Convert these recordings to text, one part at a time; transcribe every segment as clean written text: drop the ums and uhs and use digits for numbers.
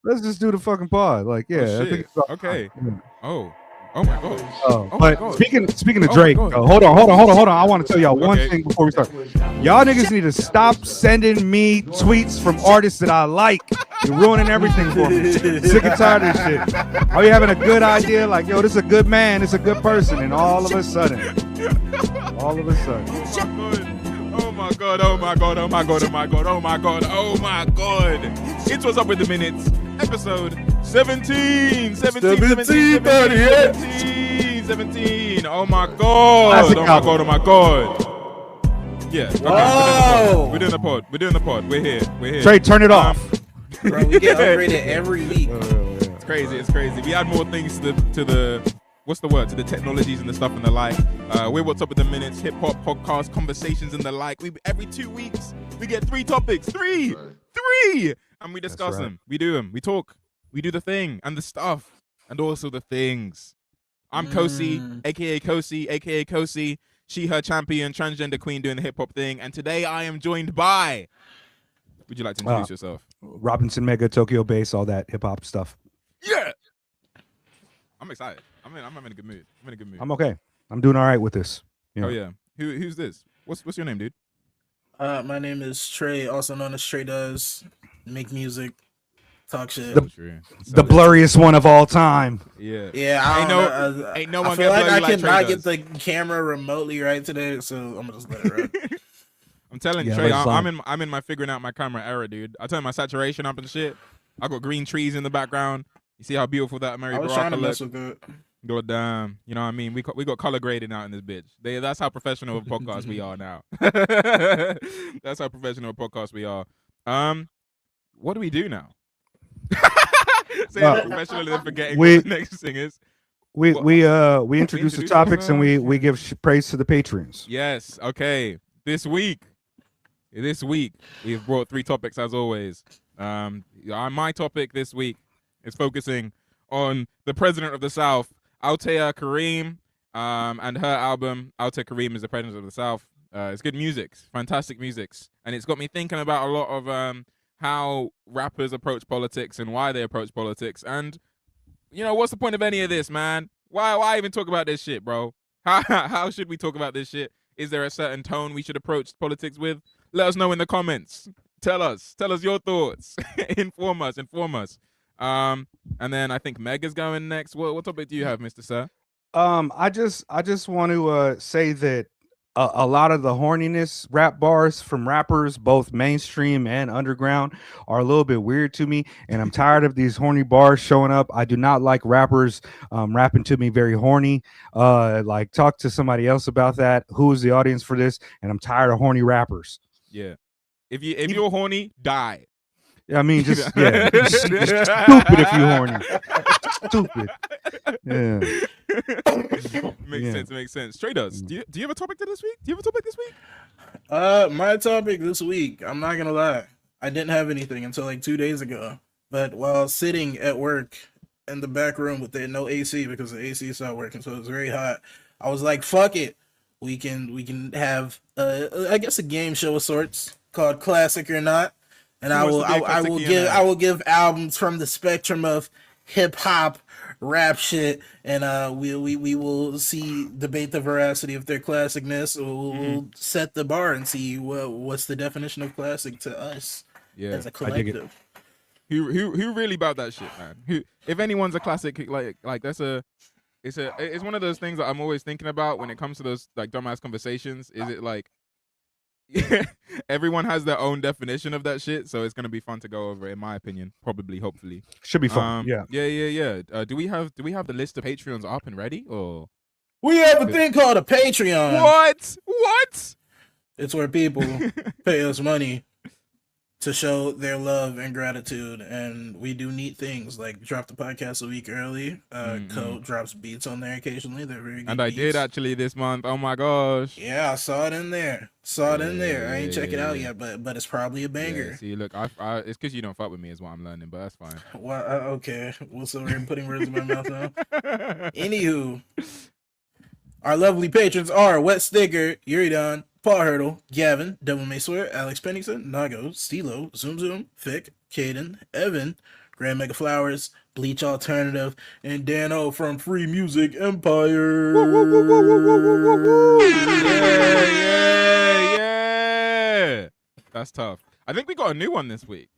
let's just do the fucking pod. Like, yeah, Oh, I think shit. it's about Okay. time. Oh my god. Oh, Oh my but god. speaking of Oh my Drake, God. hold on. I want to tell y'all one Okay. thing before we start. Y'all niggas need to stop sending me tweets from artists that I like. You're ruining everything for me. Sick and tired of this shit. Are you having a good idea? Like, yo, this is a good man, this is a good person, and all of a sudden. Oh my god. It's What's Up with the Minutes, episode 17. 17. Oh my god. Yeah. Okay. Whoa. We're doing the pod. We're here. Trey, turn it off. Bro, we get upgraded every week. It's crazy. We add more things to the what's the word? To the technologies and the stuff and the like. We're What's Up with the Minutes, hip hop podcast, conversations and the like. Every 2 weeks we get 3 topics. Three, and we discuss them. We do them. We talk. We do the thing and the stuff and also the things. I'm Kosey, aka Kosey. She, her champion, transgender queen doing the hip hop thing. And today I am joined by. Would you like to introduce yourself? Robinson Mega, Tokyo Bass, all that hip hop stuff. Yeah. I'm excited. I'm in a good mood. I'm okay. I'm doing all right with this. Oh yeah. Who's this? What's your name, dude? My name is Trey, also known as TreDoes. Make music, talk shit. The blurriest one of all time. Yeah. Yeah. Ain't no I one feel get like I blurry cannot Trey get the camera remotely right today, so I'm gonna just let it run. I'm telling you, Trey, I'm in my figuring out my camera era, dude. I turned my saturation up and shit. I got green trees in the background. You see how beautiful that Mary I was trying to mess with it. God damn, you know what I mean? We got color grading out in this bitch. That's how professional of a podcast we are now. That's how professional of a podcast we are. What do we do now? Saying professional and then forgetting what the next thing is. We introduce the topics and we give praise to the patrons. Yes. Okay. This week we've brought 3 topics as always. My topic this week is focusing on the president of the South, Altair, Kareem, and her album. Altair Kareem is the president of the South. It's good music, fantastic music, and it's got me thinking about a lot of how rappers approach politics and why they approach politics. And you know, what's the point of any of this, man? Why even talk about this shit, bro? How should we talk about this shit? Is there a certain tone we should approach politics with? Let us know in the comments. Tell us your thoughts. inform us. And then I think Meg is going next. What topic do you have, Mr. Sir? I just want to say that a lot of the horniness rap bars from rappers, both mainstream and underground, are a little bit weird to me, and I'm tired of these horny bars showing up. I do not like rappers rapping to me very horny. Like, talk to somebody else about that. Who is the audience for this? And I'm tired of horny rappers. Yeah. If you're horny, die. I mean, just stupid if you horny. Stupid. Yeah. Makes sense. TreDoes, do you have a topic this week? My topic this week, I'm not gonna lie, I didn't have anything until like 2 days ago. But while sitting at work in the back room with no AC because the AC stopped working, so it was very hot, I was like, fuck it. We can have I guess a game show of sorts called Classic or Not. And I will give albums from the spectrum of hip hop, rap shit, and we will debate the veracity of their classicness. We'll set the bar and see what's the definition of classic to us as a collective. Who really about that shit, man? If anyone's a classic, like it's one of those things that I'm always thinking about when it comes to those like dumbass conversations. Is it like everyone has their own definition of that shit, so it's gonna be fun to go over, in my opinion. Probably, hopefully, should be fun. Yeah. Do we have the list of Patreons up and ready, or we have a thing called a Patreon? What? It's where people pay us money to show their love and gratitude, and we do neat things like drop the podcast a week early. Code drops beats on there occasionally. They're very good. And I did actually this month. Oh my gosh. Yeah, I saw it in there. I ain't check it out yet, but it's probably a banger. Yeah, see, look, it's because you don't fuck with me is what I'm learning, but that's fine. Well, okay. Well, so we're putting words in my mouth now. Anywho, our lovely patrons are Wet Sticker, Yuridon, Paul Hurdle, Gavin, Devil May Swear, Alex Pennington, Nago, Stilo, Zoom, Fick, Caden, Evan, GrandMEGAFlowers, Bleach Alternative, and Dano from Free Music Empire. Yeah. That's tough. I think we got a new one this week.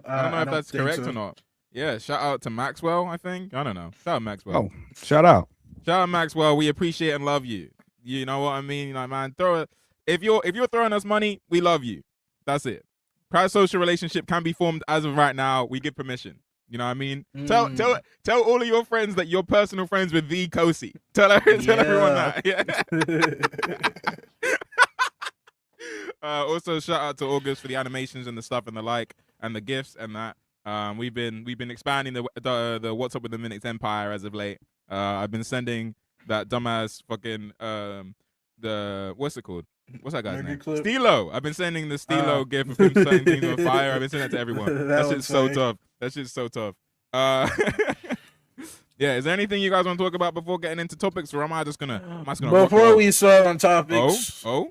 I don't know if that's correct or not. Yeah, shout out to Maxwell, I think. I don't know. Shout out Maxwell. Oh, shout out. Shout out Maxwell. We appreciate and love you. You know what I mean? Like, man, if you're throwing us money, we love you. That's it. Parasocial relationship can be formed as of right now. We give permission. You know what I mean? Tell all of your friends that you're personal friends with the Kosey. Tell everyone that. Yeah. Also, shout out to August for the animations and the stuff and the like and the gifts and that. We've been expanding the What's Up with the Minutes Empire as of late. I've been sending that dumbass fucking the what's it called? What's that guy's name? Stilo. I've been sending the Stilo gif of him setting things on fire. I've been sending that to everyone. That shit's so tough. That shit's so tough. Yeah, is there anything you guys want to talk about before getting into topics, or am I just gonna before we start on topics? Oh.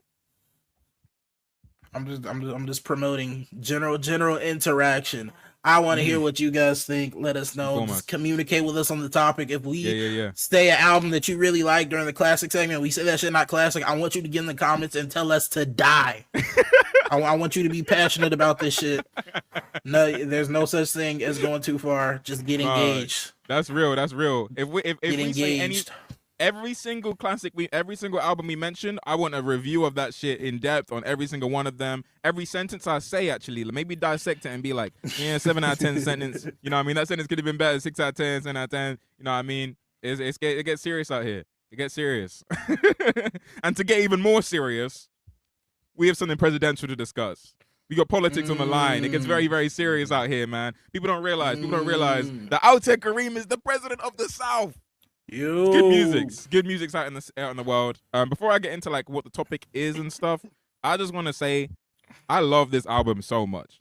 I'm just promoting general interaction. I want to hear what you guys think. Let us know. Just communicate with us on the topic. If we stay an album that you really like during the classic segment, we say that shit not classic, I want you to get in the comments and tell us to die. I want you to be passionate about this shit. No, there's no such thing as going too far. Just get engaged. That's real. If we say every single album we mention, I want a review of that shit in depth on every single one of them. Every sentence I say, actually, maybe dissect it and be like, 7 out of 10 sentence. You know what I mean? That sentence could have been better. 6 out of 10, 10 out of 10. You know what I mean? It gets serious out here. It gets serious. And to get even more serious, we have something presidential to discuss. We got politics on the line. It gets very, very serious out here, man. People don't realize that Altair Kareem is the president of the South. Good music's out in the world. Before I get into like what the topic is and stuff, I just want to say I love this album so much.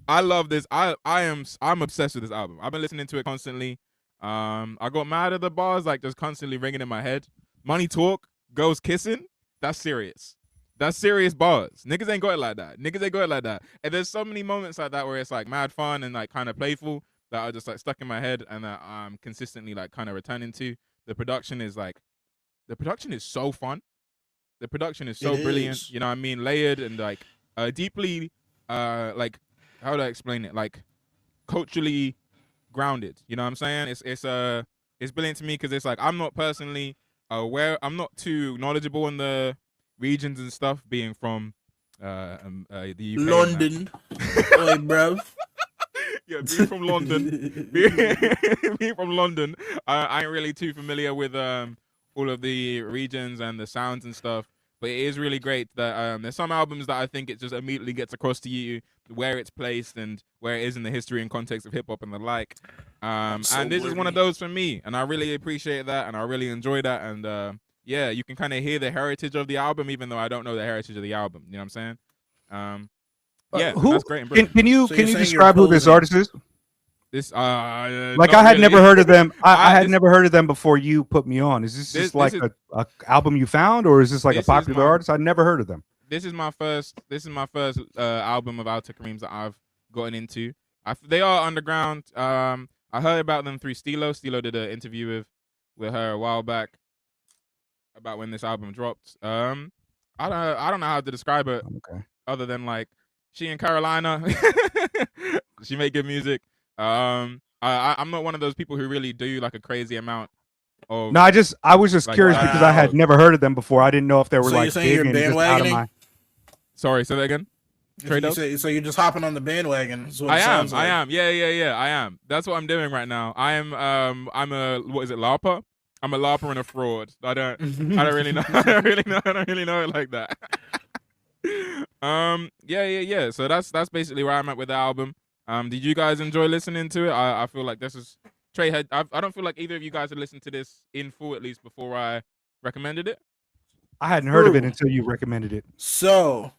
I love this. I'm obsessed with this album. I've been listening to it constantly. I got mad at the bars like just constantly ringing in my head. Money talk, girls kissing. That's serious. That's serious bars. Niggas ain't got it like that. And there's so many moments like that where it's like mad fun and like kind of playful that are just like stuck in my head and that I'm consistently like kind of returning to. The production is so fun. The production is so brilliant. You know what I mean? Layered and like deeply like, how do I explain it? Like culturally grounded. You know what I'm saying? It's brilliant to me because it's like I'm not personally aware. I'm not too knowledgeable in the regions and stuff, being from the UK. London. Oi, bruv. Yeah, being from London, being from London, I ain't really too familiar with all of the regions and the sounds and stuff. But it is really great that there's some albums that I think it just immediately gets across to you where it's placed and where it is in the history and context of hip hop and the like. And this is one of those for me, and I really appreciate that, and I really enjoy that. And yeah, you can kind of hear the heritage of the album, even though I don't know the heritage of the album. You know what I'm saying? Yeah, that's great. Can you describe who this artist is? Like I had never heard of them. I had never heard of them before you put me on. Is this just like a album you found, or is this like a popular artist? I'd never heard of them. This is my first album of Altair Kareem's that I've gotten into. They are underground. I heard about them through Stilo. Stilo did an interview with her a while back about when this album dropped. I don't know how to describe it other than like she in Carolina. She make good music. I'm not one of those people who really do like a crazy amount of. No, I was just like, curious because I had never heard of them before. I didn't know if they were like big and just out of my. Sorry, say that again. TreDoes? So you're just hopping on the bandwagon. I am. Yeah. I am. That's what I'm doing right now. I'm a what is it, LARPer? I'm a LARPer and a fraud. I don't really know. I don't really know it like that. Yeah. So that's basically where I'm at with the album. Did you guys enjoy listening to it? I feel like this is Trey had. I don't feel like either of you guys had listened to this in full, at least before I recommended it. I hadn't heard of it until you recommended it. So,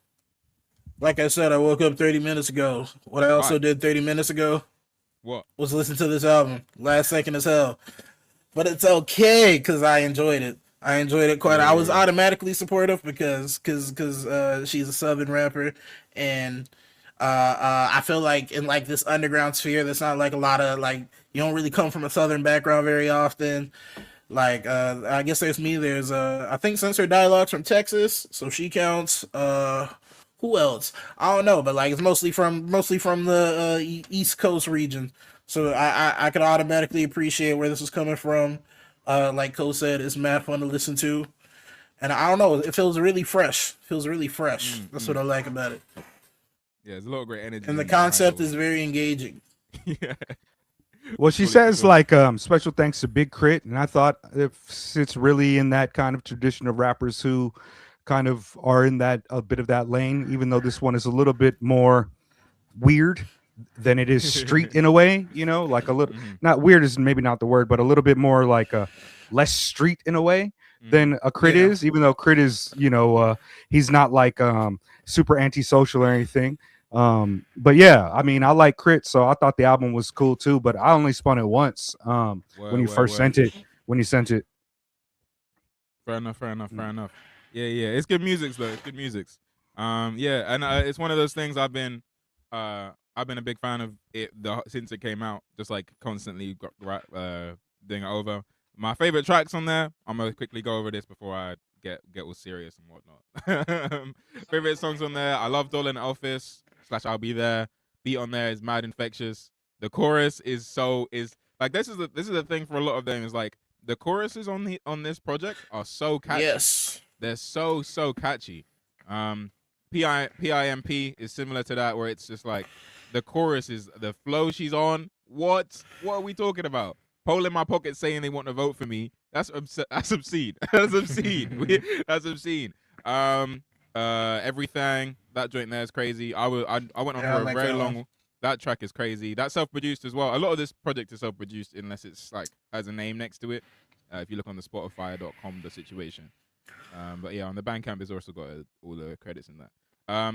like I said, I woke up 30 minutes ago. What I also did 30 minutes ago, was listen to this album. Last second as hell, but it's okay because I enjoyed it. I enjoyed it quite. I was automatically supportive because she's a Southern rapper, and I feel like in like this underground sphere, there's not like a lot of like you don't really come from a southern background very often. Like I guess there's me. There's I think Censor Dialogues from Texas, so she counts. Who else? I don't know, but like it's mostly from the East Coast region. So I could automatically appreciate where this is coming from. Like Ko said, it's mad fun to listen to, and I don't know, it feels really fresh. Feels really fresh. That's what I like about it. Yeah, there's a lot of great energy. And the concept is very engaging. Yeah. Well, she says like special thanks to Big Crit, and I thought if it's really in that kind of tradition of rappers who kind of are in that a bit of that lane, even though this one is a little bit more weird than it is street in a way, you know, like a little not weird is maybe not the word, but a little bit more like a less street in a way than a Crit is, even though Crit is, you know, he's not like super antisocial or anything. But yeah, I mean, I like Crit, so I thought the album was cool too, but I only spun it once when you first sent it. When you sent it. Fair enough. Yeah. It's good music though. It's good music. Yeah, and it's one of those things I've been a big fan of it since it came out, just like constantly doing it over. My favorite tracks on there, I'm gonna quickly go over this before I get all serious and whatnot. Favorite songs on there, I love Dolan Elphys / I'll Be There. Beat on there is mad infectious. The chorus is like this is the thing for a lot of them is like the choruses on this project are so catchy. Yes, they're so catchy. PIMP is similar to that, where it's just like the chorus is the flow she's on. What are we talking about? Pole in my pocket saying they want to vote for me. That's obscene. That's obscene. That's obscene. Everything, that joint there is crazy. I went on for a very long. That track is crazy. That's self-produced as well. A lot of this project is self-produced unless it's like has a name next to it. If you look on the Spotify.com, the situation. But yeah, on the Bandcamp, it's also got all the credits in that.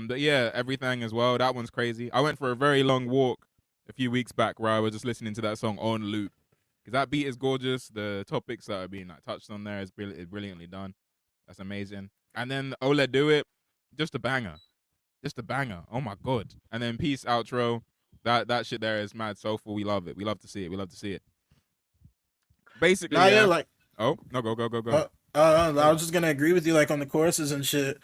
But yeah, everything as well. That one's crazy. I went for a very long walk a few weeks back where I was just listening to that song on loop. Because that beat is gorgeous. The topics that are being like touched on there is brilliantly done. That's amazing. And then Ole Do It, just a banger. Oh my god. And then Peace outro. That shit there is mad soulful. We love it. We love to see it. Basically, oh no, go. I was just gonna agree with you, like on the choruses and shit.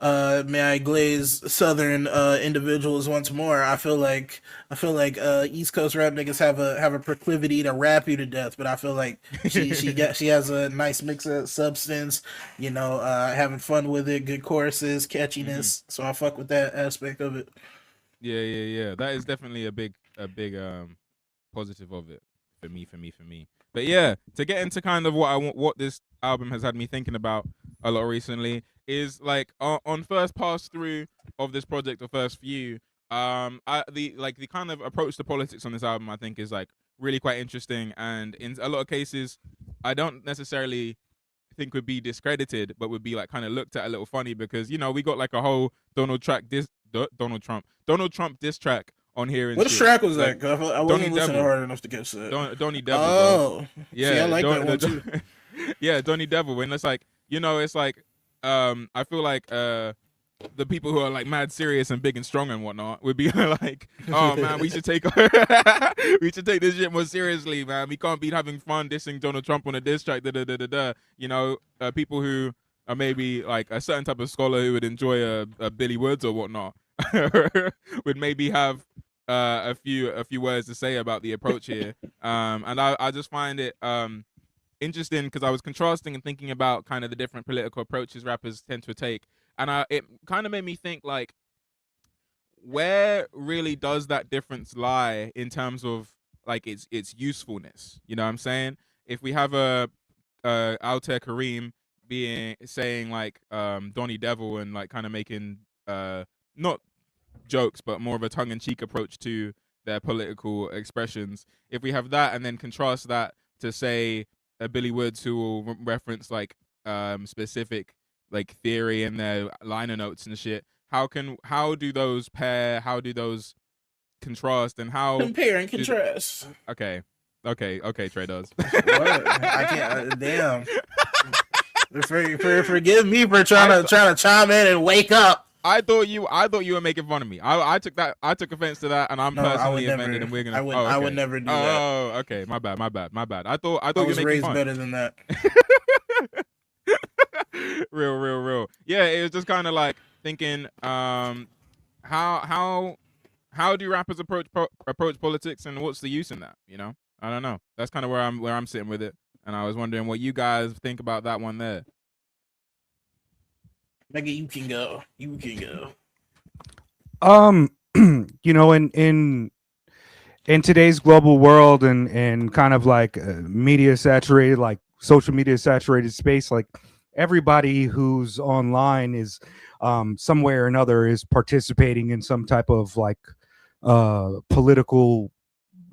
May I glaze Southern individuals once more? I feel like East Coast rap niggas have a proclivity to rap you to death, but I feel like she has a nice mix of substance, you know, having fun with it, good choruses, catchiness. So I fuck with that aspect of it. Yeah. That is definitely a big positive of it for me. But yeah, to get into kind of what this album has had me thinking about a lot recently is like on first pass through of this project or first view, the kind of approach to politics on this album I think is like really quite interesting, and in a lot of cases I don't necessarily think would be discredited, but would be like kind of looked at a little funny because, you know, we got like a whole Donald Trump diss track on here. And what shit. track was that? I wasn't listening hard enough to catch that. Donny Devil. Oh, yeah, see, I like that one too. Yeah, Donny Devil. And it's like, you know, it's like I feel like the people who are like mad serious and big and strong and whatnot would be like, oh man, we should take this shit more seriously, man. We can't be having fun dissing Donald Trump on a diss track. You know, people who are maybe like a certain type of scholar who would enjoy a Billy Woods or whatnot would maybe have a few words to say about the approach here. And I just find it interesting because I was contrasting and thinking about kind of the different political approaches rappers tend to take. And it kind of made me think, like, where really does that difference lie in terms of like its usefulness? You know what I'm saying? If we have a Altair Kareem saying like Donny Devil and like kind of making not jokes but more of a tongue-in-cheek approach to their political expressions. If we have that and then contrast that to say a Billy Woods who will reference like specific like theory in their liner notes and shit. How do those pair? How do those contrast? And how compare and contrast? Okay, TreDoes. I can't. Damn. Forgive me for trying to chime in and wake up. I thought you were making fun of me. I took offense to that, and I'm No, I would personally never. offended. And we're gonna. I would never do that. Oh, okay. My bad. I thought I you were was making raised fun. better than that. real. Yeah, it was just kind of like thinking, how do rappers approach politics, and what's the use in that? You know, I don't know. That's kind of where I'm sitting with it, and I was wondering what you guys think about that one there. Mega, you can go. You know, in today's global world and kind of like media saturated, like social media saturated space, like everybody who's online is some way or another is participating in some type of like political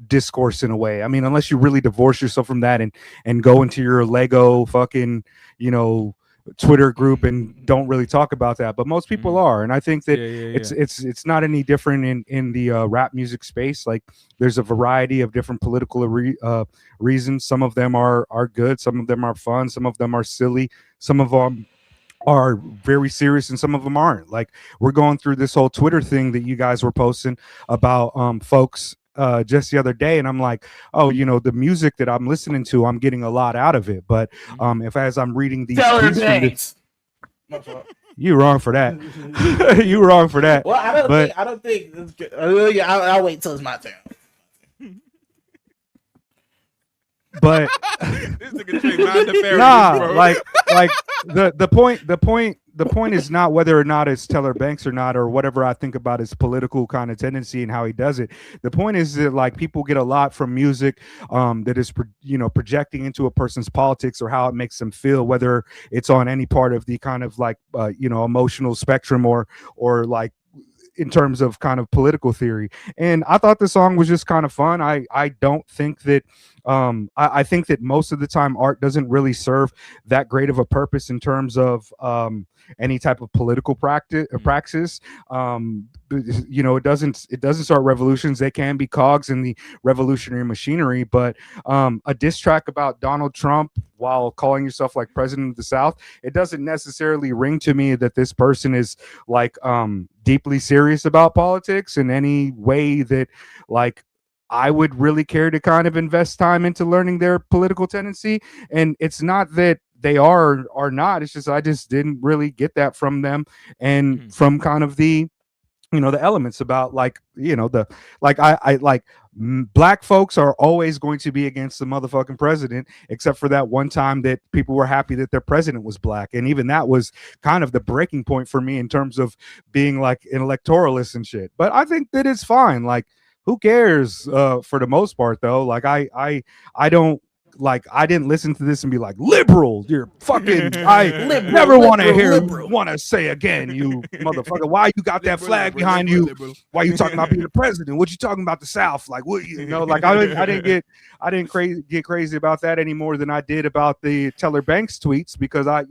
discourse in a way. I mean, unless you really divorce yourself from that and go into your Lego fucking, you know, Twitter group and don't really talk about that, but most people are, and I think that it's not any different in the rap music space. Like, there's a variety of different political reasons. Some of them are good, some of them are fun, some of them are silly, some of them are very serious, and some of them aren't. Like, we're going through this whole Twitter thing that you guys were posting about folks just the other day, and I'm like, oh, you know, the music that I'm listening to, I'm getting a lot out of it, but if as I'm reading these tweets you wrong for that. You wrong for that. Well, I don't think I'll wait till it's my turn. But nah, like the point is not whether or not it's Teller Banks or not, or whatever I think about his political kind of tendency and how he does it. The point is that, like, people get a lot from music that is projecting into a person's politics or how it makes them feel, whether it's on any part of the kind of like emotional spectrum or like in terms of kind of political theory. And I thought the song was just kind of fun. I don't think that I think that most of the time art doesn't really serve that great of a purpose in terms of any type of political praxis. It doesn't start revolutions. They can be cogs in the revolutionary machinery, but a diss track about Donald Trump while calling yourself like president of the South, it doesn't necessarily ring to me that this person is like deeply serious about politics in any way that like I would really care to kind of invest time into learning their political tendency. And it's not that they are or not. It's just I just didn't really get that from them, and from kind of the the elements about like the like I like black folks are always going to be against the motherfucking president, except for that one time that people were happy that their president was black, and even that was kind of the breaking point for me in terms of being like an electoralist and shit. But I think that it's fine. Like, who cares for the most part though? Like I don't like, I didn't listen to this and be like, liberal, you're fucking never want to say again, you motherfucker, why you got that flag behind you, why you talking about being the president, what you talking about the South, like what like I didn't get crazy about that any more than I did about the Teller Banks tweets, because I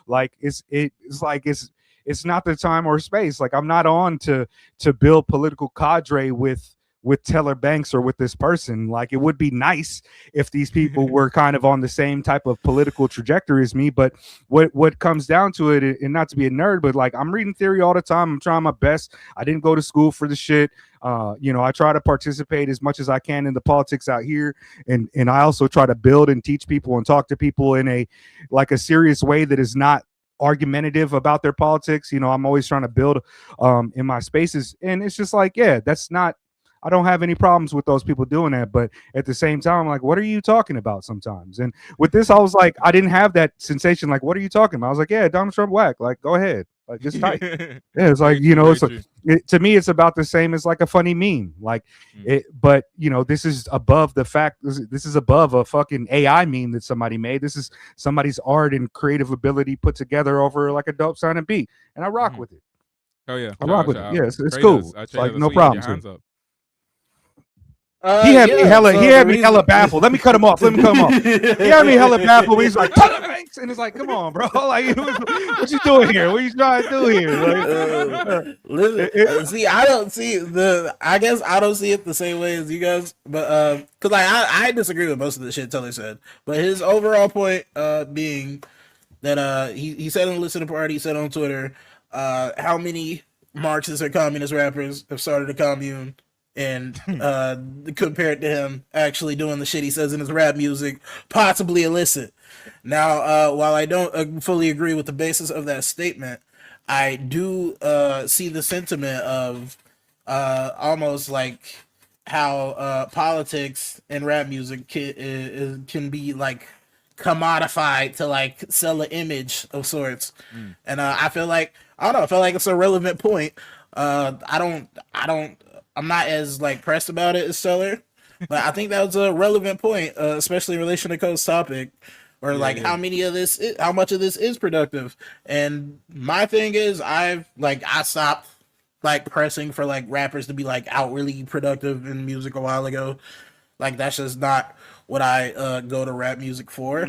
like it's not the time or space. Like, I'm not on to build political cadre with Teller Banks or with this person. Like, it would be nice if these people were kind of on the same type of political trajectory as me. But what comes down to it, and not to be a nerd, but like, I'm reading theory all the time. I'm trying my best. I didn't go to school for the shit. I try to participate as much as I can in the politics out here. And I also try to build and teach people and talk to people in a serious way that is not argumentative about their politics. I'm always trying to build in my spaces. And it's just like, yeah, I don't have any problems with those people doing that, but at the same time, I'm like, what are you talking about sometimes? And with this, I was like, I didn't have that sensation. Like, what are you talking about? I was like, yeah, Donald Trump whack. Like, go ahead. Like, just type. Yeah, it's like, to me, it's about the same as like a funny meme. Like, but this is above the fact. This is above a fucking AI meme that somebody made. This is somebody's art and creative ability put together over like a dope sounding beat, and I rock with it. Oh yeah, I rock with it. Yeah, it's cool. It's like no problem. He had me hella baffled. Let me cut him off. He had me hella baffled. He's like, Teller Banks, and it's like, come on, bro. Like, what you doing here? What you trying to do here? Listen, see, I don't see I guess I don't see it the same way as you guys, but because like I disagree with most of the shit Teller said, but his overall point being that he said in the listening party, he said on Twitter, how many Marxist or communist rappers have started a commune and compared to him actually doing the shit he says in his rap music, possibly illicit. Now, while I don't fully agree with the basis of that statement, I do see the sentiment of almost like how politics and rap music can be like commodified to like sell an image of sorts. And I feel like I don't know, I feel like it's a relevant point. I'm not as like pressed about it as Stellar, but I think that was a relevant point, especially in relation to Code's topic, or like how much of this is productive. And my thing is, I stopped like pressing for like rappers to be like outwardly productive in music a while ago. Like that's just not what I go to rap music for.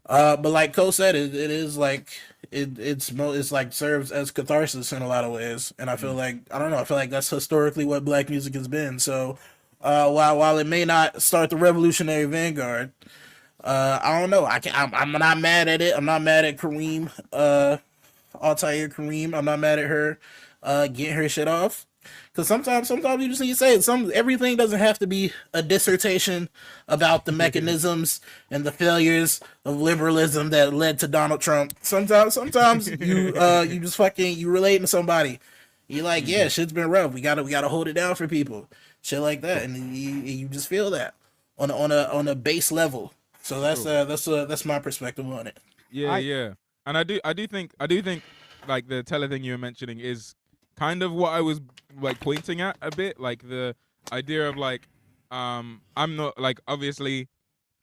But like Cole said, it is like it's like serves as catharsis in a lot of ways, and I feel like I don't know. I feel like that's historically what black music has been. So while it may not start the revolutionary vanguard, I don't know. I'm not mad at it. I'm not mad at Kareem, Altair Kareem. I'm not mad at her getting her shit off. Because sometimes you just need to say it. Everything doesn't have to be a dissertation about the mechanisms and the failures of liberalism that led to Donald Trump. Sometimes you you just fucking you relate to somebody. You're like, yeah, shit's been rough. We gotta hold it down for people, shit like that, and you just feel that on a base level. So that's my perspective on it. Yeah, and I do think like the Teller thing you were mentioning is kind of what I was like pointing at a bit, like the idea of like I'm not like obviously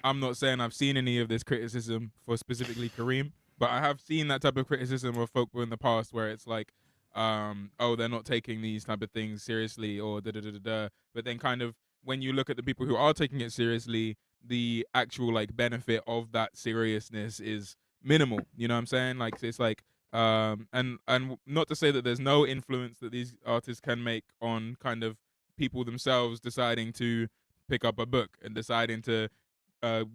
I'm not saying I've seen any of this criticism for specifically Kareem, but I have seen that type of criticism of folk in the past where it's like oh, they're not taking these type of things seriously or da da da da da. But then kind of when you look at the people who are taking it seriously, the actual like benefit of that seriousness is minimal. You know what I'm saying? Like it's like and not to say that there's no influence that these artists can make on kind of people themselves deciding to pick up a book and deciding to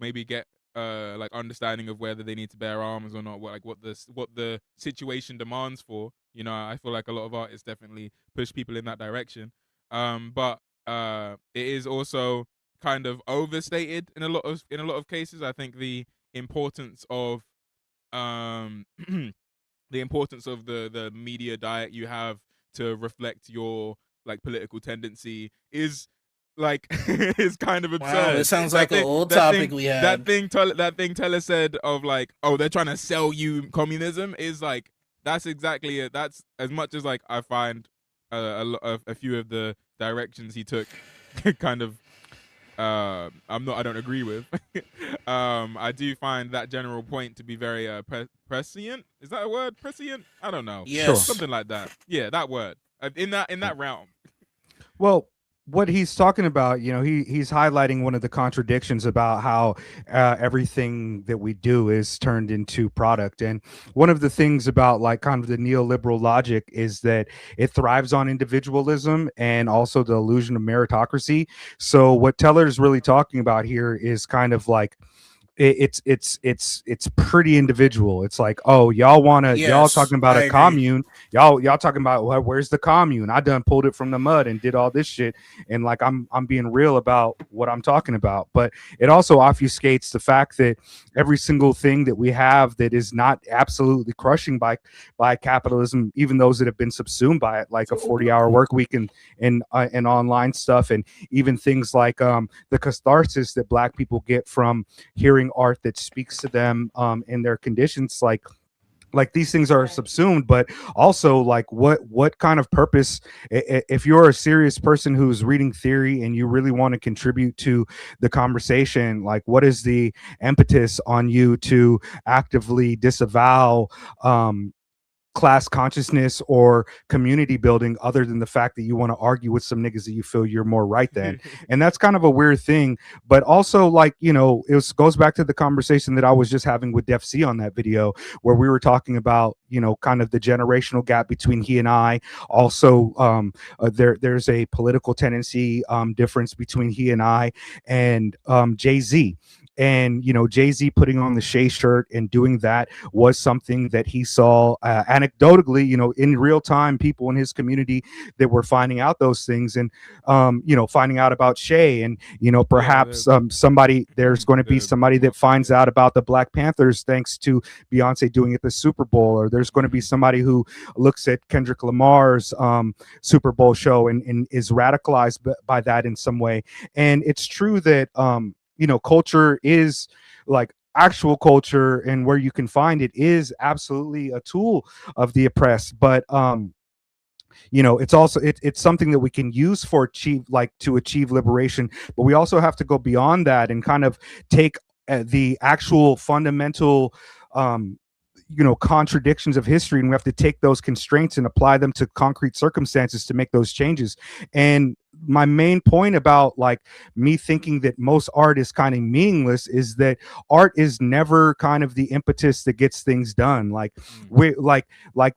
maybe get like understanding of whether they need to bear arms or not, what the situation demands for. You know, I feel like a lot of artists definitely push people in that direction. But it is also kind of overstated in a lot of cases. I think the importance of the importance of the media diet you have to reflect your like political tendency is like is kind of absurd. Wow, it sounds like an old topic we had. That thing Teller said of like, oh, they're trying to sell you communism is like that's exactly it. That's as much as like I find a few of the directions he took kind of I don't agree with. I do find that general point to be very prescient. Is that a word? Prescient? I don't know. Yes. Sure. Something like that. Yeah, that word. In that realm. Well, what he's talking about, you know, he's highlighting one of the contradictions about how everything that we do is turned into product. And one of the things about like kind of the neoliberal logic is that it thrives on individualism and also the illusion of meritocracy. So what Teller's really talking about here is kind of like it's pretty individual. It's like, oh, y'all talking about a commune, y'all talking about, well, where's the commune? I done pulled it from the mud and did all this shit, and like I'm being real about what I'm talking about. But it also obfuscates the fact that every single thing that we have that is not absolutely crushing by capitalism, even those that have been subsumed by it, like a 40-hour work week and online stuff, and even things like the catharsis that Black people get from hearing art that speaks to them in their conditions, like these things are subsumed. But also, like, what kind of purpose, if you're a serious person who's reading theory and you really want to contribute to the conversation, like what is the impetus on you to actively disavow class consciousness or community building, other than the fact that you want to argue with some niggas that you feel you're more right than? And that's kind of a weird thing. But also, like, you know, it goes back to the conversation that I was just having with Def C on that video, where we were talking about, you know, kind of the generational gap between he and I. Also, there's a political tendency difference between he and I and Jay-Z. and Jay-Z putting on the Shea shirt and doing that was something that he saw anecdotally, in real time, people in his community that were finding out those things, and finding out about Shea, and perhaps there's going to be somebody that finds out about the Black Panthers thanks to Beyonce doing it at the Super Bowl, or there's going to be somebody who looks at Kendrick Lamar's Super Bowl show and is radicalized by that in some way. And it's true that culture is like actual culture, and where you can find it is absolutely a tool of the oppressed, but it's also it's something that we can use to achieve liberation, but we also have to go beyond that and kind of take the actual fundamental contradictions of history, and we have to take those constraints and apply them to concrete circumstances to make those changes. And my main point about like me thinking that most art is kind of meaningless is that art is never kind of the impetus that gets things done. Like we like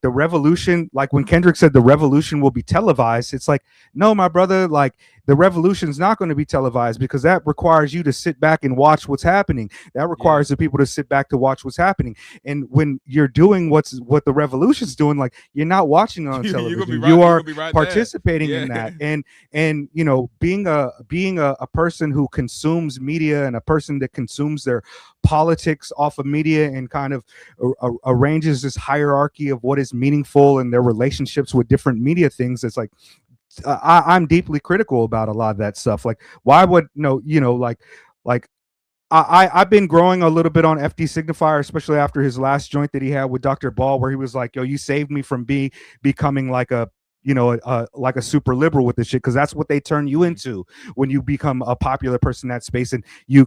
the revolution, like when Kendrick said the revolution will be televised, it's like, no, my brother, like the revolution's not going to be televised, because that requires you to sit back and watch what's happening. That requires the people to sit back to watch what's happening. And when you're doing what the revolution's doing, like you're not watching on television, you are participating in that. And being a person who consumes media, and a person that consumes their politics off of media, and kind of arranges this hierarchy of what is meaningful and their relationships with different media things, it's like I'm deeply critical about a lot of that stuff. Like, why would I've been growing a little bit on FD Signifier, especially after his last joint that he had with Dr. Ball, where he was like, yo, you saved me from becoming like a like a super liberal with this shit, because that's what they turn you into when you become a popular person in that space, and you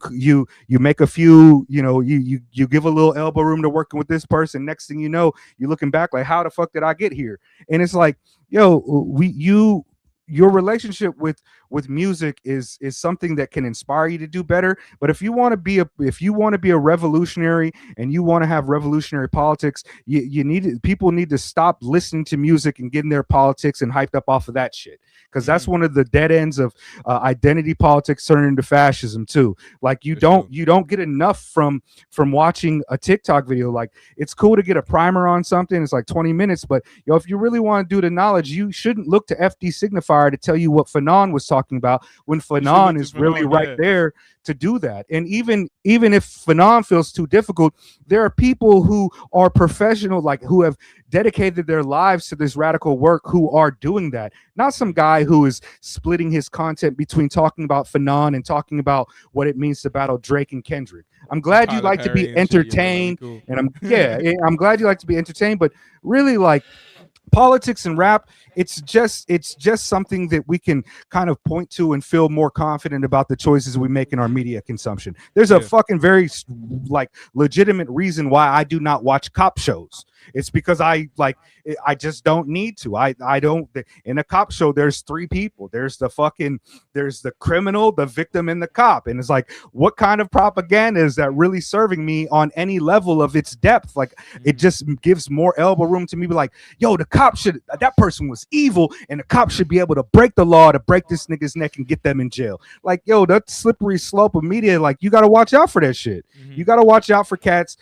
make a few, you give a little elbow room to working with this person. Next thing you know, you're looking back like, how the fuck did I get here? And it's like, yo, your relationship with music is something that can inspire you to do better. But if you want to be a revolutionary, and you want to have revolutionary politics, people need to stop listening to music and getting their politics and hyped up off of that shit, because that's one of the dead ends of identity politics turning into fascism too. Like you don't get enough from watching a TikTok video. Like, it's cool to get a primer on something, it's like 20 minutes, but if you really want to do the knowledge, you shouldn't look to FD Signifier to tell you what Fanon was talking about, when Fanon is really right there to do that. And even if Fanon feels too difficult, there are people who are professional, like who have dedicated their lives to this radical work, who are doing that. Not some guy who is splitting his content between talking about Fanon and talking about what it means to battle Drake and Kendrick. I'm glad you like to be entertained, and I'm glad you like to be entertained, but really, like, politics and rap, it's just something that we can kind of point to and feel more confident about the choices we make in our media consumption. There's a fucking very like legitimate reason why I do not watch cop shows. It's because I just don't need to. I don't. In a cop show, there's three people. There's the criminal, the victim, and the cop. And it's like, what kind of propaganda is that really serving me on any level of its depth? Like, it just gives more elbow room to me. Be like, yo, that person was evil, and the cop should be able to break the law to break this nigga's neck and get them in jail. Like, yo, that slippery slope of media. Like, you got to watch out for that shit. You got to watch out for cats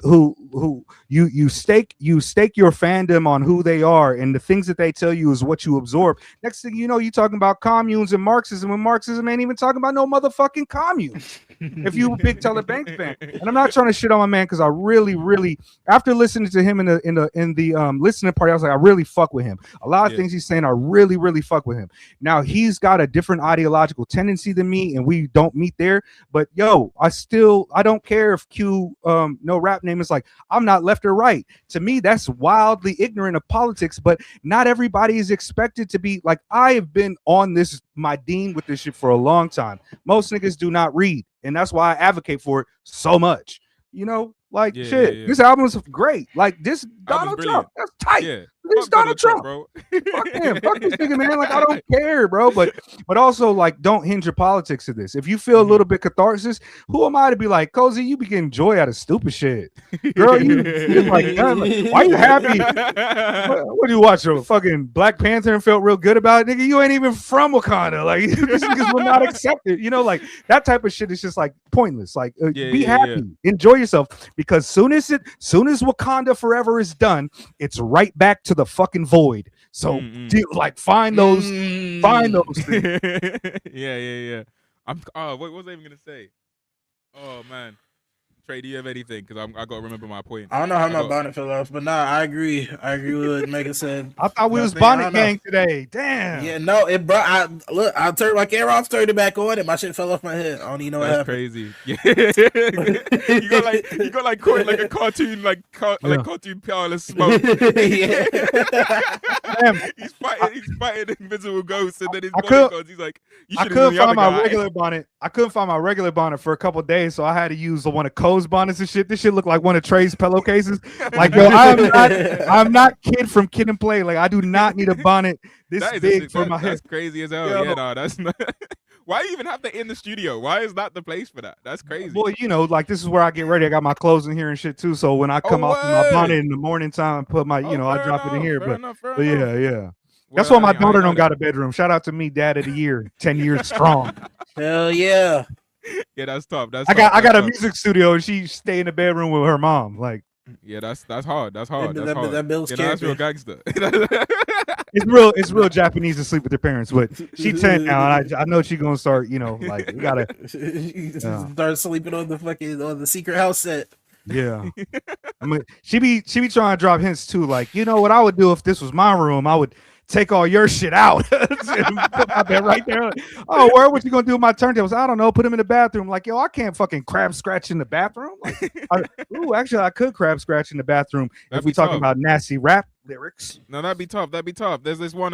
who you stake your fandom on who they are, and the things that they tell you is what you absorb. Next thing you know, you talking about communes and Marxism, when Marxism ain't even talking about no motherfucking communes. If you a big Teller Banks fan, and I'm not trying to shit on my man, because I really, after listening to him in the listening party, I was like, I really fuck with him. A lot of things he's saying, I really fuck with him. Now, he's got a different ideological tendency than me, and we don't meet there. But yo, I don't care if Q no rap name is like, I'm not left or right. To me, that's wildly ignorant of politics, but not everybody is expected to be like. I have been on my dean with this shit for a long time. Most niggas do not read, and that's why I advocate for it so much. This album is great. Like, this Donald Trump, that's tight. It's Donald Trump, bro. Fuck him. Fuck this nigga, man. Like, I don't care, bro. But also, like, don't hinge your politics to this. If you feel a little bit catharsis, who am I to be like, Kosey, you be getting joy out of stupid shit. Girl, you like, why you happy? What do you watch? A fucking Black Panther and felt real good about it? Nigga, you ain't even from Wakanda. Like, these niggas will not accept it. You know, like, that type of shit is just like pointless. Like, be happy. Enjoy yourself. Because soon as Wakanda Forever is done, it's right back to the fucking void. So like find those things. Yeah. What was I even gonna say? Oh man. Trey, do you have anything? Because I gotta remember my point. I don't know how my bonnet fell off, but nah, I agree. I agree with what Megan said. I thought we was bonnet gang today. Damn. Yeah, no, it brought. I turned my camera off, turned it back on, and my shit fell off my head. I don't even know what happened. Crazy. Yeah. you got like caught like a cartoon, like cartoon powerless smoke. Yeah. he's fighting invisible ghosts, and then his he's like, I couldn't find my regular bonnet. I couldn't find my regular bonnet for a couple days, so I had to use one of Cole's bonnets and shit. This shit looked like one of Trey's pillowcases. Like, yo, I'm not Kid from Kid and Play. Like, I do not need a bonnet this big for my head. That's crazy as hell. Yo. Yeah, no, that's not. Why you even have that in the studio? Why is that the place for that? That's crazy. Well, you know, like, this is where I get ready. I got my clothes in here and shit too. So when I come off with my bonnet in the morning time, put my, I drop it in here. But yeah. That's why my daughter don't got a bedroom. Shout out to me, Dad of the Year, 10 years strong. Hell yeah. Yeah, that's tough. I got a music studio and she stay in the bedroom with her mom. Like, yeah, that's hard. That's hard. That builds character. That's real gangster. It's real Japanese to sleep with their parents, but she 10 now, and I know she gonna start. Like, we gotta start sleeping on the secret house set. Yeah, she be trying to drop hints too. Like, you know what I would do if this was my room? I would take all your shit out. Put my bed right there. Oh, what you gonna do with my turntables? I don't know. Put them in the bathroom. Like, yo, I can't fucking crab scratch in the bathroom. Like, actually, I could crab scratch in the bathroom if we talking about nasty rap lyrics. No, that'd be tough. There's this one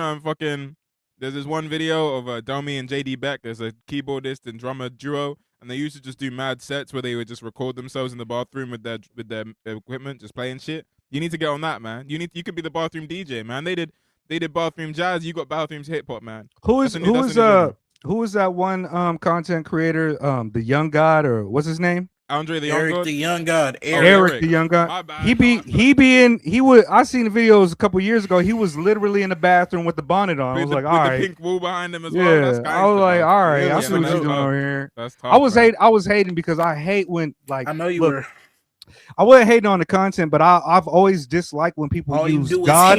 there's this one video of Domi and JD Beck. There's a keyboardist and drummer duo, and they used to just do mad sets where they would just record themselves in the bathroom with their equipment, just playing shit. You need to get on that, man. You could be the bathroom DJ, man. They did bathroom jazz. You got bathrooms hip hop, man. Who is that one content creator? The Young God, or what's his name? Andre the Eric Young God. The Young God. Eric the Young God. I seen the videos a couple years ago. He was literally in the bathroom with the bonnet on. I was like, all right. The pink wool behind him as well. That's I was like, all right. I see what you're doing over here. That's tough. I was hating because I hate when, like, I know you were. I wasn't hating on the content, but I've always disliked when people use God.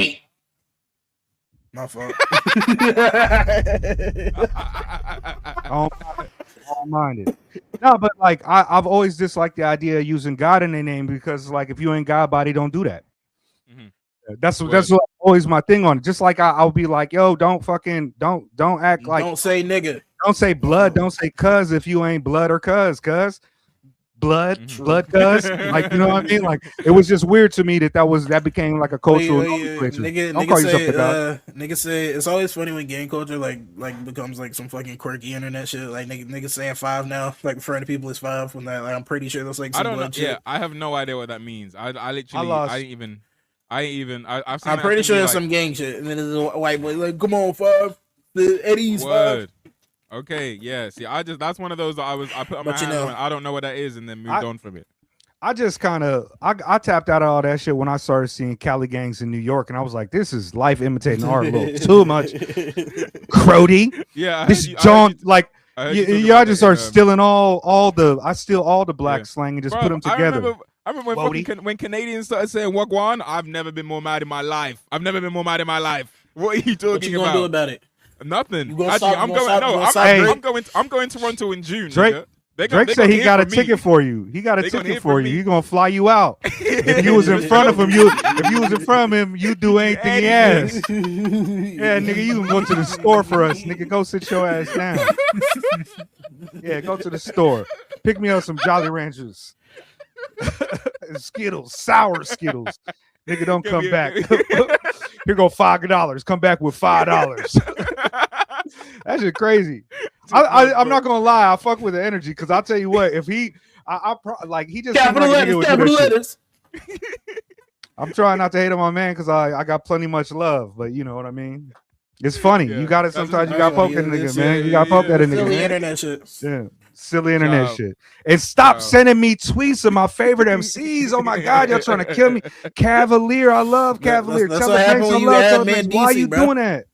My fault. I don't mind it. No, but like I've always disliked the idea of using God in their name because, like, if you ain't God body, don't do that. That's always my thing on it. Just like I'll be like, yo, don't act like, don't say nigga, don't say blood, don't say cuz if you ain't blood or cuz blood cuz, like, you know what I mean? Like, it was just weird to me that became like a cultural nigga say it's always funny when gang culture like becomes like some fucking quirky internet shit. Like, niggas saying 5 now, like, referring to people as 5 when that, like, I'm pretty sure that's like some blood shit. Yeah, I have no idea what that means. I'm pretty sure it's some gang shit, and then there's a white boy like, come on, 5, the Eddie's 5. Okay, yeah. See, that's one of those that I put on my hand when I don't know what that is, and then moved on from it. I just kind of I tapped out of all that shit when I started seeing Cali gangs in New York, and I was like, this is life imitating art a little too much. Crody, yeah. This John, like, y'all just start stealing all the black slang and just put them together. I remember when Canadians started saying "wagwan." I've never been more mad in my life. What are you talking what you about? Gonna do about it? Nothing. I'm going to Toronto in June. Drake said he got a ticket for you. He got a ticket for you. He's gonna fly you out. If you was in front of him, you do anything he asks. Yeah, nigga, you can go to the store for us. Nigga, go sit your ass down. Yeah, go to the store. Pick me up some Jolly Ranchers. Skittles, sour Skittles. Nigga, don't come back. Here go $5. Come back with $5. That shit crazy. I'm not gonna lie. I fuck with the energy because I'll tell you what. If he, he just capital letters. I'm trying not to hate on my man because I got plenty much love, but you know what I mean. It's funny. Yeah. You got it. That's Sometimes you just- got to poke yeah, that nigga, it's- man. yeah, You got to poke yeah. that nigga, Silly man. internet shit. Yeah. Silly internet Shout out. shit. And stop Shout out. sending me tweets of my favorite MCs. Oh my God, y'all trying to kill me. Cavalier, I love Cavalier. That's Tell what the happened thanks when I you love. add Tell the me thanks. in Why DC, you bro. doing that?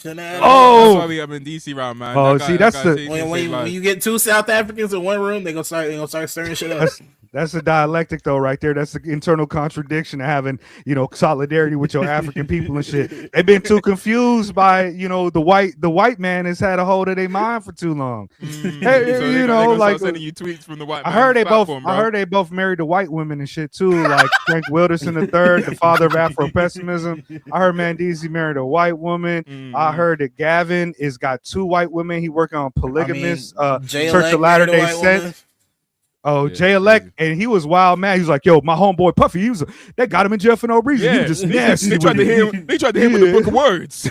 Shouldn't have Oh. That's why we up in DC round, man. Oh, That see, guy- that's that guy the- changed when, his when, life. when you get two South Africans in one room, they gonna start stirring shit up. That's the dialectic though, right there. That's the internal contradiction of having, solidarity with your African people and shit. They've been too confused by, the white man has had a hold of their mind for too long. Hey, So they gonna like, start sending you tweets from the white I man's heard they platform, both married to white women and shit too, like Frank Wilderson III, the father of Afro pessimism. I heard Mandisi married a white woman. I heard that Gavin is got 2 white women. He working on polygamous Church of Latter Day Saints. Oh, Yeah, Jay Elect, crazy. and he was wild mad. He was like, "Yo, my homeboy Puffy, they got him in jail for no reason. He was just nasty." They tried to hit him. They tried to hit him with the book of words.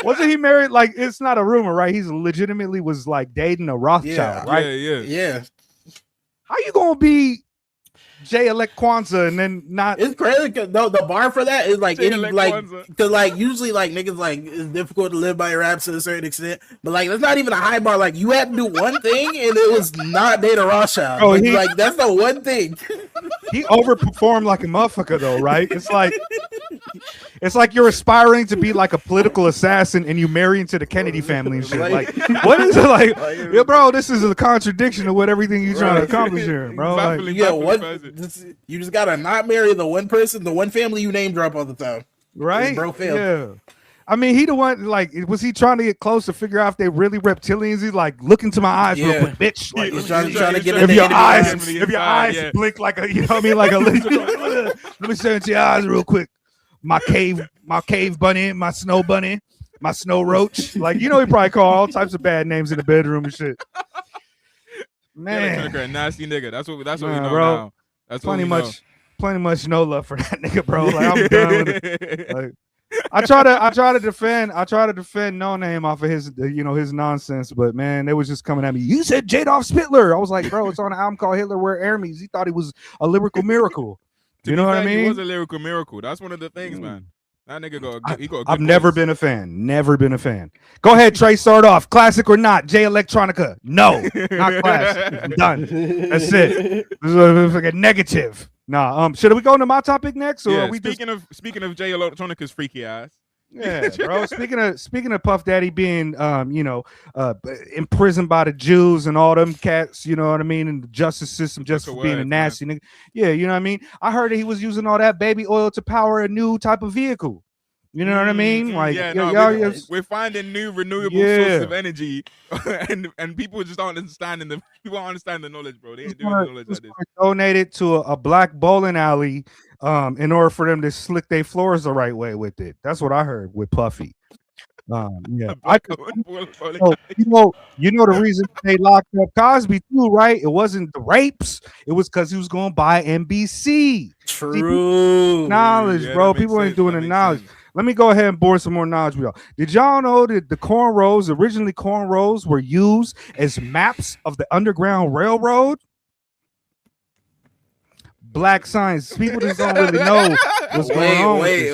Wasn't he married? Like, it's not a rumor, right? He's legitimately was like dating a Rothschild, Yeah, right? Yeah, How you gonna be Jay Elect Kwanzaa and then not? it's crazy. Cause the bar for that is like Jay any Elect like Kwanzaa. because like usually like niggas like it's difficult to live by your raps to a certain extent, but like that's not even a high bar. Like you had to do one thing and it was not date a Rothschild. Oh, like that's the one thing. He overperformed like a motherfucker, though, right? It's like you're aspiring to be like a political assassin and you marry into the Kennedy family and shit. Like, what is it like? Yeah, bro, this is a contradiction of what everything you're trying to accomplish here, bro. Like, Baffling, Yeah, baffling what person. you just gotta not marry the one person, the one family you name drop all the time. right? Bro failed. Yeah. I mean, he the one, like, was he trying to get close to figure out if they really reptilians? He's like, look into my eyes real Yeah. quick, bitch. Like, He's trying to get if in your the eyes, enemy if your inside, eyes yeah. blink like a, you know what I mean, like a lizard. Let me stare into your eyes real quick. My cave bunny, my snow bunny, my snow roach. Like, he probably call all types of bad names in the bedroom and shit. Man, Yeah, nasty nigga. That's what we Nah, know bro. now. That's what plenty much no love for that nigga, bro. Like, I'm done with it. Like, I try to defend No Name off of his his nonsense, but man, they was just coming at me. You said Jadolf Spitler. I was like, bro, it's on an album called Hitler Wear Hermes. He thought he was a lyrical miracle. To You be know what I fair, He mean? was a lyrical miracle. That's one of the things, man. That nigga got a good I've never voice. been a fan. Never been a fan. Go ahead, Trey. Start off. Classic or not? J Electronica. No, not classic. I'm done. That's it. This is like a negative. Nah. Should we go into my topic next, or Yeah, are we just? speaking of Jay Electronica's freaky ass. Yeah, bro. Speaking of Puff Daddy being imprisoned by the Jews and all them cats, you know what I mean, and the justice system just for being a words, nasty nigga. Yeah, you know what I mean. I heard that he was using all that baby oil to power a new type of vehicle. You know what I mean? Like, we're finding new renewable Yeah. sources of energy, and people just don't understand people don't understand the knowledge, bro. They ain't doing the knowledge like this. Donated to a black bowling alley in order for them to slick their floors the right way with it. That's what I heard with Puffy. Yeah, you know the reason they locked up Cosby too, right? It wasn't the rapes; it was because he was going to buy NBC. True. Knowledge, Yeah, bro. that makes People ain't sense, doing that the makes knowledge. sense. Let me go ahead and bore some more knowledge with y'all. Did y'all know that the cornrows were used as maps of the Underground Railroad? Black science. People just don't really know what's going on. Wait.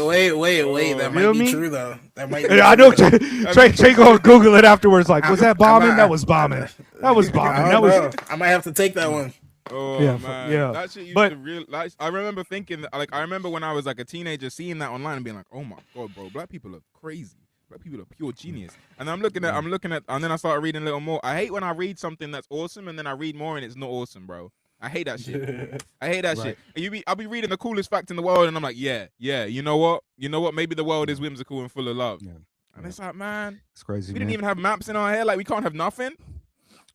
That might Feel be me? true though. That might be Yeah, I true. know. Trey gonna Google it afterwards. Like, was that bombing? That was bombing. That was bombing. I That don't was. know. I might have to take that one. Oh Yeah, man, yeah. that shit used But- to real. Like, I remember thinking, like, I remember when I was like a teenager, seeing that online and being like, "Oh my god, bro, black people are crazy. Black people are pure genius." And I'm looking at, and then I started reading a little more. I hate when I read something that's awesome and then I read more and it's not awesome, bro. I hate that shit. I hate that shit. And I'll be reading the coolest fact in the world, and I'm like, yeah. You know what? Maybe the world is whimsical and full of love. Yeah. And it's like, man, It's crazy. we man. didn't even have maps in our hair. Like, we can't have nothing.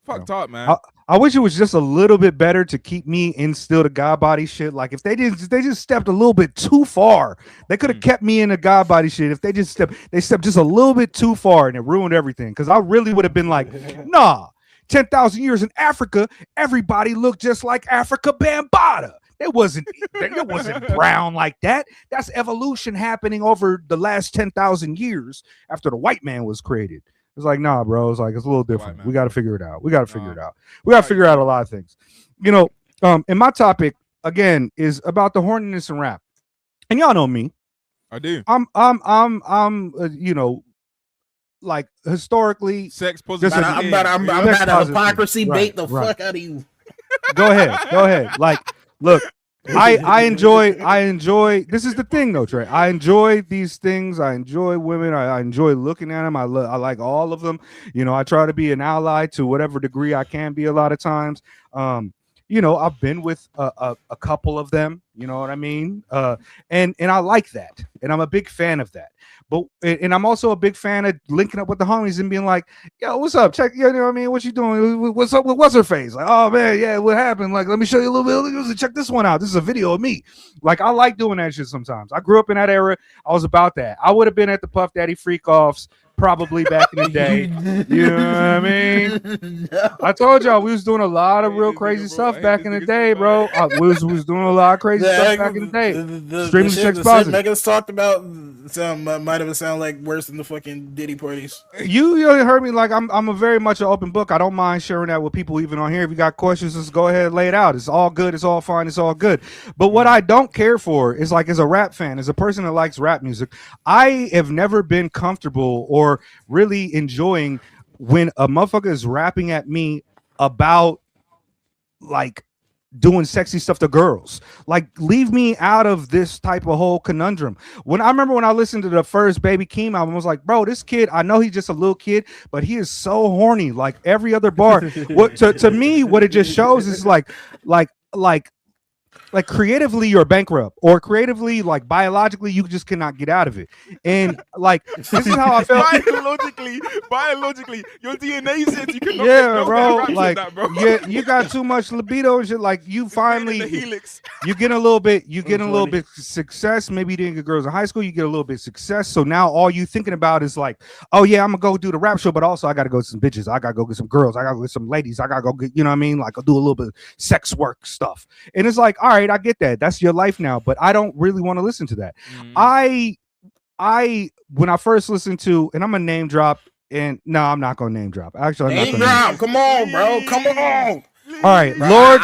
Fucked up, man. I wish it was just a little bit better to keep me in still the God body shit. Like, if they just stepped a little bit too far, they could have kept me in the God body shit. If they stepped just a little bit too far, and it ruined everything. Because I really would have been like, nah, 10,000 years in Africa, everybody looked just like Africa Bambaataa. It wasn't brown like that. That's evolution happening over the last 10,000 years after the white man was created. It's like, nah, bro. It's like, it's a little different. man. We got to figure it out. We got to figure it out. We got to figure out a lot of things. In my topic, again is about the horniness in rap. And y'all know me. I do. I'm you know, like historically Sex positive. I'm about to hypocrisy bait the fuck out of you. Go ahead. Like, look, I enjoy. This is the thing, though, Trey. I enjoy these things. I enjoy women. I enjoy looking at them. I like all of them. You know, I try to be an ally to whatever degree I can be. A lot of times, you know, I've been with a couple of them. You know what I mean? And I like that, and I'm a big fan of that. But and I'm also a big fan of linking up with the homies and being like, "Yo, what's up? Check, you know what I mean? What you doing? What's up with what's her face? Like, oh man, yeah, what happened? Like, let me show you a little bit. Check this one out. This is a video of me. Like, I like doing that shit sometimes. I grew up in that era. I was about that. I would have been at the Puff Daddy freak offs probably back in the day. You know what I mean? No. I told y'all we was doing a lot of real crazy stuff back in the day, bro. We was doing a lot of crazy stuff back in the day. Streaming sex positive. Megan's talked about some might have sound like worse than the fucking Diddy parties. You heard me. Like I'm a very much an open book. I don't mind sharing that with people even on here. If you got questions, just go ahead and lay it out. It's all good. It's all fine. It's all good. But what I don't care for is, like, as a rap fan, as a person that likes rap music, I have never been comfortable or really enjoying when a motherfucker is rapping at me about, like, doing sexy stuff to girls. Like, leave me out of this type of whole conundrum. When I remember when I listened to the first Baby Keem album, I was like, bro, this kid, I know he's just a little kid, but he is so horny. Like, every other bar. What to me, what it just shows is like creatively you're bankrupt, or creatively, like, biologically you just cannot get out of it. And like, this is how I felt. biologically your DNA says you cannot. Yeah, bro. Like, that, bro. yeah, you got too much libido and shit. Like, you finally you get a little bit success. Maybe you didn't get girls in high school. You get a little bit success. So now all you thinking about is like, oh yeah, I'm gonna go do the rap show, but also I gotta go to some bitches. I gotta go get some girls. I gotta go get some ladies. I gotta go get, you know what I mean? Like, I'll do a little bit of sex work stuff. And it's like, all right, I get that. That's your life now, but I don't really want to listen to that. I when I first listened to, and I'm a name drop, and no, I'm not gonna name drop. Actually, I'm name not drop. Come on, bro. Come on. All right, Bro, Lord.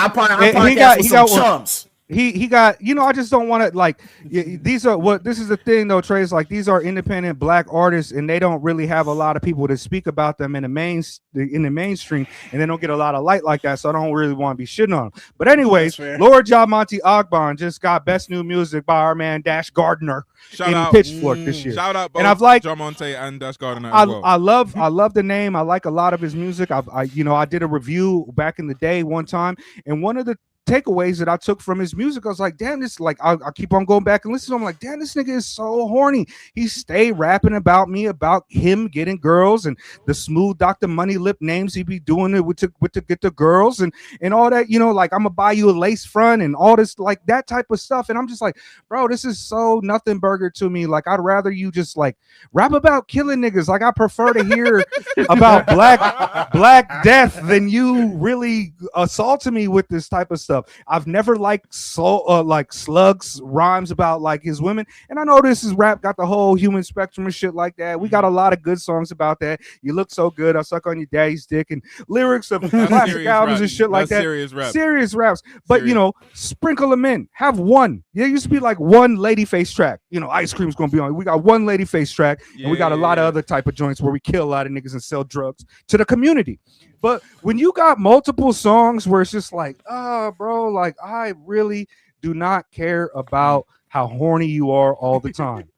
he got chumps. He got, you know, I just don't want to, like, these are what, this is the thing though, Trey, is like, these are independent black artists, and they don't really have a lot of people to speak about them in the mainstream, and they don't get a lot of light like that, so I don't really want to be shitting on them. But anyways, Lord Jamonte Ogban just got best new music by our man Dash Gardner in Pitchfork this year. Shout out both and I've liked Jamonte and Dash Gardner as well. I love the name. I like a lot of his music. I did a review back in the day one time, and one of the takeaways that I took from his music, I was like, damn, this, like, I keep on going back and listening to him. I'm like, damn, this nigga is so horny. He stay rapping about me, about him getting girls and the smooth Dr. Money Lip names he be doing it with to get the girls and all that, you know, like, I'm gonna buy you a lace front and all this, like, that type of stuff. And I'm just like, bro, this is so nothing burger to me. Like, I'd rather you just, like, rap about killing niggas. Like, I prefer to hear about black death than you really assaulting me with this type of stuff. I've never liked like Slug's rhymes about, like, his women, and I know this is rap got the whole human spectrum and shit like that. We got a lot of good songs about that. You look so good, I suck on your daddy's dick, and lyrics of classic albums and shit like that. Serious raps. But you know, sprinkle them in. Have one. There used to be like one lady face track. You know, Ice Cream's gonna be on. We got one lady face track, and we got a lot of other type of joints where we kill a lot of niggas and sell drugs to the community. But when you got multiple songs where it's just like, oh, bro, like, I really do not care about how horny you are all the time.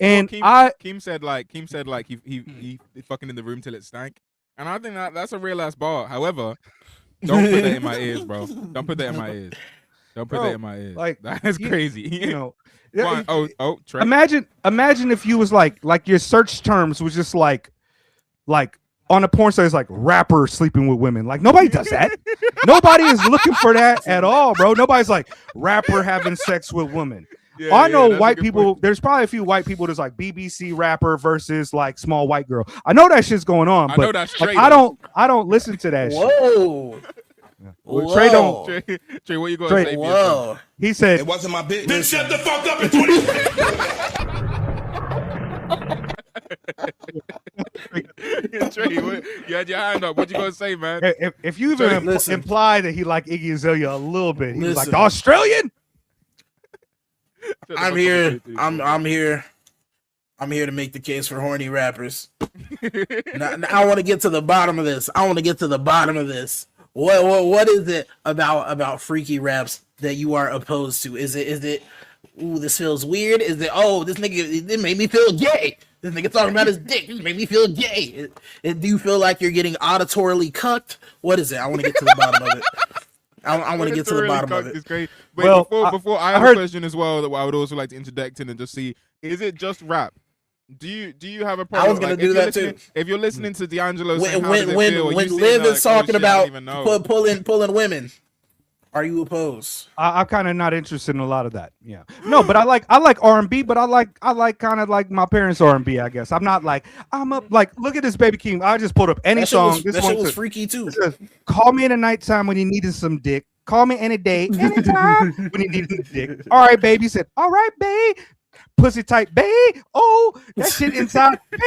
And Keem said he fucking in the room till it stank, and I think that's a real ass bar. However, don't put that in my ears, bro. Don't put that in my ears. Don't put that in my ears. Like, that's crazy. You know. Trey. Imagine if you was like your search terms was just like on a porn site is like rapper sleeping with women. Like, nobody does that. Nobody is looking for that at all, bro. Nobody's like rapper having sex with women. Yeah, I know white people. Point. There's probably a few white people that's like BBC rapper versus like small white girl. I know that shit's going on, but like, I don't listen to that shit. Whoa. Trey don't. Trey, what you going to say? Whoa. He said it wasn't my bitch. Then shut the fuck up in 20. Trey, you had your hand up. What you gonna say, man? If you even Listen. imply that he liked Iggy Azalea a little bit, he was like Listen. the Australian. I'm here. I'm here. I'm here to make the case for horny rappers. now, I want to get to the bottom of this. What is it about freaky raps that you are opposed to? Is it ooh, this feels weird? Is it this nigga, it made me feel gay? This nigga talking about his dick, this made me feel gay. Do you feel like you're getting auditorily cucked? What is it? I want to get to the bottom of it. I want to get to the bottom of it. It's great. Wait, Well, before I have a question as well that I would also like to interject in and just see, is it just rap? Do you have a problem? I was gonna do that too. If you're listening to D'Angelo saying When Liv is talking about pulling women, are you opposed? I'm kind of not interested in a lot of that. Yeah, no, but I like R&B, but I like kind of like my parents' R&B. I guess I'm not like look at this Baby King. I just pulled up any song. That shit was freaky too. Call me in the nighttime when you needed some dick. Call me any day, anytime when you needed dick. All right, baby. Said, all right, babe. Pussy tight, babe. Oh, that shit inside, babe.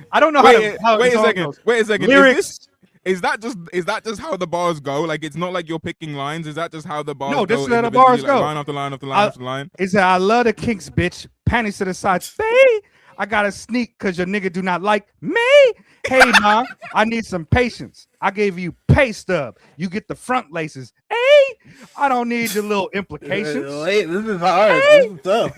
I don't know how wait a second. goes. Wait a second. Lyrics. Is that just how the bars go? Like, it's not like you're picking lines. Is that just how the bars go? No, this is how the bars go. Line after line after line after line. It's I love the kinks, bitch. Panties to the sides, babe. I gotta sneak because your nigga do not like me. Hey, mom, I need some patience. I gave you pay stub. You get the front laces. Hey, I don't need your little implications. Wait, this is hard. Hey. This is tough.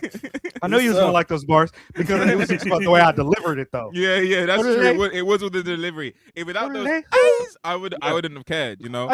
I know you was gonna like those bars because it was just about the way I delivered it, though. Yeah, that's What are true. they? It was with the delivery. If without What are those they? A's, I wouldn't have cared. You know. I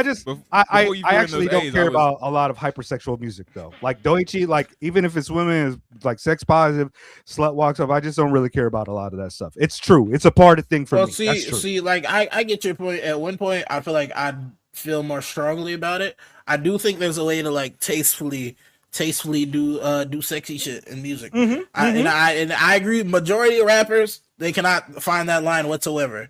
actually don't care about a lot of hypersexual music though. Like Doichi, like even if it's women is like sex positive, slut walks up. I just don't really care about a lot of that stuff. It's true. It's a part of thing for me. See, like I get your point. At one point, I feel like I'd feel more strongly about it. I do think there's a way to like tastefully do sexy shit in music. And I agree. Majority of rappers, they cannot find that line whatsoever.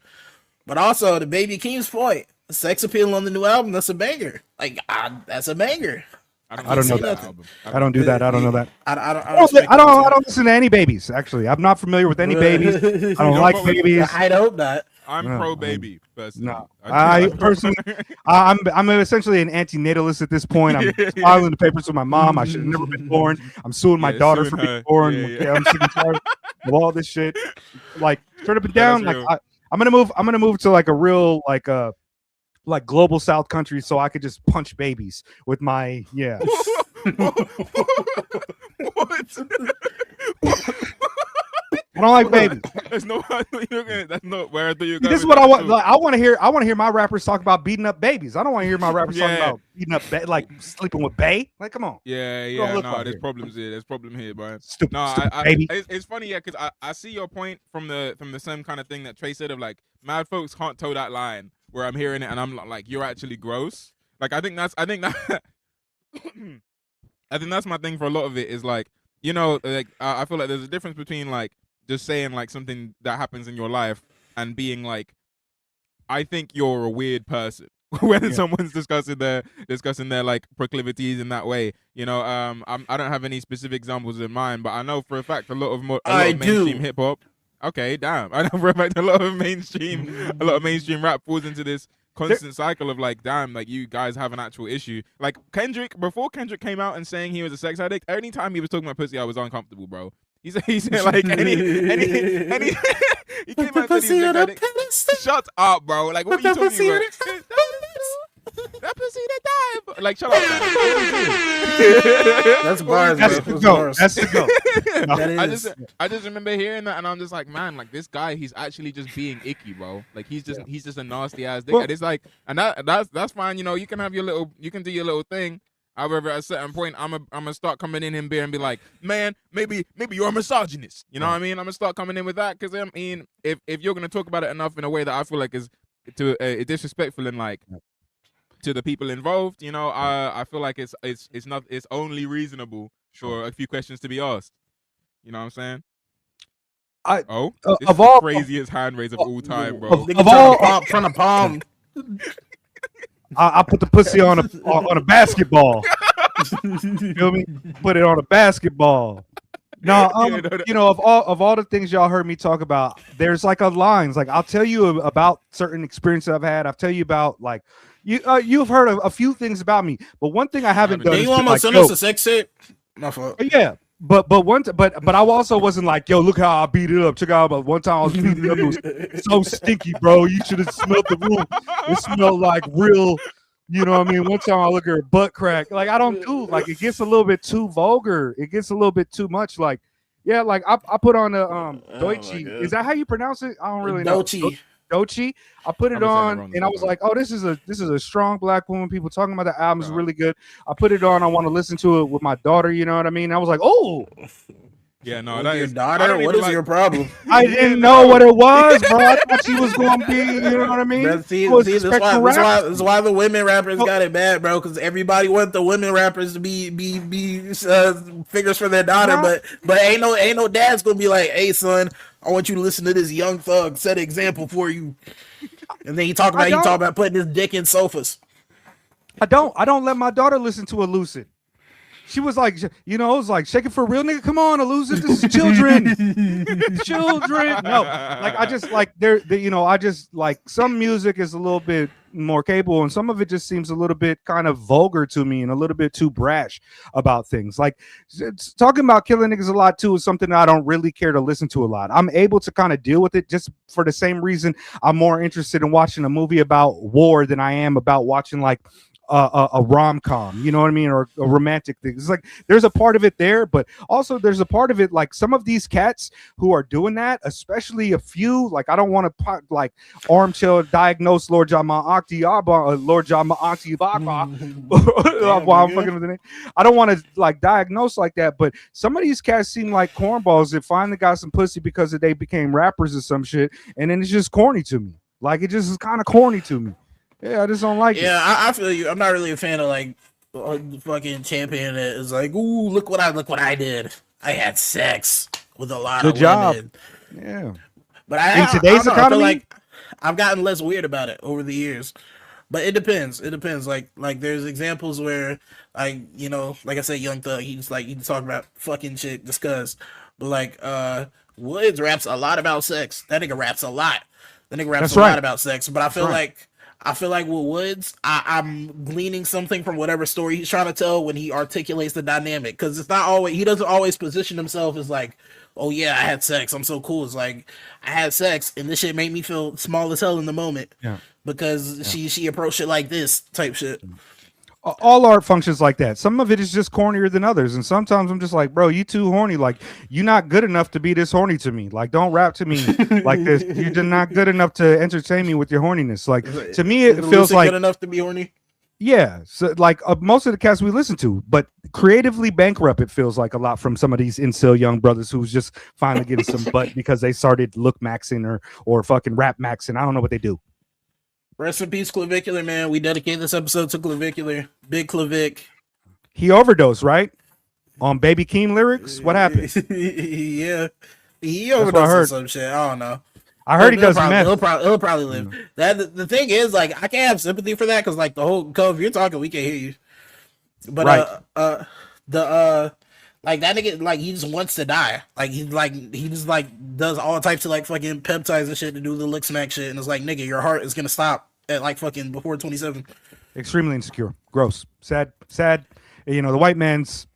But also the Baby King's point, sex appeal on the new album, that's a banger. Like that's a banger. I don't know that. I don't do that. I don't know that. I don't listen to any babies. Actually, I'm not familiar with any babies. I don't like babies. I hope not. I'm pro baby. No, I personally, I'm essentially an antinatalist at this point. I'm filing the papers with my mom. I should have never been born. I'm suing my daughter for being born. I'm sick and tired of all this shit. Like straight up and down. Like I'm gonna move to like a real like global South country so I could just punch babies with my I don't like babies. That's not where I thought you were going. This is what I want. Like, I want to hear my rappers talk about beating up babies. I don't want to hear my rappers talking about beating up like sleeping with bae. Like, come on. Yeah. No, there's problems here. There's problem here, bro. Stupid baby. It's funny, because I see your point from the same kind of thing that Trey said of like mad folks can't toe that line where I'm hearing it and I'm like, you're actually gross. Like I think that I think that's my thing for a lot of it is like, you know, like I feel like there's a difference between like just saying like something that happens in your life and being like, I think you're a weird person when someone's discussing their like proclivities in that way. You know, I don't have any specific examples in mind, but I know for a fact a lot of mainstream hip hop. Okay, damn. I know for a fact a lot of mainstream rap falls into this constant cycle of like, damn, like you guys have an actual issue. Like Kendrick, before Kendrick came out and saying he was a sex addict, anytime he was talking about pussy, I was uncomfortable, bro. He said like any he came out and said he was a sex addict. Shut up, bro. Like what are you talking about? That pussy that died. Like shut up. That's bars. That's the go. That's the go. I just remember hearing that and I'm just like, man, like this guy, he's actually just being icky, bro. Like he's just a nasty ass dick. And it's like, and that's fine. You know, you can do your little thing. However, at a certain point, I'm gonna start coming in and be like, man, maybe you're a misogynist. You know what I mean? I'm gonna start coming in with that because I mean, if you're gonna talk about it enough in a way that I feel like is disrespectful and like to the people involved, you know, I feel like it's only reasonable for a few questions to be asked. You know what I'm saying? This is the craziest hand raise of all time, bro. From the palm. I put the pussy on a basketball. You feel me? Put it on a basketball. No, Yeah, no. you know, of all the things y'all heard me talk about, there's like a lines. Like I'll tell you about certain experiences I've had. I'll tell you about like you've heard a few things about me, but one thing I haven't done Then is you been almost like, send us a sex tape? My fault. yeah. But I also wasn't like, yo, look how I beat it up. Check out, but one time I was beating it up, it was so stinky, bro. You should have smelled the room. It smelled like real, you know what I mean? One time I look at her butt crack. Like I don't do like it gets a little bit too vulgar. It gets a little bit too much. Like, yeah, like I put on the Deutsche. Is that how you pronounce it? I don't really know. Dochi. I put it on and I was like, oh, this is a strong black woman. People talking about the album is really good. I put it on. I want to listen to it with my daughter. You know what I mean? I was like, oh. Yeah, no, that your daughter. What is your problem? I didn't know what it was, bro. I thought she was going to be. You know what I mean? That's why the women rappers got it bad, bro. Because everybody want the women rappers to be figures for their daughter, but ain't no dad's gonna be like, hey son, I want you to listen to this Young Thug, set an example for you. And then he talk about putting his dick in sofas. I don't let my daughter listen to a Lucid. She was like, you know, it was like, shake it for real, nigga. Come on, Elusive. This is children. Children. No, like, I just like, you know, I just like some music is a little bit more capable and some of it just seems a little bit kind of vulgar to me and a little bit too brash about things. Like, talking about killing niggas a lot too is something that I don't really care to listen to a lot. I'm able to kind of deal with it just for the same reason I'm more interested in watching a movie about war than I am about watching like a rom-com, you know what I mean, or a romantic thing. It's like there's a part of it there, but also there's a part of it like some of these cats who are doing that, especially a few, like I don't want to like armchair diagnose Lord Jama Akti Lord Jama Akti while I'm fucking with the name. I don't want to like diagnose like that, but some of these cats seem like cornballs that finally got some pussy because they became rappers or some shit, and then it's just corny to me. Like it just is kind of corny to me. Yeah, I just don't like it. Yeah, I feel you. I'm not really a fan of like fucking champion that is like, ooh, look what I did. I had sex with a lot of women. Yeah. But in today's economy, I feel like I've gotten less weird about it over the years. But it depends. It depends. Like there's examples where like, you know, like I said, Young Thug, he's like, he talk about fucking shit, discuss. But like Woods raps a lot about sex. That nigga raps a lot. That nigga raps lot about sex. But I feel like with Woods, I'm gleaning something from whatever story he's trying to tell when he articulates the dynamic. Because it's not always, he doesn't always position himself as like, oh yeah, I had sex, I'm so cool. It's like, I had sex and this shit made me feel small as hell in the moment. Yeah. Because she approached it like this type shit. All art functions like that. Some of it is just cornier than others, and sometimes I'm just like, bro, you too horny. Like, you're not good enough to be this horny to me. Like, don't rap to me like this. You're not good enough to entertain me with your horniness. Like, to me, it feels like good enough to be horny. Yeah, so like most of the cats we listen to, but creatively bankrupt. It feels like a lot from some of these incel young brothers who's just finally getting some butt because they started look maxing or fucking rap maxing. I don't know what they do. Rest in peace, Clavicular, man. We dedicate this episode to Clavicular. Big Clavic. He overdosed, right? On Baby Keem lyrics? What happened? Yeah. He overdosed on some shit. I don't know. I heard he does meth. He'll probably live. That the thing is, like, I can't have sympathy for that because, like, the whole if you're talking, we can't hear you. But like that nigga, like he just wants to die. Like he just like does all types of like fucking peptides and shit to do the lick smack shit, and it's like, nigga, your heart is gonna stop at like fucking before 27. Extremely insecure, gross, sad. You know, the white man's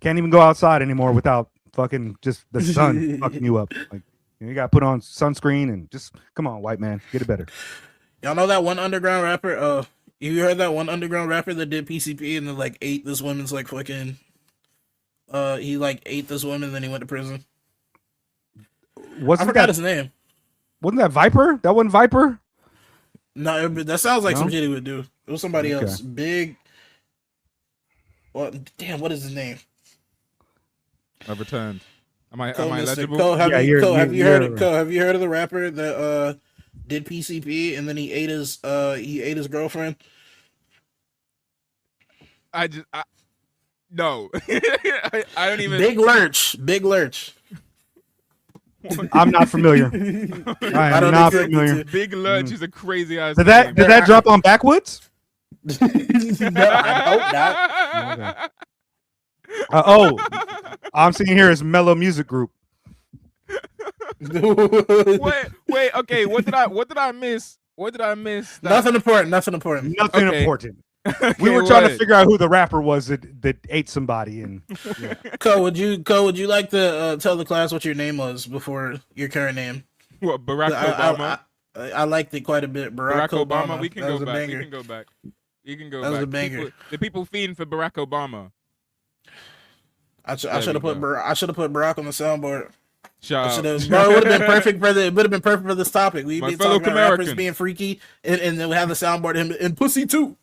can't even go outside anymore without fucking just the sun fucking you up. Like you gotta put on sunscreen and just come on, white man, get it better. Y'all know that one underground rapper? You heard that one underground rapper that did PCP and then like ate this woman's like fucking. He like ate this woman and then he went to prison. I forgot his name. Wasn't that Viper? That wasn't Viper? No, that sounds like some shit he would do. It was somebody else. Big. Well, damn, what is his name? I've returned. Am I legible? Have you heard of the rapper that did PCP and then he ate his girlfriend? No. I don't even. Big Lurch. I'm not familiar. I am not familiar. Big Lurch is a crazy ass. Did that drop on Backwoods? No, I hope not. I'm seeing here is Mellow Music Group. Wait. Okay, what did I miss? What did I miss? Nothing important. Nothing Okay. important. Okay, We were trying to what? figure out who the rapper was that ate somebody. And yeah. Ko, would you like to tell the class what your name was before your current name? What, Barack Obama? I liked it quite a bit. Barack Obama. We can That go was a back. banger. We can go back. You can go That was back. a banger. The people fiend for Barack Obama. I should have put Barack on the soundboard. Shout out. Bro, it would have been perfect for this topic. We'd My be fellow talking about rappers American. being freaky, and then we have the soundboard him and pussy too.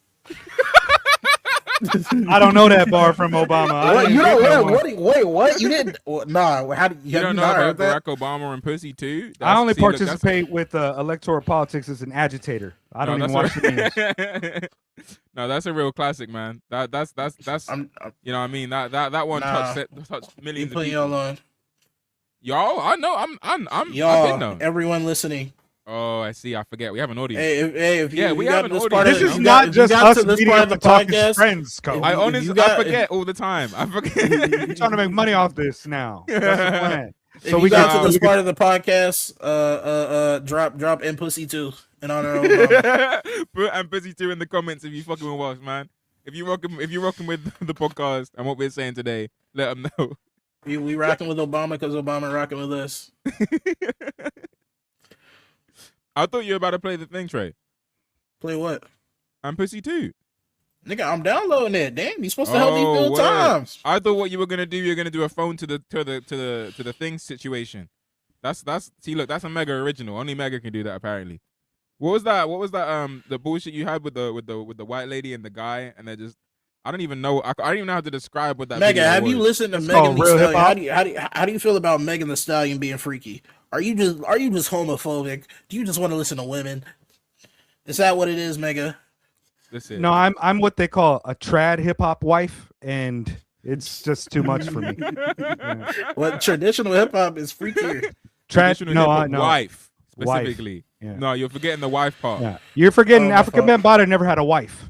I don't know that bar from Obama. What? You don't know? Wait, what? You didn't? Nah. How do You don't know not about heard that? Barack Obama and pussy too? I only See, look, participate with electoral politics as an agitator. I don't even watch the news. No, that's a real classic, man. That's I'm you know what I mean? That one Nah. touched you millions of putting people. y'all on. Y'all, I know. I've been Y'all, known. everyone listening. Oh, I see. I forget. We have an audience. Hey, if you, Yeah, if we you have got an this audience. part of This it, is if you not got- if you just got us to this meeting part up of the and talking podcast. friends, Cole. If- I you honestly got- I forget all the time. I forget. We're trying to make money off this now. That's the plan. If So you we got got to this part of the podcast, drop and pussy too in honor of Obama. Put and busy too in the comments if you fucking with us, man. If you rocking with the podcast and what we're saying today, let them know. we rocking with Obama because Obama rocking with us. I thought you were about to play the thing, Trey. Play what? And pussy too. Nigga, I'm downloading it. Damn, you supposed to help me fill word. times. I thought what you were gonna do. You're gonna do a phone to the thing situation. That's see, look, that's a mega original. Only Mega can do that apparently. What was that? The bullshit you had with the white lady and the guy, and they just I don't even know. I don't even know how to describe what that. Mega, video have was. you listened to It's Megan called Thee Real Stallion? Hip-Hop. How do you feel about Megan Thee Stallion being freaky? Are you just homophobic? Do you just want to listen to women? Is that what it is, Mega? Listen, No, I'm what they call a trad hip hop wife, and it's just too much for me. Yeah. What traditional hip hop is freakier. Trad, traditional no, hip-hop no. wife Wife. specifically. Yeah. No, you're forgetting the wife part. Yeah. You're forgetting Oh, my African fault. men Bada never had a wife.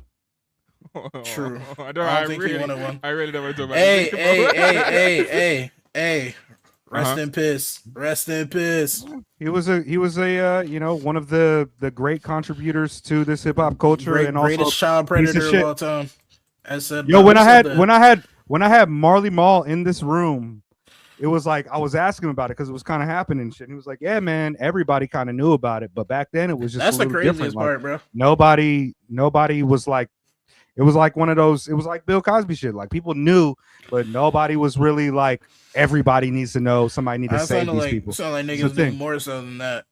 True. I I don't don't think he wanted one. I really don't want to talk about Hey, this. hey. Rest Uh-huh. in piss. Rest in piss. He was a one of the great contributors to this hip hop culture, and Greatest also child piece of predator of shit. all time. As said Yo, by when who I said had that? when I had Marley Marl in this room, it was like I was asking him about it because it was kind of happening and shit. And he was like, "Yeah, man, everybody kind of knew about it, but back then it was just That's a the little craziest different. Like, part, bro. nobody was like, it was like one of those. It was like Bill Cosby shit. Like people knew, but nobody was really like everybody needs to know. Somebody need to I save sound these like people. sound like It's the niggas do thing. more so than that.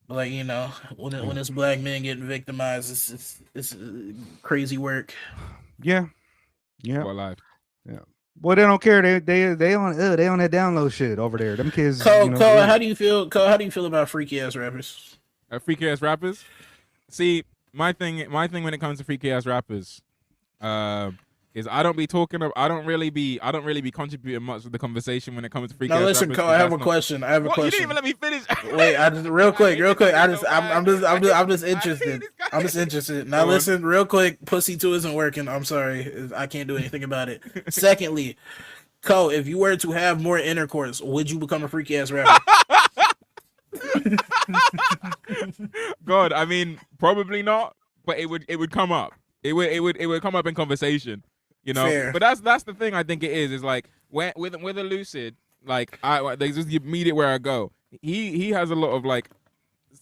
Like, you know, when it's black men getting victimized, it's crazy work. Yeah, yeah. What life? Well, they don't care. They on that download shit over there. Them kids. Cole, you know, Cole, how do you feel? Cole, how do you feel about freaky ass rappers? Freaky ass rappers. See, my thing when it comes to freaky ass rappers, is I don't really be contributing much to the conversation when it comes to freaky Now ass listen, rappers. Cole, I have a question. I have a What? You question. didn't even let me finish. Wait, I just real quick. I'm just I interested. hate this guy. I'm just interested. Now Go on. listen, real quick. Pussy 2 isn't working. I'm sorry. I can't do anything about it. Secondly, Cole, if you were to have more intercourse, would you become a freaky ass rapper? God, I mean, probably not, but it would come up. It would come up in conversation, you know. Fair. But that's the thing. I think it is like with a Lucid, like they just meet it where I go. He has a lot of like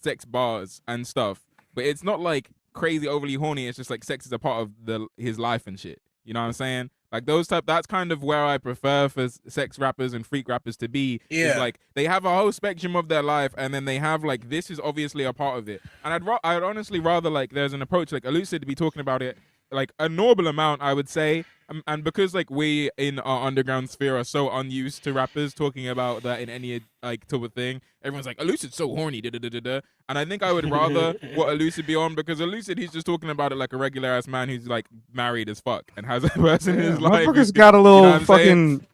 sex bars and stuff, but it's not like crazy overly horny. It's just like sex is a part of his life and shit. You know what I'm saying? Like those type. That's kind of where I prefer for sex rappers and freak rappers to be. Yeah. Is like they have a whole spectrum of their life, and then they have like this is obviously a part of it. And I'd honestly rather like there's an approach like Lucid to be talking about it like a normal amount, I would say. And because like we in our underground sphere are so unused to rappers talking about that in any like type of thing, everyone's like, Elucid's so horny, da da da da da. And I think I would rather what Elucid be on, because Elucid, he's just talking about it like a regular ass man who's like married as fuck and has a person in his life. Motherfuckers got a little you know what I'm saying? fucking.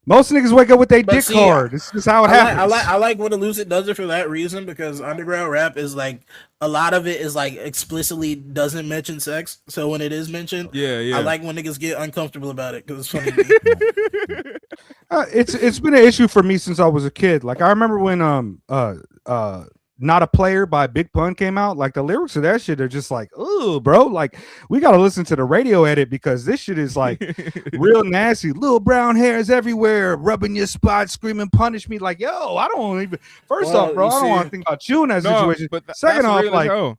Most niggas wake up with their But dick see, hard. This is how it happens. I like when Elucid does it for that reason, because underground rap is like a lot of it is like explicitly doesn't mention sex. So when it is mentioned, Yeah. I like when niggas get uncomfortable about it because it's funny to me. It's been an issue for me since I was a kid. Like I remember when Not a Player by Big Pun came out. Like the lyrics of that shit are just like, oh, bro. Like we gotta listen to the radio edit because this shit is like real nasty. Little brown hairs everywhere, rubbing your spot, screaming, punish me. Like, yo, I don't even. First off, bro, I don't want to think about you in that situation. But second off, real like,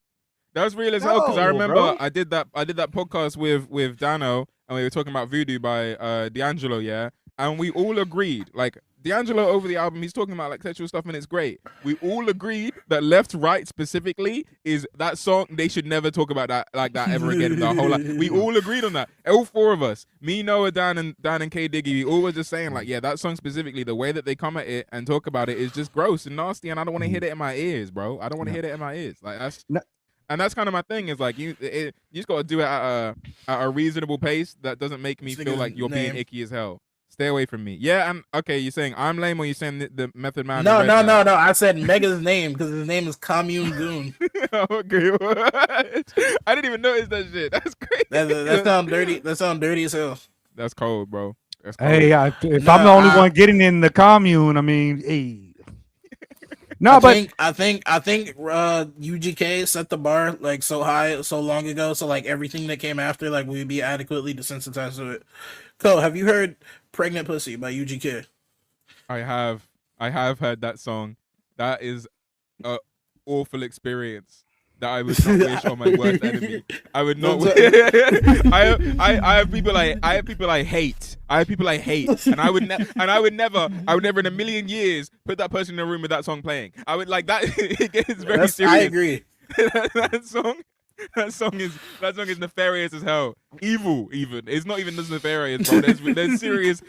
that's real as hell because I No, remember bro. I did that podcast with Dano and we were talking about Voodoo by D'Angelo, yeah, and we all agreed like. D'Angelo over the album, he's talking about like sexual stuff and it's great. We all agreed that Left Right specifically is that song. They should never talk about that like that ever again in their whole life. We all agreed on that. All four of us, me, Noah, Dan, and K Diggy, we all were just saying like, yeah, that song specifically, the way that they come at it and talk about it is just gross and nasty, and I don't want to hear it in my ears, bro. I don't want to hear it in my ears. Like that's. And that's kind of my thing. Is like you just got to do it at a reasonable pace that doesn't make me feel like you're being icky as hell. Stay away from me. Yeah, and okay, you're saying I'm lame or you're saying the Method Man? No. I said Mega's name because his name is Commune Goon. Okay, I didn't even notice that shit. That's crazy. That sound dirty. That sound dirty as hell. That's cold, bro. That's cold. hey, if I'm the only one getting in the commune, I mean, hey. No, I think UGK set the bar like so high so long ago, so like everything that came after like we'd be adequately desensitized to it. Co, have you heard "Pregnant Pussy" by UGK? I have heard that song. That is a awful experience that I would not wish on my worst enemy. I would not. I have people I hate. I have people I hate, and I would never in a million years put that person in a room with that song playing. I would like that. It gets very serious. I agree. That song is nefarious as hell. Evil, even. It's not even just nefarious, bro. There's serious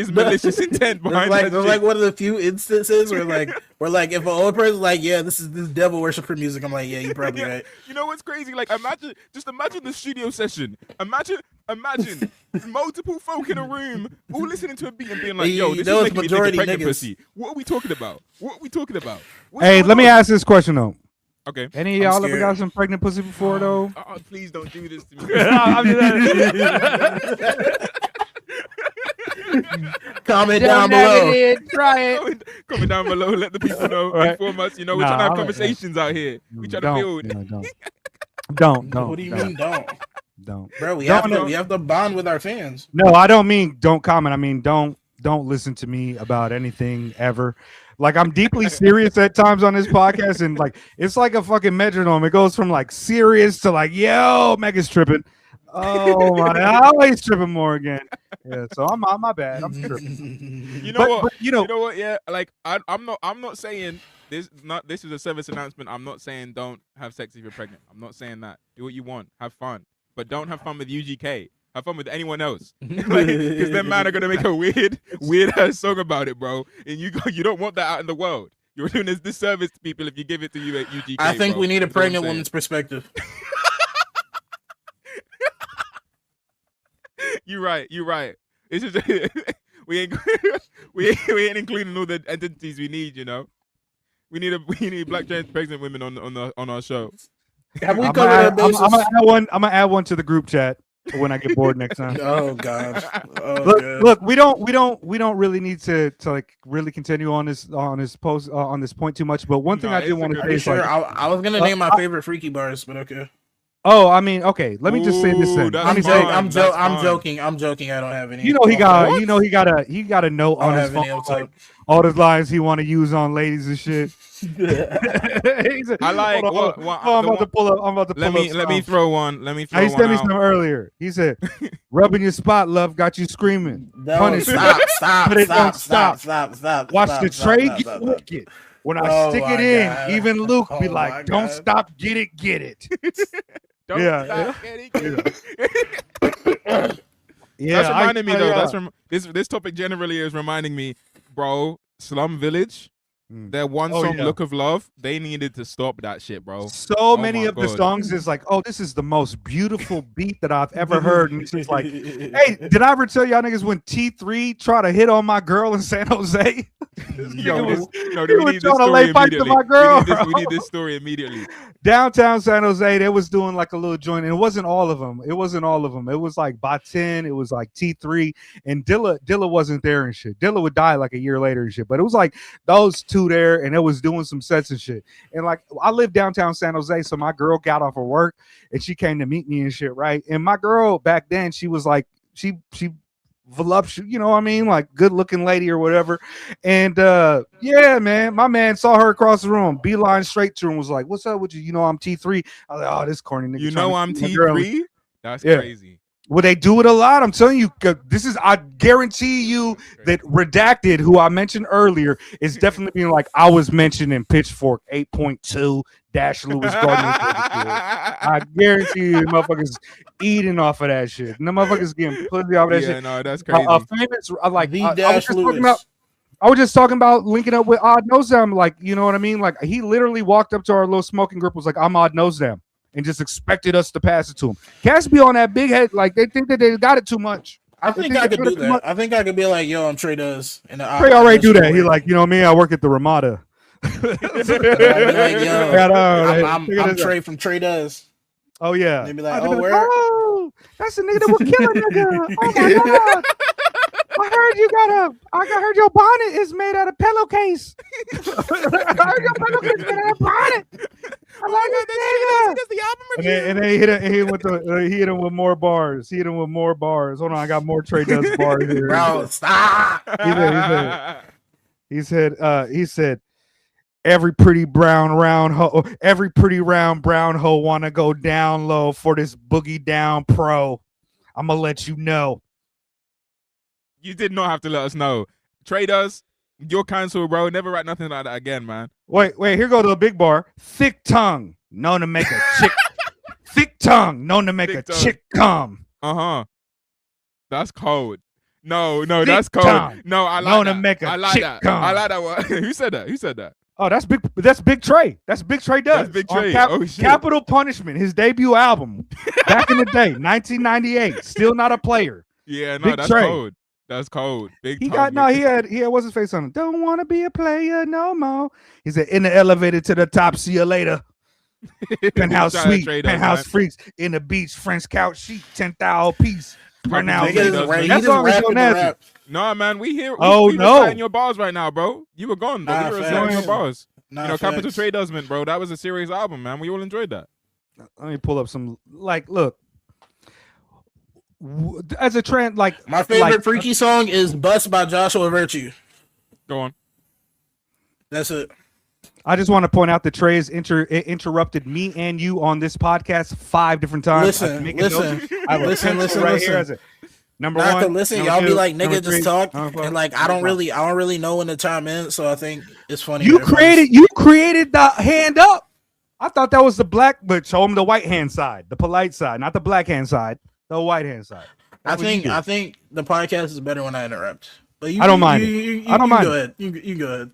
malicious intent behind that. There's like one of the few instances where if an old person's like, yeah, this devil worshiper music, I'm like, yeah, you're probably right. You know what's crazy? Like imagine the studio session. Imagine multiple folk in a room all listening to a beat and being like, yo, this is making me think of pregnant pussy. What are we talking about? hey, let me ask this question though. Okay. Any of y'all ever got some pregnant pussy before though? Oh, please don't do this to me. Comment down below. Try it. Comment down below. Let the people know. Right. Inform us. You know, we're trying to have conversations out here. We try to build. Don't. What do you mean Don't. Bro, we have to bond with our fans. No, I don't mean don't comment. I mean don't listen to me about anything ever. Like I'm deeply serious at times on this podcast, and like it's like a fucking metronome. It goes from like serious to like, yo, Mega's tripping. Oh my, I always tripping more again. Yeah, so I'm my bad. I'm tripping. You know what? But, you know what? Yeah, like I'm not saying this. This is a service announcement. I'm not saying don't have sex if you're pregnant. I'm not saying that. Do what you want. Have fun, but don't have fun with UGK. Have fun with anyone else, because them man are gonna make a weird ass song about it, bro. And you don't want that out in the world. You're doing this disservice to people if you give it to you at UGK. I think bro. we need a pregnant woman's perspective. You're right. It's just we ain't including all the entities we need. You know, we need black trans pregnant women on our show. Have we I'm covered that basis? gonna add one to the group chat when I get bored next time. Oh god. Look, we don't really need to like really continue on this post on this point too much. But one thing I did want to say is sure. like, I was gonna name my favorite freaky bars, but okay. oh, I mean, okay. Let me just say this then. that's I'm fine. joking. I don't have any. He got a note on his phone, like, all the lines he want to use on ladies and shit. I like. I'm about to pull up. Let me throw one. He sent me some earlier. He said, "Rubbing your spot, love, got you screaming. Punish Stop. but it don't stop. Stop. Watch the tray get wicked. When I stick it in, even Luke be like, don't stop, get it. Don't stop, get it. Yeah, That's reminding me though. That's from this topic generally is reminding me, bro. Slum Village Their one Oh, song, yeah. "Look of Love," they needed to stop that shit, bro. So many my of the God. songs is like, oh, this is the most beautiful beat that I've ever heard. And it's just like, hey, did I ever tell y'all niggas when T3 tried to hit on my girl in San Jose? Yo, was- we was need this trying to story lay pipe to immediately. my girl, We need this story immediately. Downtown San Jose, they was doing like a little joint, and it wasn't all of them. It was like Batin, it was like T3, and Dilla wasn't there and shit. Dilla would die like a year later and shit. But it was like those two there, and it was doing some sets and shit. And like I live downtown San Jose, so my girl got off of work and she came to meet me and shit, right? And my girl back then, she was like, she voluptuous, you know what I mean? Like good looking lady or whatever. And yeah, man, my man saw her across the room, beeline straight to her and was like, "What's up with you? You know, I'm T3. I was like, oh, this corny nigga. You trying know to I'm get my girl." T3. That's Yeah. crazy. Well, they do it a lot. I'm telling you, this is, I guarantee you that Redacted, who I mentioned earlier, is definitely being like, I was mentioned in Pitchfork 8.2 Dash Lewis Gardner. I guarantee you, the motherfuckers eating off of that shit. And the motherfuckers getting pussy off of that Yeah, shit. no, that's crazy. Famous, like, The I was Dash just talking Lewis. about. I was just talking about linking up with Odd Nose Down, like, you know what I mean? Like, he literally walked up to our little smoking group, was like, "I'm Odd Nose Down," and just expected us to pass it to him. Cats be on that big head, like they think that they got it too much. I think I could do that. I think I could be like, yo, I'm TreDoes. And Trey already do that. He like, you know me, I work at the Ramada. like, yo, I'm Trey from TreDoes. Oh yeah. They be like, I'd oh, be where? oh, that's the nigga that would kill a nigga. Oh my god. I heard your bonnet is made out of pillowcase. I heard your pillowcase made out of bonnet. I like that. That's the album And review. then he hit him with more bars. Hold on, I got more TreDoes bars here. Bro, stop. He said, every pretty brown brown hoe wanna go down low for this boogie down pro. I'm gonna let you know. You did not have to let us know. TreDoes, you're cancelled, bro. Never write nothing like that again, man. Wait, here go to a big bar. Thick tongue, known to make a chick. Thick tongue, known to make Thick a tongue. chick come. That's cold. No, Thick that's cold. tongue, No, I like known that. to make a I like chick that. come. I like that one. Who said that? Oh, that's big. That's Big Trey. That's Big Trey does. That's Big On Trey. Oh, shit. Capital Punishment, his debut album, back in the day, 1998. Still not a player. Yeah, no, Big that's Trey. cold. That's cold. Big He tongue, got no. big- He had what's his face on it? Don't want to be a player no more. He said, in the elevator to the top. See you later. Penthouse Shout out suite, TreDoes, penthouse man. freaks in the beach, French couch sheet, 10,000 piece. Run out. Nigga, Nigga, man. he That just song is rapping so the nasty. rap. Nah, man, we here. Oh, we no. reciting your bars right now, bro. You were gone, but Nah, we were facts. reciting your bars. Nah, You know, Capital facts. TreDoes, man, bro. That was a serious album, man. We all enjoyed that. Let me pull up some. Like, look. As a trend, like My favorite like, freaky song is Bust by Joshua Virtue. Go on. That's it. I just want to point out that Trey has interrupted me and you on this podcast 5 different times. Listen, I'm making listen, notes. I have a listen, pencil listen, right listen. here as a number Not one. to listen, number y'all be two, like, number nigga, just three, talk, number four, and like I don't really know when to chime in, so I think it's funny. You created the hand up. I thought that was the black, but show him the white hand side, the polite side, not the black hand side, the white hand side. I That's what you think do. the podcast is better when I interrupt. But you, I don't mind it. You, I don't you mind go it. ahead. You go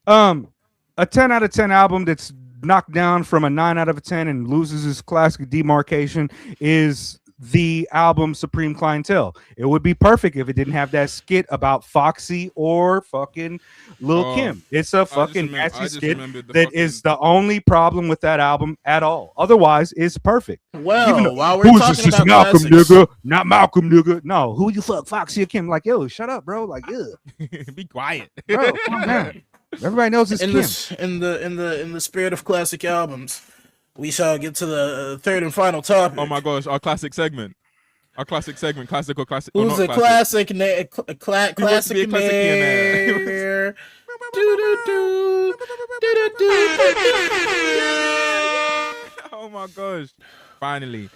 ahead. A 10 out of 10 album that's knocked down from a 9 out of a 10 and loses its classic demarcation is the album Supreme Clientele. It would be perfect if it didn't have that skit about Foxy or fucking Lil Kim. It's a fucking nasty skit that is the only problem with that album at all. Otherwise, it's perfect. Well, while we're Who's talking this? about Malcolm, classics, nigga? Not Malcolm, nigga. No, who you fuck, Foxy or Kim? Like, yo, shut up, bro. Like, yeah, Be quiet. bro, calm down. Everybody knows it's in Kim. the spirit of classic albums, we shall get to the third and final topic. Oh my gosh, our classic segment. Classic or classic. or Who's not a classic? Classic wants to be a classic. Oh my gosh. Finally.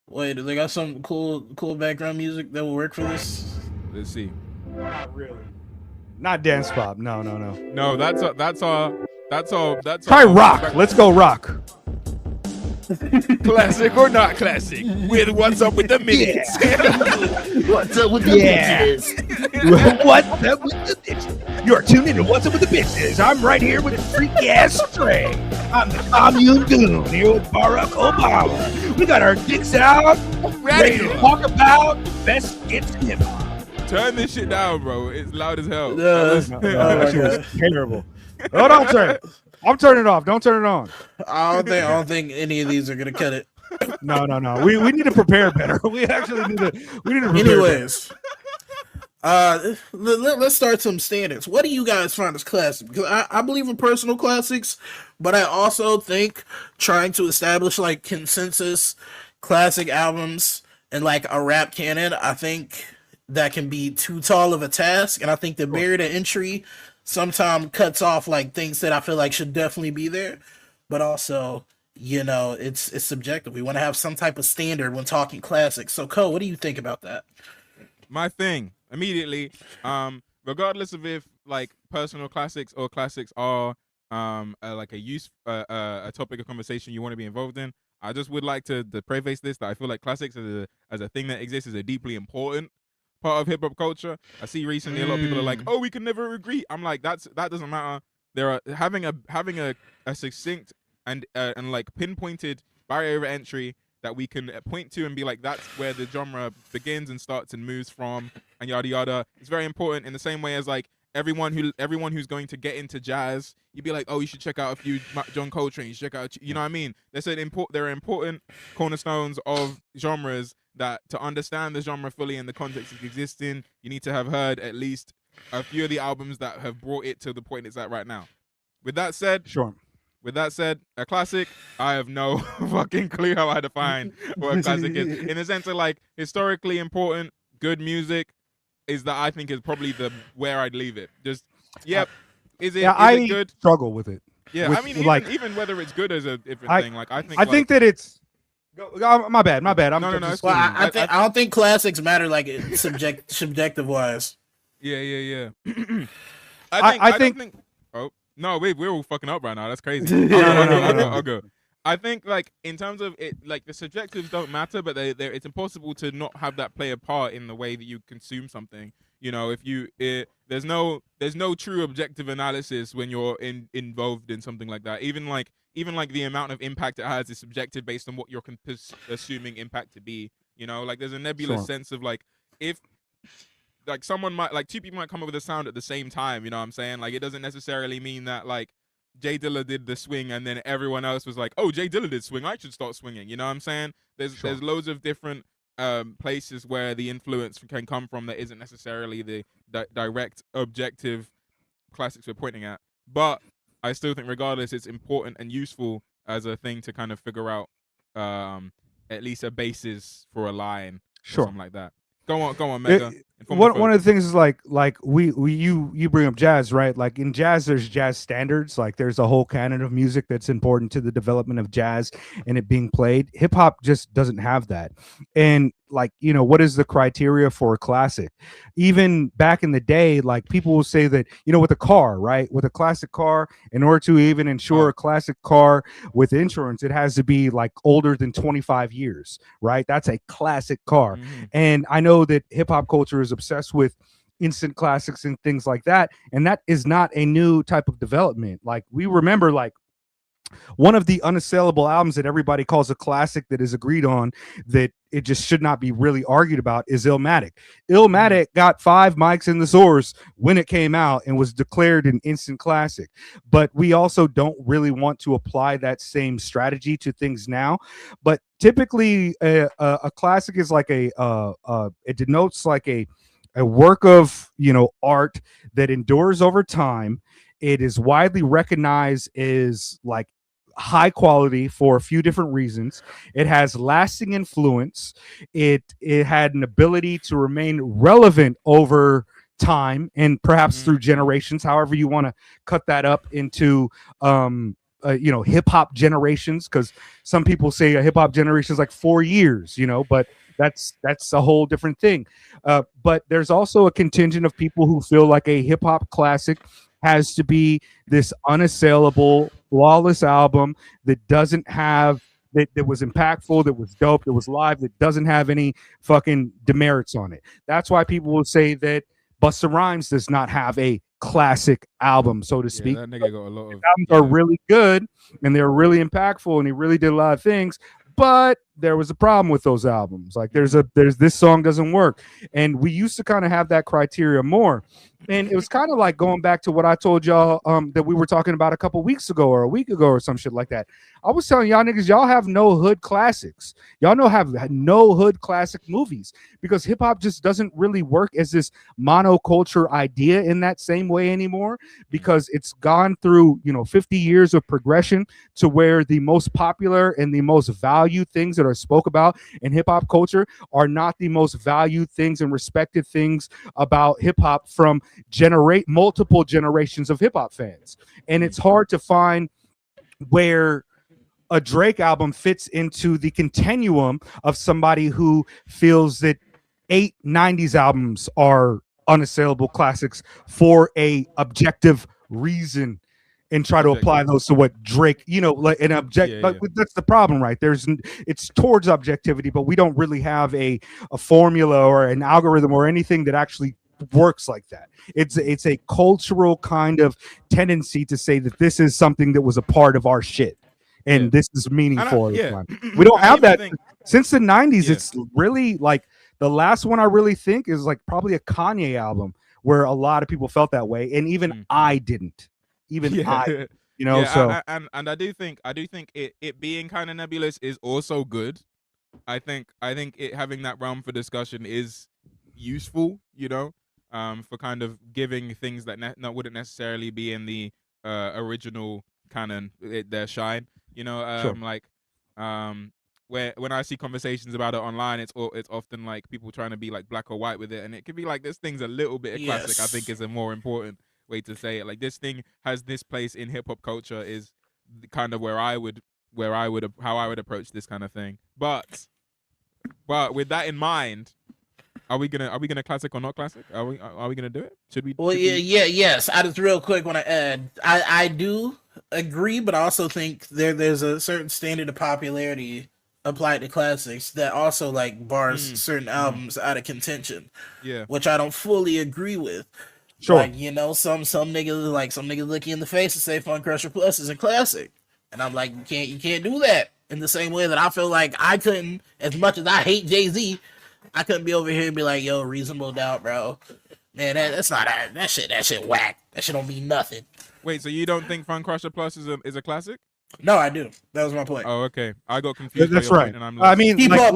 Wait, do they got some cool background music that will work for this? Let's see. Not really. Not dance pop. No. No, that's our Try rock. Let's go rock. Classic or not classic with what's up with the minutes. What's up with the bitches? What's up with the bitch? You're tuned in to What's Up with the Bitches. I'm right here with the freaky ass Trey. I'm the commune goon here with Barack Obama. We got our dicks out, ready to talk about the best skits in hip hop. Turn this shit down, bro. It's loud as hell. That shit was terrible. Hold on, Trey. I'm turning it off. Don't turn it on. I don't think any of these are gonna cut it. No. We need to prepare better. We actually need to prepare Anyways. Let's start some standards. What do you guys find as classic? Because I believe in personal classics, but I also think trying to establish like consensus classic albums and like a rap canon, I think that can be too tall of a task. And I think the barrier to entry sometimes cuts off like things that I feel like should definitely be there. But also, you know, it's subjective. We want to have some type of standard when talking classics. So, Ko, what do you think about that? My thing immediately, regardless of if like personal classics or classics are like a topic of conversation you want to be involved in, I just would like to preface this that I feel like classics as a thing that exists is a deeply important part of hip hop culture. I see recently a lot of people are like, oh, we can never agree. I'm like, that doesn't matter. There are having a succinct and like pinpointed barrier of entry that we can point to and be like, that's where the genre begins and starts and moves from, and yada yada. It's very important in the same way as like everyone who's going to get into jazz, you'd be like, oh, you should check out a few John Coltrane. You should check out, you know what I mean? There are important cornerstones of genres that to understand the genre fully in the context it exists in, you need to have heard at least a few of the albums that have brought it to the point it's at right now. With that said, a classic, I have no fucking clue how I define what a classic is. In the sense of like historically important, good music is that I think is probably where I'd leave it. Just, yep. Is it good? Struggle with it. Yeah, I mean, even whether it's good is a different thing. Like I think that it's. My bad. I'm no. Well, I don't think classics matter like subjective wise. Yeah. I think. Oh no, we're all fucking up right now. That's crazy. I'll go. I think like in terms of it, like the subjectives don't matter, but it's impossible to not have that play a part in the way that you consume something. You know, there's no true objective analysis when you're involved in something like that. Even like the amount of impact it has is subjective based on what you're assuming impact to be. You know, like there's a nebulous sense of like if like someone might like two people might come up with a sound at the same time. You know what I'm saying? Like it doesn't necessarily mean that like Jay Dilla did the swing and then everyone else was like, oh, Jay Dilla did swing, I should start swinging. You know what I'm saying? There's loads of different places where the influence can come from that isn't necessarily the direct objective classics we're pointing at. But I still think regardless, it's important and useful as a thing to kind of figure out at least a basis for a line or something like that. Go on, Mega. One of the things is like you bring up jazz, right? Like in jazz, there's jazz standards. Like there's a whole canon of music that's important to the development of jazz and it being played. Hip hop just doesn't have that. And like, you know, what is the criteria for a classic? Even back in the day, like people will say that, you know, with a car, right? With a classic car, in order to even insure a classic car with insurance, it has to be like older than 25 years, right? That's a classic car. Mm-hmm. And I know that hip hop culture is obsessed with instant classics and things like that. And that is not a new type of development. Like we remember like one of the unassailable albums that everybody calls a classic that is agreed on that it just should not be really argued about is Illmatic. Illmatic got 5 mics in the source when it came out and was declared an instant classic. But we also don't really want to apply that same strategy to things now. But typically a classic is like it denotes like a work of, you know, art that endures over time. It is widely recognized as like high quality for a few different reasons. It has lasting influence. It had an ability to remain relevant over time and perhaps through generations, however you want to cut that up into you know, hip hop generations, because some people say a hip hop generation is like 4 years, you know, but that's a whole different thing. But there's also a contingent of people who feel like a hip hop classic has to be this unassailable, flawless album that doesn't have that was impactful, that was dope, that was live, that doesn't have any fucking demerits on it. That's why people will say that Busta Rhymes does not have a classic album, so to speak. that nigga got a lot of Albums are really good and they're really impactful and he really did a lot of things, but there was a problem with those albums. Like there's this song doesn't work, and we used to kind of have that criteria more. And it was kind of like going back to what I told y'all that we were talking about a couple weeks ago or a week ago or some shit like that. I was telling y'all niggas, y'all have no hood classics. Y'all have no hood classic movies because hip hop just doesn't really work as this monoculture idea in that same way anymore, because it's gone through 50 years of progression to where the most popular and the most valued things that are spoke about in hip hop culture are not the most valued things and respected things about hip hop from multiple generations of hip hop fans. And it's hard to find where a Drake album fits into the continuum of somebody who feels that 90s albums are unassailable classics for a objective reason, and try to apply those to what Drake, like an that's the problem, right? It's towards objectivity, but we don't really have a formula or an algorithm or anything that actually works like that. It's a cultural kind of tendency to say that this is something that was a part of our shit and this is meaningful. We don't have that since the 90s. It's really like the last one I really think is like probably a Kanye album where a lot of people felt that way, and even I didn't. I I do think it being kind of nebulous is also good. I think it having that realm for discussion is useful, for kind of giving things that wouldn't necessarily be in the original canon their shine. Like when I see conversations about it online, it's often like people trying to be like black or white with it, and it could be like this thing's a little bit of classic. I think is a more important way to say it. Like this thing has this place in hip hop culture is kind of how I would approach this kind of thing. But with that in mind, are we gonna classic or not classic? Are we gonna do it? Should we? Well, yes. I just real quick want to add, I do agree, but I also think there's a certain standard of popularity applied to classics that also like bars certain albums out of contention. Yeah, which I don't fully agree with. Sure. Like, some niggas look you in the face and say Fun Crusher Plus is a classic. And I'm like, you can't do that. In the same way that I feel like I couldn't, as much as I hate Jay-Z, I couldn't be over here and be like, yo, Reasonable Doubt, bro. Man, that's not that shit whack. That shit don't mean nothing. Wait, so you don't think Fun Crusher Plus is a classic? No, I do. That was my point. Oh, okay. I got confused. That's right. And I mean, keep like, up,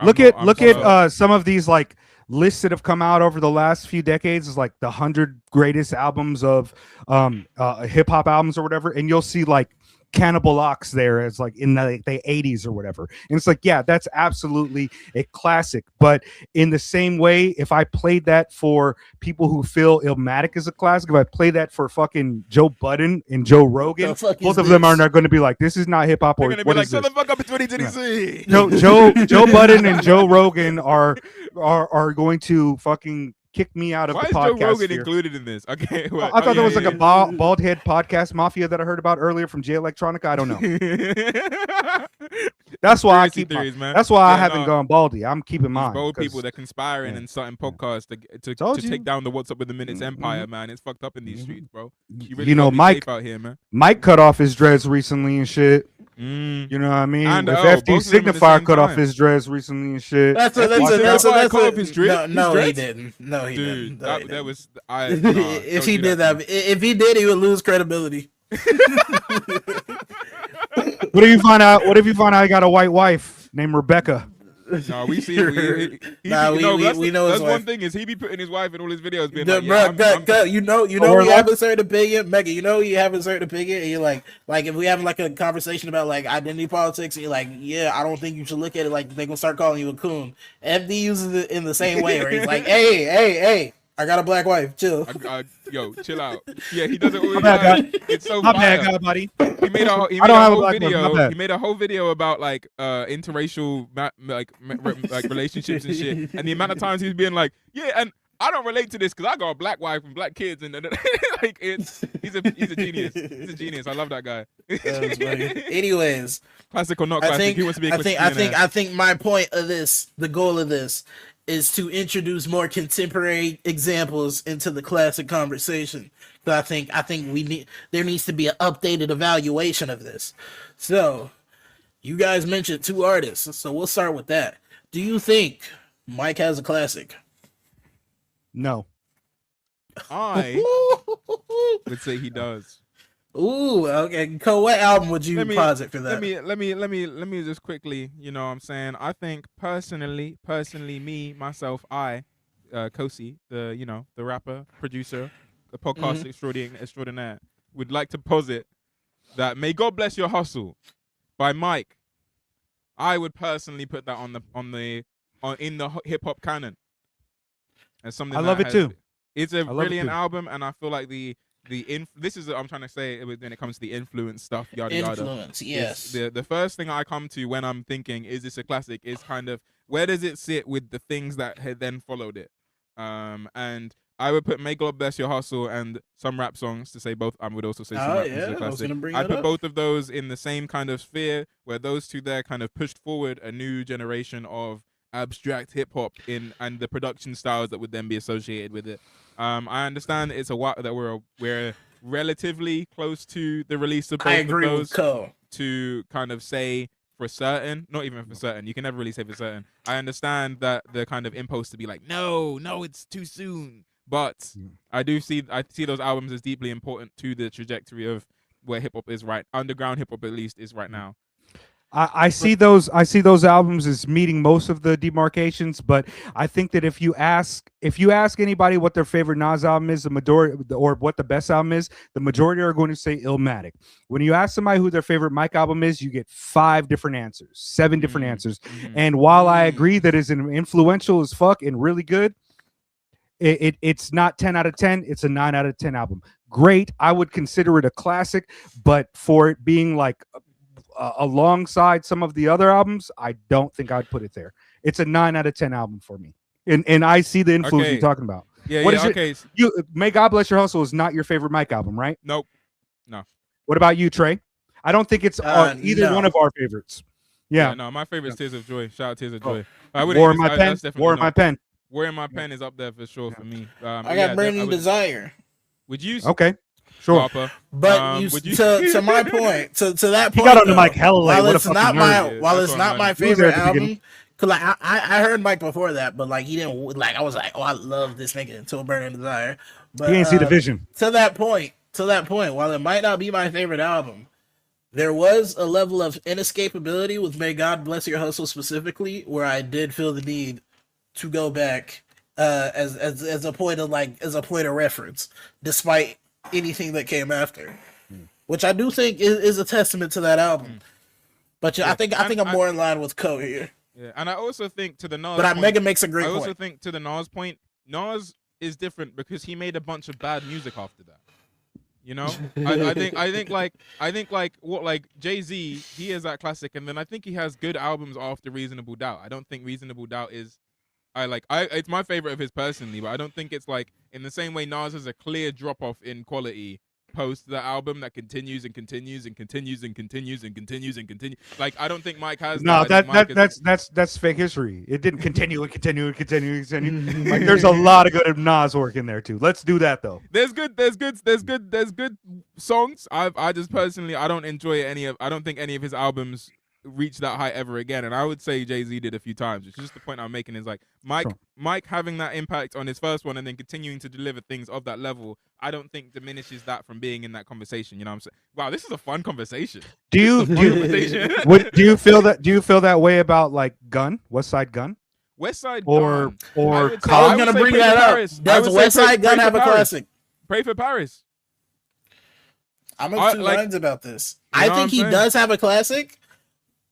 look at some of these like lists that have come out over the last few decades, is like the 100 greatest albums of hip hop albums or whatever, and you'll see like Cannibal Ox there as like in the 80s or whatever, and it's like, yeah, that's absolutely a classic. But in the same way, if I played that for people who feel Illmatic is a classic, if I play that for fucking Joe Budden and Joe Rogan, both of them are not going to be like, this is not hip hop, or they're gonna be like, shut the fuck up, it's 2023. Joe Budden and Joe Rogan are going to fucking kick me out of the podcast. Why is Joe Rogan included in this? Okay, I thought there was like a bald head podcast mafia that I heard about earlier from J Electronica. I don't know. That's why that's why I haven't gone baldy. I'm keeping mine. Bold people that conspiring and starting podcasts to take down the What's Up with the Minutes empire, man. It's fucked up in these streets, bro. You really Mike out here, man. Mike cut off his dreads recently and shit. You know what I mean? And if FD Signifier cut off his dreads recently and shit. That's cut off his dreads. No, he didn't. No, he didn't. That was if he did that, if he did, he would lose credibility. What if you find out? He got a white wife named Rebecca? No, we see. We know. That's one thing is he be putting his wife in all his videos, being you have a certain opinion, Mega. You have a certain opinion, and you're like if we having like a conversation about like identity politics, and you're like, yeah, I don't think you should look at it like they gonna start calling you a coon. FD uses it in the same way, where he's like, hey, I got a black wife. Chill. Yo, chill out. Yeah, he doesn't always. It's so my bad, guy, buddy. He made a whole video about like interracial like relationships and shit, and the amount of times he's being like, yeah, and I don't relate to this because I got a black wife and black kids, and like he's a genius. He's a genius. I love that guy. Anyways, classic or not classic, he wants to be a I think my point of this, the goal of this, is to introduce more contemporary examples into the classic conversation. So I think there needs to be an updated evaluation of this. So you guys mentioned 2 artists, so we'll start with that. Do you think Mike has a classic? No. I would say he does. Ooh, okay. Cole, what album would you posit for that? Let me just quickly, you know what I'm saying? I think personally, me, myself, Kosey, the rapper, producer, the podcast extraordinaire, would like to posit that May God Bless Your Hustle by Mike. I would personally put that in the hip hop canon. As something I love it too. It's a brilliant album, and I feel like this is what I'm trying to say when it comes to the influence stuff, yada yada. Influence, yes. The first thing I come to when I'm thinking, is this a classic, is kind of where does it sit with the things that had then followed it. And I would put May God Bless Your Hustle and some rap songs to say both. I would also say some rap songs are classic. I put both of those in the same kind of sphere where those two there kind of pushed forward a new generation of abstract hip hop and the production styles that would then be associated with it. I understand it's that we're relatively close to the release of both I agree of those with Cole. to kind of say for certain, not even for certain. You can never really say for certain. I understand that the kind of impulse to be like, no, it's too soon. But I see those albums as deeply important to the trajectory of where hip hop is right. Underground hip hop at least is right now. I see those albums as meeting most of the demarcations, but I think that if you ask anybody what their favorite Nas album is, the majority, or what the best album is, the majority are going to say Illmatic. When you ask somebody who their favorite Mike album is, you get 5 different answers, 7 different answers. And while I agree that it's influential as fuck and really good, it's not 10 out of 10. It's a 9 out of 10 album. Great. I would consider it a classic, but for it being like alongside some of the other albums, I don't think I'd put it there. It's a 9 out of 10 album for me. And I see the influence you're talking about. Okay. May God Bless Your Hustle is not your favorite Mike album, right? Nope. No. What about you, Trey? I don't think it's either one of our favorites. Yeah. No, my favorite is Tears of Joy. Shout out Tears of Joy. War in My Pen. War in My Pen. War in My Pen is up there for sure for me. I got Burning Desire. Would you? Okay. Sure. But to my point, to that point, he got on the mic hella late. While it's not my favorite album, cause like I heard Mike before that, but like he didn't like. I was like, oh, I love this nigga until Burning Desire. But he ain't see the vision. To that point, while it might not be my favorite album, there was a level of inescapability with May God Bless Your Hustle specifically, where I did feel the need to go back as a point of reference, despite anything that came after, which I do think is a testament to that album. But I think I'm more in line with Ko here. Yeah, and I also think to the Nas. But Mega makes a great point. I also think to the Nas point, Nas is different because he made a bunch of bad music after that. You know, I think like Jay-Z, he is that classic, and then I think he has good albums after Reasonable Doubt. I don't think Reasonable Doubt is. It's my favorite of his personally, but I don't think it's like in the same way Nas has a clear drop off in quality post the album that continues and continues and continues and continues and continues and continues. Like I don't think Mike has. No, that's fake history. It didn't continue and continue and continue and continue. Like there's a lot of good Nas work in there too. Let's do that though. There's good songs. I just personally I don't think any of his albums reach that height ever again, and I would say Jay-Z did a few times. It's just the point I'm making is like Mike having that impact on his first one and then continuing to deliver things of that level, I don't think diminishes that from being in that conversation. You know what I'm saying? Wow, this is a fun conversation. Do you feel that way about like Gun, West Side Gun? West Side Gun. I was gonna bring that up. Does West Side Gun have a classic? Pray for Paris. I'm of 2 minds about this. I think he does have a classic.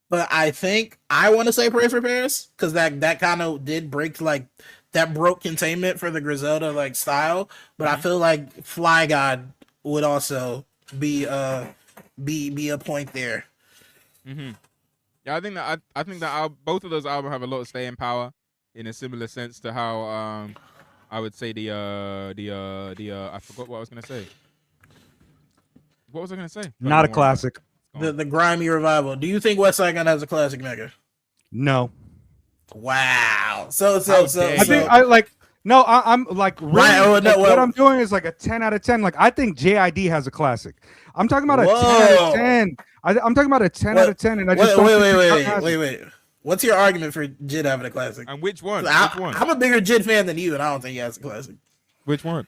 But I think I want to say Pray for Paris because that kind of did break that broke containment for the Griselda style. But I feel like Fly God would also be a point there. Mm-hmm. Yeah, I think that both of those albums have a lot of staying power in a similar sense to how I would say the I forgot what I was gonna say. What was I gonna say? Not a classic. The grimy revival. Do you think West Side Gun has a classic, Mega? No. Wow. So How dare I think you. I like. No, I'm like really. Right, oh, no, like, what well- I'm doing is like a 10 out of 10. Like I think JID has a classic. I'm talking about a 10 out Whoa. of 10. I'm talking about a 10 What- out of 10, and I just don't think it's a classic. wait. What's your argument for Jid having a classic? And which one? I, Which one? I'm a bigger Jid fan than you, and I don't think he has a classic. Which one?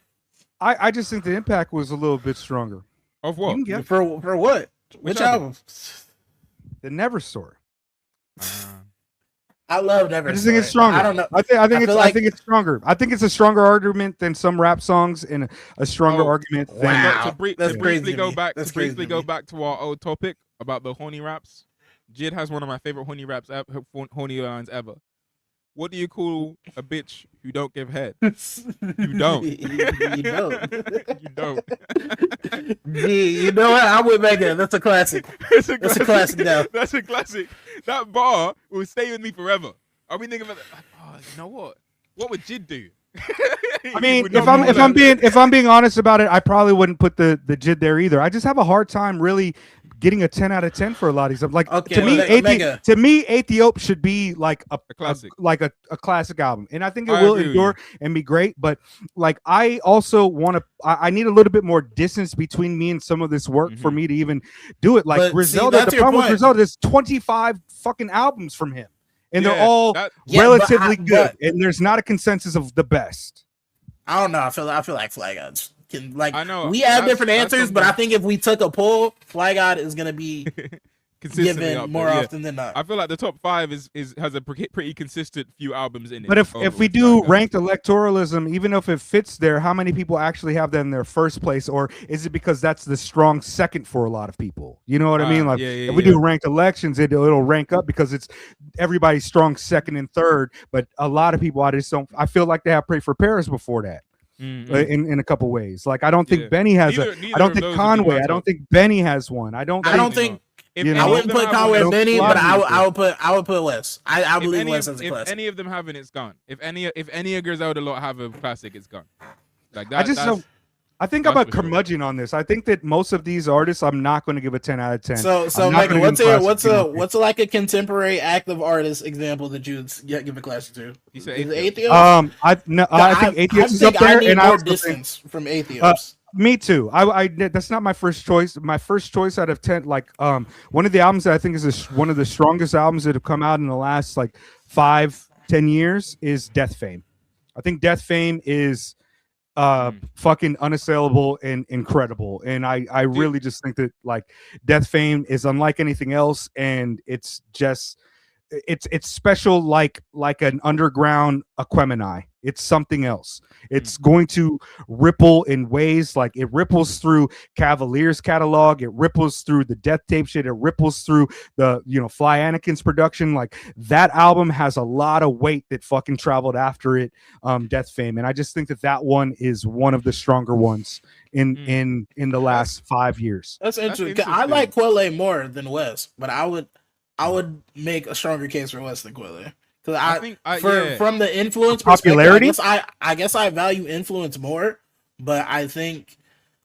I just think the impact was a little bit stronger. Of You what? can get For what? Which album? the Never Story. I love Never. I just think it's stronger. I don't know. I think feel like- it's stronger. I think it's a stronger argument than some rap songs, and a stronger Oh, argument than wow. To briefly That's crazy to go me. back, That's to crazy briefly to go me. back to our old topic about the horny raps. Jid has one of my favorite horny raps, horny lines ever. What do you call a bitch who don't give head? You don't. You don't. You don't. Gee, you know what? I went back there. That's a classic. That's a That's a classic now. That's a classic. That bar will stay with me forever. I'll be thinking about that. Like, oh, you know what? What would Jid do? I mean, if I'm being honest about it, I probably wouldn't put the Jid there either. I just have a hard time really getting a 10 out of 10 for a lot of these. Like Okay, to me, Aethiop should be like a classic. a classic album, and I think it I will agree with endure and be great. But like, I also want to. I need a little bit more distance between me and some of this work for me to even do it. Like But see, Griselda, that's the your problem with point. Griselda is 25 fucking albums from him, and they're Yeah, all that- Yeah, relatively but good, and there's not a consensus of the best. I don't know. I feel like Fly Gods can like. I know. We have That's- different that's answers, but I something- think if we took a poll, Fly God is gonna be consistently given up more there, yeah. often than not. I feel like the top 5 has a pretty consistent few albums in it. But if over we with do Flag ranked electoralism, even if it fits there, how many people actually have that in their first place, or is it because that's the strong second for a lot of people? You know what I mean? Like yeah, if we do ranked elections, it'll rank up because it's everybody's strong second and third. But a lot of people, I just don't. I feel like they have Pray for Paris before that. In a couple ways, like I don't think Yeah. Benny has Neither I don't of think those would be Conway. my I don't top. think Benny has one. I don't think. If You any know? I of wouldn't them put have Conway one, and Benny, lot but of people I would put Wes. I if believe any Wes of- has a if classic. any of them have it, it's gone. If any of Griselda lot have a classic, it's gone. Like that. I just that's- don't. I think I'm that's a for sure. curmudgeon on this. I think that most of these artists, I'm not going to give a 10 out of 10. So I'm not Megan, gonna give them classic. what's like a contemporary active artist example that you'd give a classic to? You said Is it Atheist. Atheist? I think Atheist is up there, need and I more also think, distance from Atheist. me too. I that's not my first choice. My first choice out of 10, like one of the albums that I think is one of the strongest albums that have come out in the last like 5-10 years is Death Fame. I think Death Fame is fucking unassailable and incredible, and I really just think that like Death Fame is unlike anything else, and it's just it's special like an underground Aquemini. It's something else. It's going to ripple in ways like it ripples through Cavalier's catalog, it ripples through the Death Tape shit, it ripples through the Fly Anakin's production. Like that album has a lot of weight that fucking traveled after it, Death Fame, and I just think that one is one of the stronger ones in the last 5 years. That's interesting. 'Cause I like Quelle more than Wes, but I would make a stronger case for Wes than Quelle. Because I think from the influence popularity, I guess I value influence more, but I think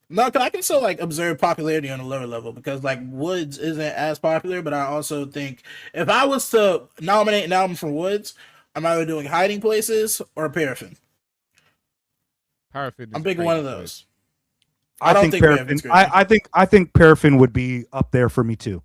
because I can still like observe popularity on a lower level because like Woods isn't as popular, but I also think if I was to nominate an album for Woods, I'm either doing Hiding Places or Paraffin. Paraffin. I'm picking one of those. I don't think think Paraffin. Paraffin's great. I think Paraffin would be up there for me too.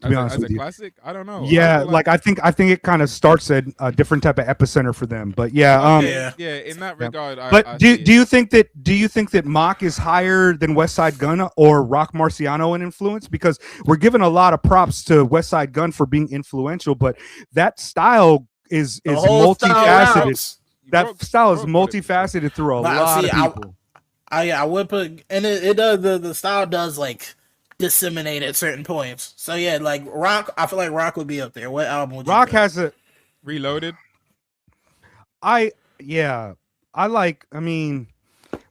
To be honest as with a you. classic, I don't know. Yeah, I feel like I think it kind of starts at a different type of epicenter for them. But yeah, Yeah. In that regard, But I do see you think that Mock is higher than West Side Gun or Rock Marciano in influence? Because we're giving a lot of props to West Side Gun for being influential, but that style is The whole style multifaceted. routes. That style is Broke with it. multifaceted through a But lot see, of people. I would put, and it does the style does like disseminate at certain points. So yeah, like Rock, I feel like Rock would be up there. What album would you Rock put? has a Reloaded. I mean,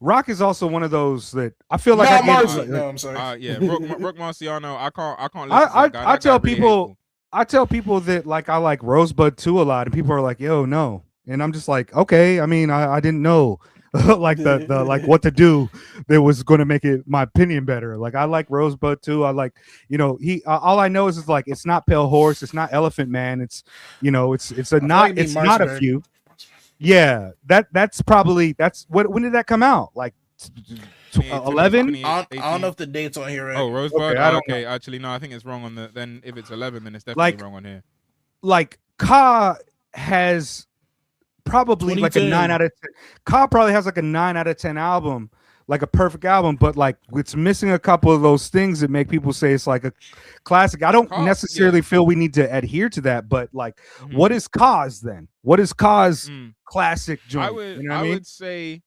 Rock is also one of those that I feel like I no, get. no, I'm sorry. Yeah, Rock Marciano. I can't. Listen to that guy. I That tell guy really people hateful. I tell people that like I like Rosebud too a lot, and people are like, "Yo, no," and I'm just like, "Okay." I mean, I didn't know. like the like what to do that was going to make it my opinion better. Like I like Rosebud too. I like, he all I know is like it's not Pale Horse, it's not Elephant Man, it's it's a not it'd be it's not a Marshberg. few. Yeah, that's when did that come out? Like 11? I don't know if the date's on here right. Oh, Rosebud. Okay, I don't Okay, actually, no. I think it's wrong on the. Then if it's 11, then it's definitely Like- wrong on here. Like Ka has probably like a 2010. 9 out of 10. Ka probably has like a 9 out of 10 album, like a perfect album, but like it's missing a couple of those things that make people say it's like a classic. I don't Ka, necessarily feel we need to adhere to that, but like, Mhm. what is Ka's then? What is Ka's Mm. classic joint? I would. You know what I I mean? would say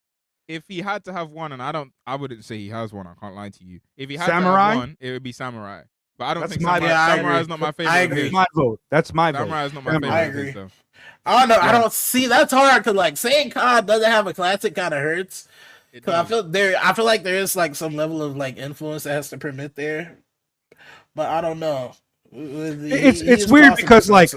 if he had to have one, and I wouldn't say he has one. I can't lie to you. If he had Samurai? to have one, it would be Samurai. But I don't That's think my- Samurai, Yeah, I Samurai is agree. not my favorite. I of agree. his. That's my vote. That's my vote. Samurai is not my Samurai. favorite. I of his, agree. though. I don't know. Yeah. I don't see that's hard because like saying COD doesn't have a classic kind of hurts. It Cause I does. feel like there is like some level of like influence that has to permit there, but I don't know. It's weird because like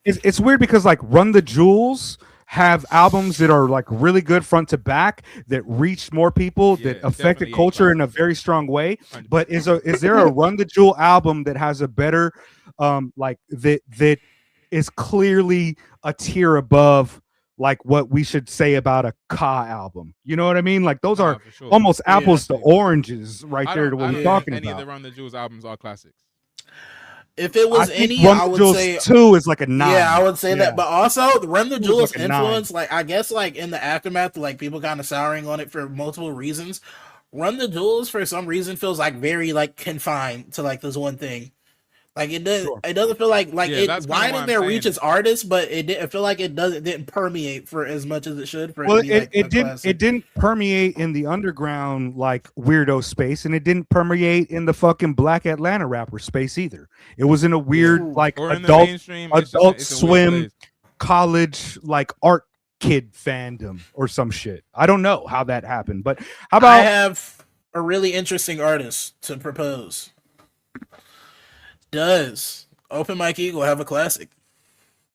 it's weird because like Run the Jewels have albums that are like really good front to back that reach more people Yeah, that affected definitely culture in a classics. very strong way. 100%. But is there a Run the Jewel album that has a better like that is clearly a tier above like what we should say about a Ka album? You know what I mean? Like those are for sure. almost Yeah. apples to oranges right I there to don't- what I we're don't talking think any about. of the Run the Jewels albums are classics. If it was I think any, Run I the would Jewels say 2 is like a 9. yeah, I would say Yeah. that. But also, the Run the It was Jewels like a 9. influence, like I guess, like in the aftermath, like people kind of souring on it for multiple reasons. Run the Jewels for some reason feels like very like confined to like this one thing. Like it does, Sure. it doesn't feel like Yeah, it that's kinda why widened I'm their saying reach it. as artists, but it didn't feel like it didn't permeate for as much as it should. For Well, it to be like a it classic. didn't permeate in the underground like weirdo space, and it didn't permeate in the fucking Black Atlanta rapper space either. It was in a weird True. like Or in the adult mainstream, Adult it's a weird Swim place. college like art kid fandom or some shit. I don't know how that happened, but I how about have a really interesting artist to propose. Does Open Mike Eagle have a classic?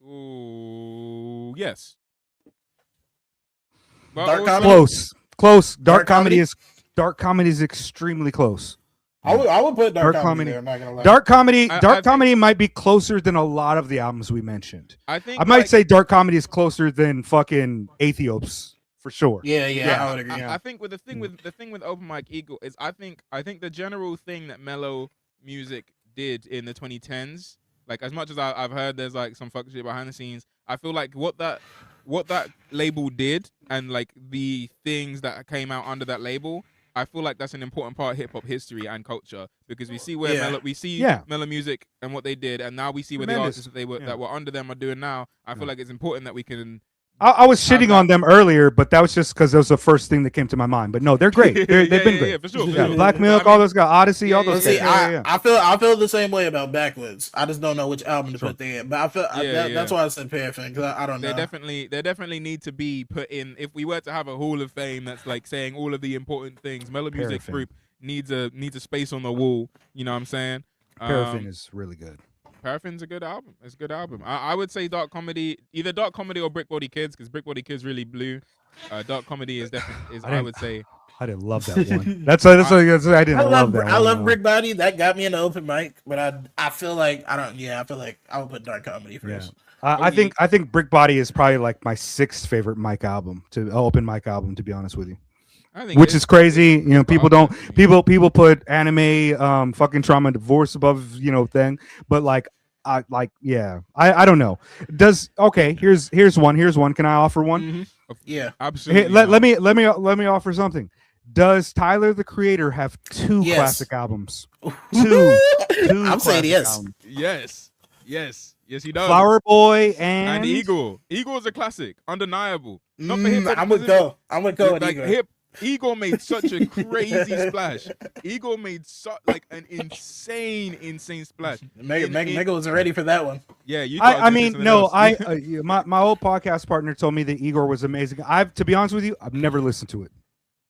Ooh, yes. But Dark also- comedy? close? Dark comedy? Dark comedy is extremely close. I would put Dark Dark comedy. Comedy there. I'm not gonna lie. Dark comedy, I dark think- comedy might be closer than a lot of the albums we mentioned. I think I might like, say dark comedy is closer than fucking Aethiopes for sure. Yeah, I would agree. I think with the thing with Open Mike Eagle is I think the general thing that mellow music did in the 2010s, like as much as I've heard there's like some fuck shit behind the scenes, I feel like what that label did and like the things that came out under that label, I feel like that's an important part of hip hop history and culture because we see where Yeah. mellow music and what they did, and now we see what the Tremendous. artists that Yeah. that were under them are doing now. I feel Yeah. like it's important that we can. I was shitting that- on them earlier, but that was just because that was the first thing that came to my mind. But no, they're great. They've been great. Yeah, for sure. Yeah, sure. Black Milk, I mean- all those guys, Odyssey, all Yeah, those yeah, See, guys. Yeah. I feel the same way about Backwoods. I just don't know which album to Sure. put there. But I feel Yeah, that's why I said Paraffin because I don't know. They definitely need to be put in. If we were to have a Hall of Fame that's like saying all of the important things, Mellow Music Paraffin. Group needs a space on the wall. You know what I'm saying? Paraffin is really good. Paraffin's a good album. It's a good album. I would say Dark Comedy, either Dark Comedy or Brick Body Kids, because Brick Body Kids really blew. Dark Comedy is definitely I would say. I didn't love that one. That's I didn't love that. I love one. Brick Body. That got me in the open mic, but I feel like I feel like I would put Dark Comedy Yeah. first. I think Brick Body is probably like my 6th favorite mic album open mic album, to be honest with you. I think Which is crazy. You know, people don't album. people put anime, fucking trauma and divorce above, thing. But like I don't know. Here's one. Can I offer one? Mhm. Yeah. Absolutely. Hey, let me offer something. Does Tyler the Creator have 2 Yes. classic albums? Two I'm saying classic yes. albums. Yes, he does. Flower Boy and, and Eagle. Eagle's a classic, undeniable. Not for hip hop. I'm gonna go. I'm gonna go with Like Eagle. Eagle made such a crazy splash. Eagle made like an insane splash. Mega wasn't ready for that one. Yeah, you. I mean, no, my old podcast partner told me that Igor was amazing. To be honest with you, I've never listened to it.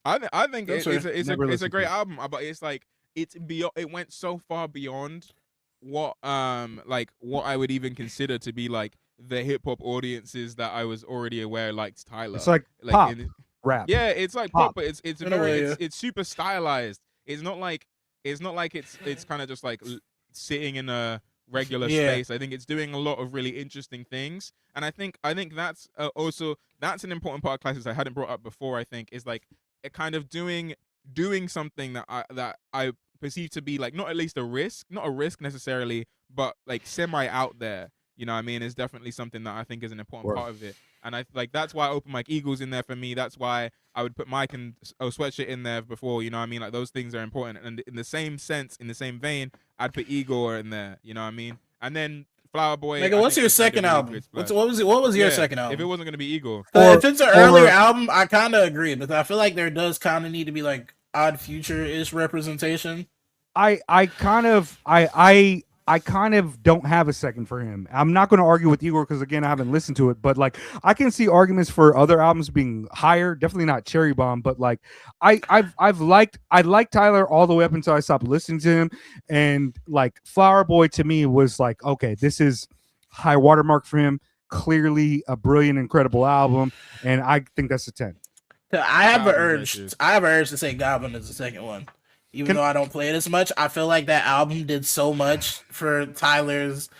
I think That's it's fair. a Never great listened to it. album, but it's like it went so far beyond what what I would even consider to be like the hip hop audiences that I was already aware liked Tyler. It's like pop. rap. Yeah, it's like Pop. pop, but it's In a very way, yeah. it's super stylized. It's not like it's kind of just like sitting in a regular Yeah. space. I think it's doing a lot of really interesting things, and I think that's also that's an important part of Classics I hadn't brought up before. I think is like it kind of doing something that I perceive to be like not at least not a risk necessarily, but like semi out there. You know what I mean? It's definitely something that I think is an important part of it. And I like that's why Open Mic Eagle's in there for me. That's why I would put Mike and Sweatshirt in there before. You know what I mean? Like those things are important. And in the same sense, in the same vein, I'd put Igor in there. You know what I mean? And then Flower Boy. Nigga, what's your second album? What was your second album? If it wasn't gonna be Igor, if it's an earlier album, I kind of agree, but I feel like there does kind of need to be like Odd Future-ish representation. I kind of don't have a second for him. I'm not going to argue with Igor because again I haven't listened to it, but like I can see arguments for other albums being higher. Definitely not Cherry Bomb, but like I liked Tyler all the way up until I stopped listening to him, and like Flower Boy to me was like, okay, this is high watermark for him. Clearly a brilliant, incredible album, and I think that's a 10. I have an urge to say Goblin is the second one. Even though I don't play it as much, I feel like that album did so much for Tyler's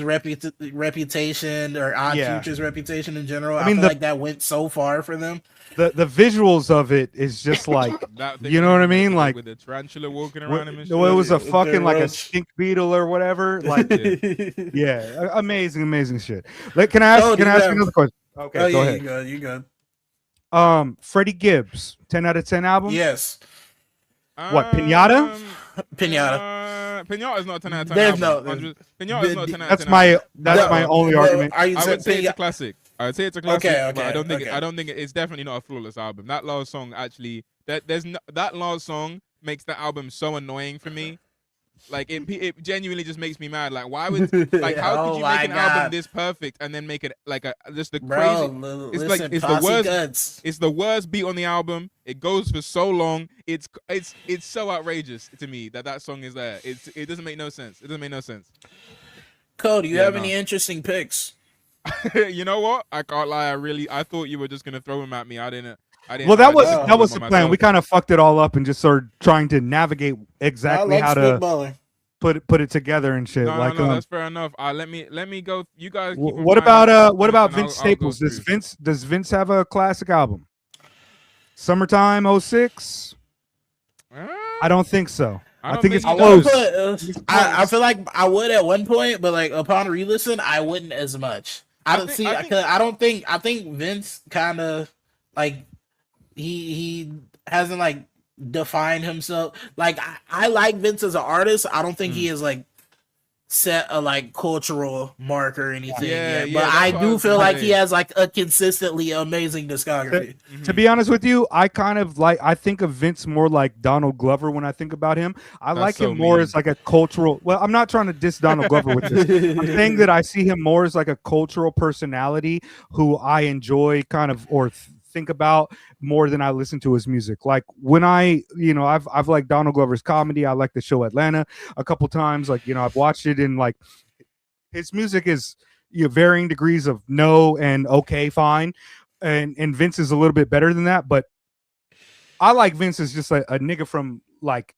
reputation or Odd Future's reputation in general. I feel like that went so far for them. The visuals of it is just like you know what I mean, like with the tarantula walking around him. And it was a fucking like a skink beetle or whatever. Like amazing shit. Like, can I ask another question? Okay, go ahead. You good. Freddie Gibbs, 10 out of 10 album. Yes. What, Pinata? Pinata is not a 10 out of 10 There's album. Pinata is not a 10 out of 10 That's my only argument. I would say it's a classic. I would say it's a classic, okay, but I don't think it's definitely not a flawless album. That last song actually, that last song makes the album so annoying for me. Like it genuinely just makes me mad. Like why would how could you make an album this perfect and then make it like just the crazy? It's the worst beat on the album. It goes for so long. It's so outrageous to me that song is there. It doesn't make no sense. Cole, do you have any interesting picks? You know what? I can't lie. I thought you were just gonna throw him at me. I didn't. Well, that was the plan. Myself. We kind of fucked it all up and just started trying to navigate exactly how to put it together and shit. No, that's fair enough. Let me go. You guys. What about Vince Staples? Does Vince have a classic album? Summertime 06? I don't think so. I think it's close. I feel like I would at one point, but like upon re-listen, I wouldn't as much. I think Vince kind of like he hasn't like defined himself. Like I like Vince as an artist. I don't think he has like set a like cultural mark or anything yet. But I do feel like he has like a consistently amazing discography. To be honest with you, I think of Vince more like Donald Glover when I think about him. I like him more as like a cultural. Well, I'm not trying to diss Donald Glover with this. I'm saying that I see him more as like a cultural personality who I enjoy kind of think about more than I listen to his music. Like when I've liked Donald Glover's comedy. I like the show Atlanta a couple times. Like, I've watched it, and like his music is varying degrees of no and okay, fine. And Vince is a little bit better than that, but I like Vince as just a nigga from like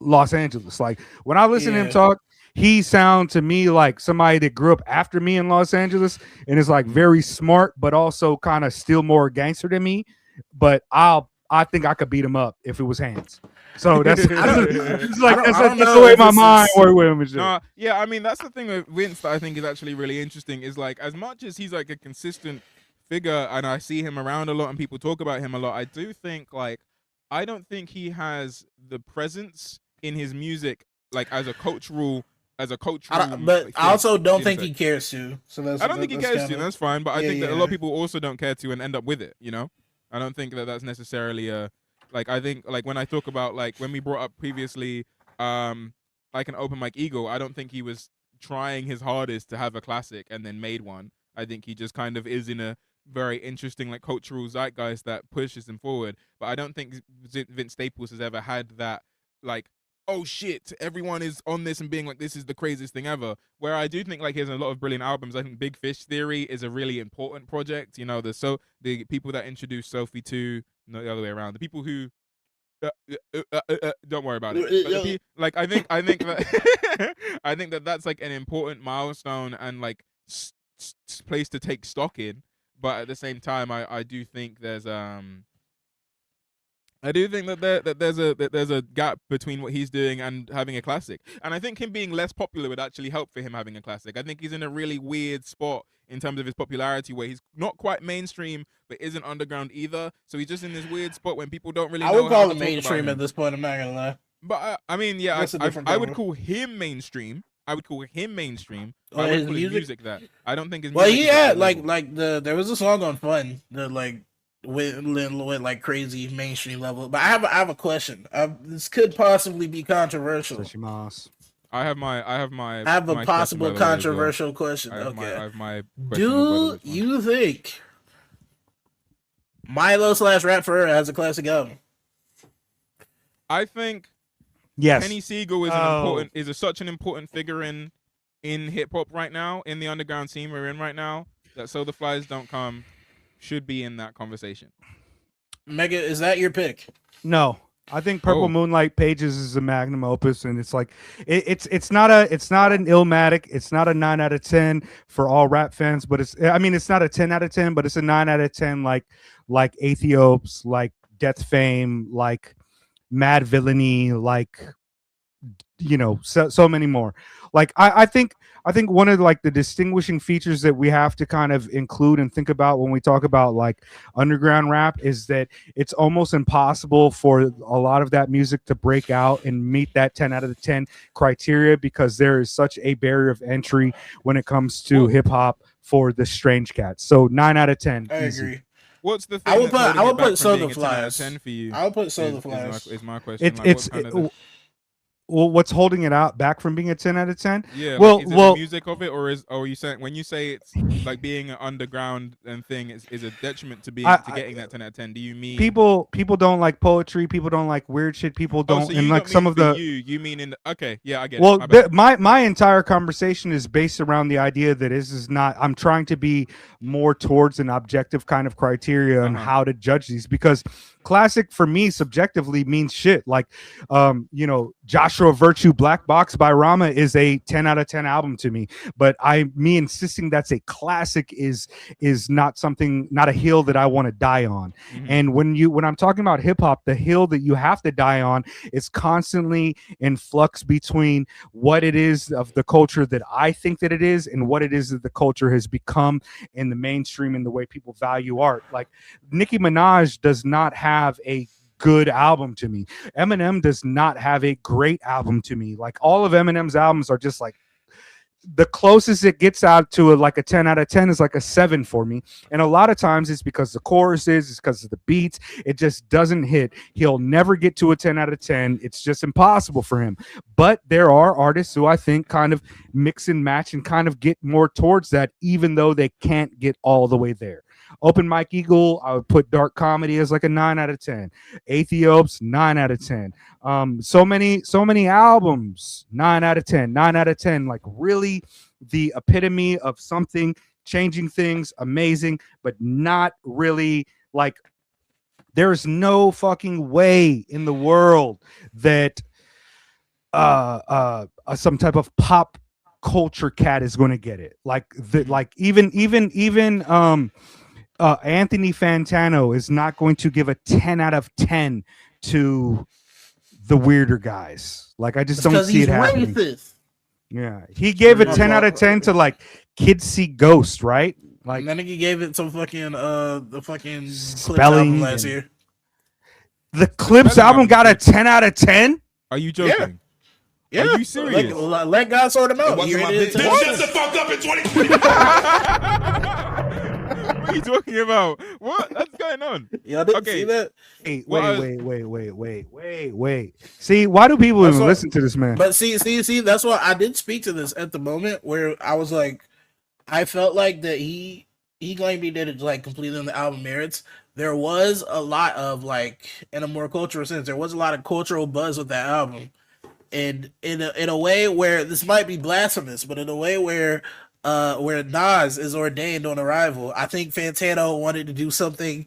Los Angeles. Like when I listen to him talk, he sounds to me like somebody that grew up after me in Los Angeles and is like very smart, but also kind of still more gangster than me. But I think I could beat him up if it was hands. So that's the way my mind works with him. And shit. Yeah, I mean that's the thing with Vince that I think is actually really interesting. Is like as much as he's like a consistent figure, and I see him around a lot, and people talk about him a lot. I do think I don't think he has the presence in his music as a cultural. But I also don't think he cares to. So I don't think he cares to. That's fine. But I think that a lot of people also don't care to and end up with it. I don't think that that's necessarily I think when I talk about when we brought up previously like an Open Mic Eagle, I don't think he was trying his hardest to have a classic and then made one. I think he just kind of is in a very interesting cultural zeitgeist that pushes him forward. But I don't think Vince Staples has ever had that oh shit, everyone is on this and being like, this is the craziest thing ever. Where I do think like he has a lot of brilliant albums. I think Big Fish Theory is a really important project. You know, the people that introduced Sophie to, not the other way around, the people who don't worry about it. But like I think that I think that that's like an important milestone and like place to take stock in. But at the same time, I do think there's I do think that there's a gap between what he's doing and having a classic. And I think him being less popular would actually help for him having a classic. I think he's in a really weird spot in terms of his popularity where he's not quite mainstream but isn't underground either. So he's just in this weird spot when people don't really know I would call how him to talk mainstream about at him. this point. I'm not gonna lie. But I mean, yeah, That's a different I would genre. call him mainstream. I would call him mainstream. Oh, I his wouldn't call his music? music that. I don't think his Well, music is at yeah, that like level. there was a song on Fun that like went like crazy mainstream level. But I have a question. This could possibly be controversial. Sashimas. I have my I have a my question, possible by the way, as well. controversial question. I have Okay. I have my question as well Do as this one. you think Milo/Rap Forever has a classic album? I think Yes. Kenny Siegel is Oh. such an important figure in hip hop right now, in the underground scene we're in right now, that So the Flies Don't Come should be in that conversation. Mega, is that your pick? No, I think Purple Oh. Moonlight Pages is a magnum opus, and it's like it's not an Illmatic, it's not a 9 out of 10 for all rap fans, but it's not a 10 out of 10, but it's a 9 out of 10 like Aethiopes, like Death Fame, like Mad Villainy, like so many more. Like I think one of like the distinguishing features that we have to kind of include and think about when we talk about like underground rap is that it's almost impossible for a lot of that music to break out and meet that 10 out of 10 criteria, because there is such a barrier of entry when it comes to hip hop for the strange cats. So 9 out of 10. I easy. agree. What's the thing I would that's holding put it back from So being the a 10 out of Flies. 10 for you? I would put So the Is Flies. my question. It's Like, what's kind of the- well, what's holding it out back from being a 10 out of 10? Yeah, Well, like, is it well, the music of it, or are you saying when you say it's like being an underground and thing is a detriment to getting that 10 out of 10? Do you mean people don't like poetry, people don't like weird shit, people Oh, don't, so and you like don't some mean of for the you mean in the, okay, yeah, I get well, it. My bad. my entire conversation is based around the idea that this is not. I'm trying to be more towards an objective kind of criteria on Uh-huh. how to judge these, because classic for me subjectively means shit. Like, Joshua Virtue Black Box by Rama is a 10 out of 10 album to me. But me insisting that's a classic is not a hill that I want to die on. Mhm. And when I'm talking about hip hop, the hill that you have to die on is constantly in flux between what it is of the culture that I think that it is and what it is that the culture has become in the mainstream and the way people value art. Like, Nicki Minaj does not have a good album to me. Eminem does not have a great album to me. Like, all of Eminem's albums are just like, the closest it gets out to like a 10 out of 10 is like a 7 for me. And a lot of times it's because the choruses, it's because of the beats. It just doesn't hit. He'll never get to a 10 out of 10. It's just impossible for him. But there are artists who I think kind of mix and match and kind of get more towards that, even though they can't get all the way there. Open Mike Eagle, I would put Dark Comedy as like a 9 out of 10. Aethiopes, 9 out of 10. So many albums, 9 out of 10, 9 out of 10, like really the epitome of something, changing things, amazing, but not really like, there's no fucking way in the world that some type of pop culture cat is going to get it. Like even Anthony Fantano is not going to give a 10 out of 10 to the weirder guys. Like, I just don't see it happening. Racist. Yeah, he gave a My 10 out fault. of 10 to like Kids See Ghost, right? Like, And then he gave it some fucking the fucking Clips Spelling album last and- year. the Clips Spelling album got a album. 10 out of 10. Are you joking? Yeah, Are you serious? Like, let God sort him out. It wasn't You my ready to business. tell Shut us? the fuck up in 2020. What are you talking about? What? That's going on. Y'all didn't Okay. see that? Well, Wait. See, why do people That's even what- listen to this man? But see, that's why I did speak to this at the moment where I was like, I felt like that he claimed he did it like completely on the album merits. There was a lot of like, in a more cultural sense, there was a lot of cultural buzz with that album. in a way where this might be blasphemous, but in a way where Nas is ordained on arrival. I think Fantano wanted to do something.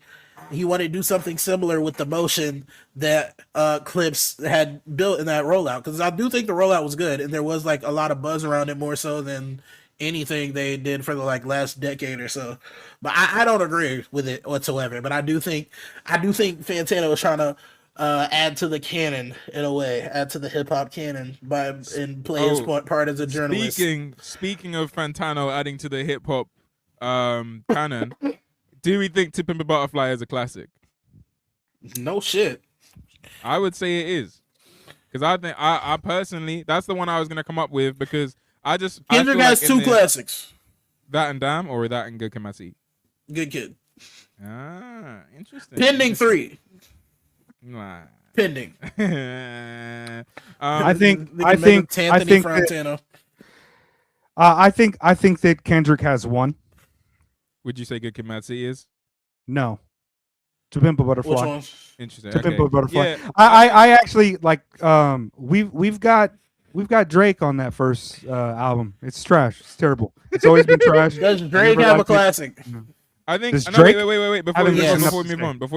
He wanted to do something similar with the motion that Clips had built in that rollout, because I do think the rollout was good and there was like a lot of buzz around it, more so than anything they did for the like last decade or so. But I don't agree with it whatsoever. But I do think Fantano was trying to add to the canon in a way, add to the hip hop canon and play his part as a journalist. Speaking of Fantano adding to the hip hop canon, do we think "To Pimp a Butterfly" is a classic? No shit. I would say it is, because I think I personally, that's the one I was gonna come up with, because Kendrick has two classics. That and Damn, or that and Good Kid, Mad City? Good Kid. Ah, interesting. Pending 3. Nah. Pending. I think that Kendrick has one. Would you say Good Kid, Mad City is? No. To Pimp a Butterfly. Which one? Interesting. To Pimp a Butterfly. Yeah. I actually like we've got Drake on that first album. It's trash. It's terrible. It's always been trash. Does Drake have a classic? I think. Does Drake? Wait. Before we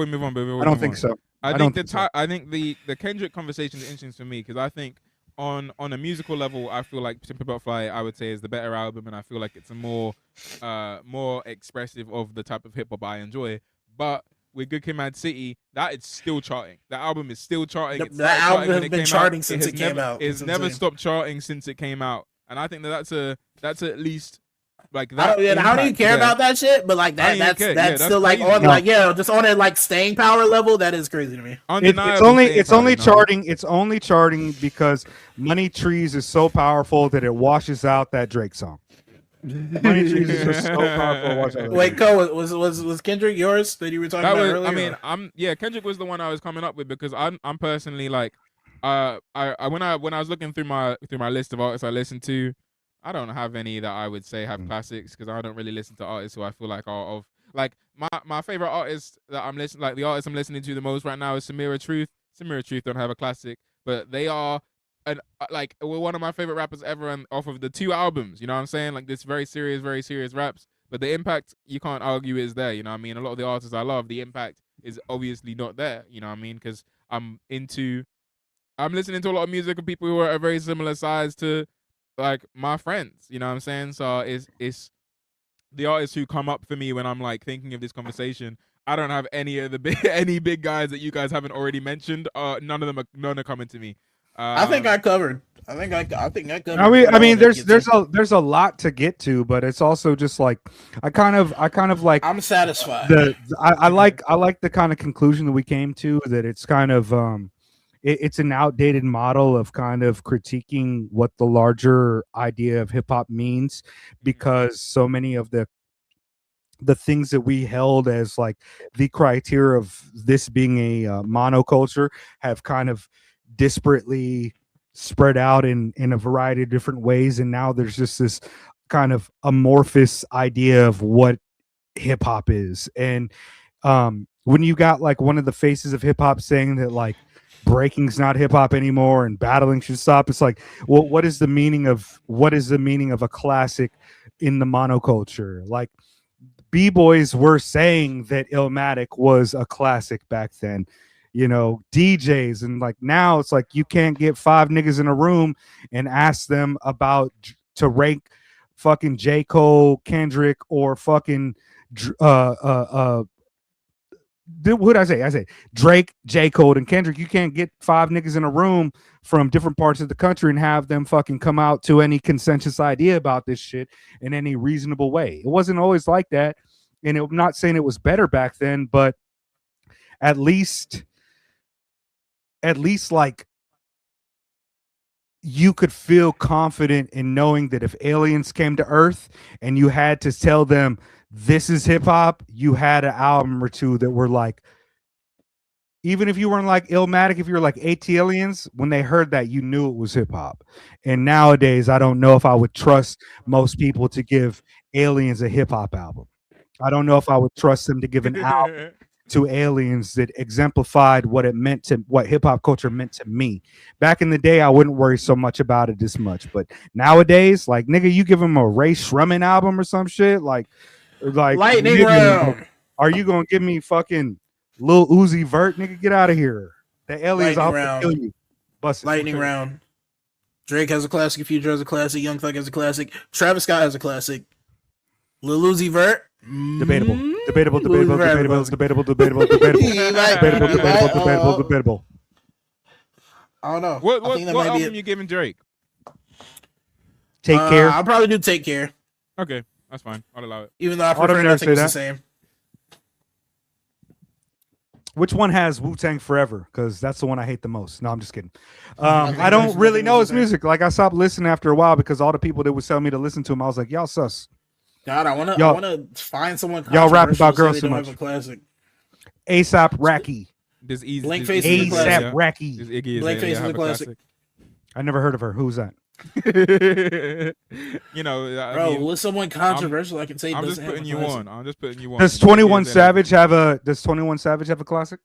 move on. I don't think so. I think the Kendrick conversation is interesting for me, because I think on a musical level, I feel like Pimp a Butterfly, I would say, is the better album, and I feel like it's a more expressive of the type of hip hop I enjoy. But with Good Kid, Mad City, that is still charting. That album is still charting. The album has been charting since it came out. It's never stopped charting since it came out, and I think that's at least. Like that. How do you care about that shit? But like that's still like crazy. on just on it like staying power level. That is crazy to me. It's only charting. It's only charting because Money Trees is so powerful that it washes out that Drake song. Money Trees is just so powerful. Wait, Ko, was Kendrick yours that you were talking about earlier? I mean, Kendrick was the one I was coming up with, because I'm personally like, I when I was looking through my list of artists I listened to, I don't have any that I would say have classics, because I don't really listen to artists who I feel like are of like my favorite artist that I'm listening, like the artist I'm listening to the most right now is Samira Truth. Samira Truth don't have a classic, but they are one of my favorite rappers ever, and off of the 2 albums, you know what I'm saying? Like this very serious raps, but the impact, you can't argue, is there, you know what I mean? A lot of the artists I love, the impact is obviously not there, you know what I mean? Because I'm listening to a lot of music of people who are a very similar size to like my friends, you know what I'm saying? So it's the artists who come up for me when I'm like thinking of this conversation. I don't have any of the any big guys that you guys haven't already mentioned. None are coming to me. I think I covered. I think I covered. I mean, there's a lot to get to, but it's also just like I kind of like. I'm satisfied. I like the kind of conclusion that we came to, that it's kind of it's an outdated model of kind of critiquing what the larger idea of hip hop means, because so many of the things that we held as like the criteria of this being a monoculture have kind of disparately spread out in a variety of different ways, and now there's just this kind of amorphous idea of what hip hop is. And when you got like one of the faces of hip hop saying that like breaking's not hip hop anymore and battling should stop, it's like, well, what is the meaning of a classic in the monoculture? Like b-boys were saying that Illmatic was a classic back then, you know, DJs, and like now it's like you can't get 5 niggas in a room and ask them about to rank fucking J. Cole, Kendrick, or fucking what did I say? I said Drake, J. Cole, and Kendrick. You can't get 5 niggas in a room from different parts of the country and have them fucking come out to any consensus idea about this shit in any reasonable way. It wasn't always like that, and I'm not saying it was better back then, but at least like you could feel confident in knowing that if aliens came to Earth and you had to tell them this is hip hop, you had an album or 2 that were like, even if you weren't like Illmatic, if you were like ATLiens, when they heard that, you knew it was hip hop. And nowadays, I don't know if I would trust most people to give Aliens a hip hop album. I don't know if I would trust them to give an album to aliens that exemplified what hip hop culture meant to me. Back in the day, I wouldn't worry so much about it this much, but nowadays, like nigga, you give him a Ray Shrumman album or some shit, like Lightning nigga, round. are you gonna give me fucking Lil Uzi Vert, nigga? Get out of here. The aliens Lightning out round. to kill you. Bust it. Lightning round. Drake has a classic. Future has a classic. Young Thug has a classic. Travis Scott has a classic. Lil Uzi Vert. Debatable. Debatable. Lil Uzi Vert has a Debatable. classic. Debatable. Debatable. I don't know. What I think that what might be album you giving Drake? Take care. I'll probably do Take Care. Okay, that's fine. I'll allow it. Even though I Autumn prefer never nothing is say the that. same. Which one has Wu-Tang Forever? Because that's the one I hate the most. No, I'm just kidding. I don't really know his music. Like I stopped listening after a while because all the people that would tell me to listen to him, I was like, y'all sus. God, I wanna find someone. Y'all rap about controversial girls so too they don't much. have a classic. ASAP Rocky. This easy. Blank this Face is Iggy a classic. ASAP Rocky. This Iggy is Blank a- Face yeah, is a have classic. I never heard of her. Who's that? You know, I Bro, mean, with someone controversial, I can say. I'm just doesn't have putting a you classic. on. I'm just putting you on. Does Iggy 21 is a- Savage have a classic?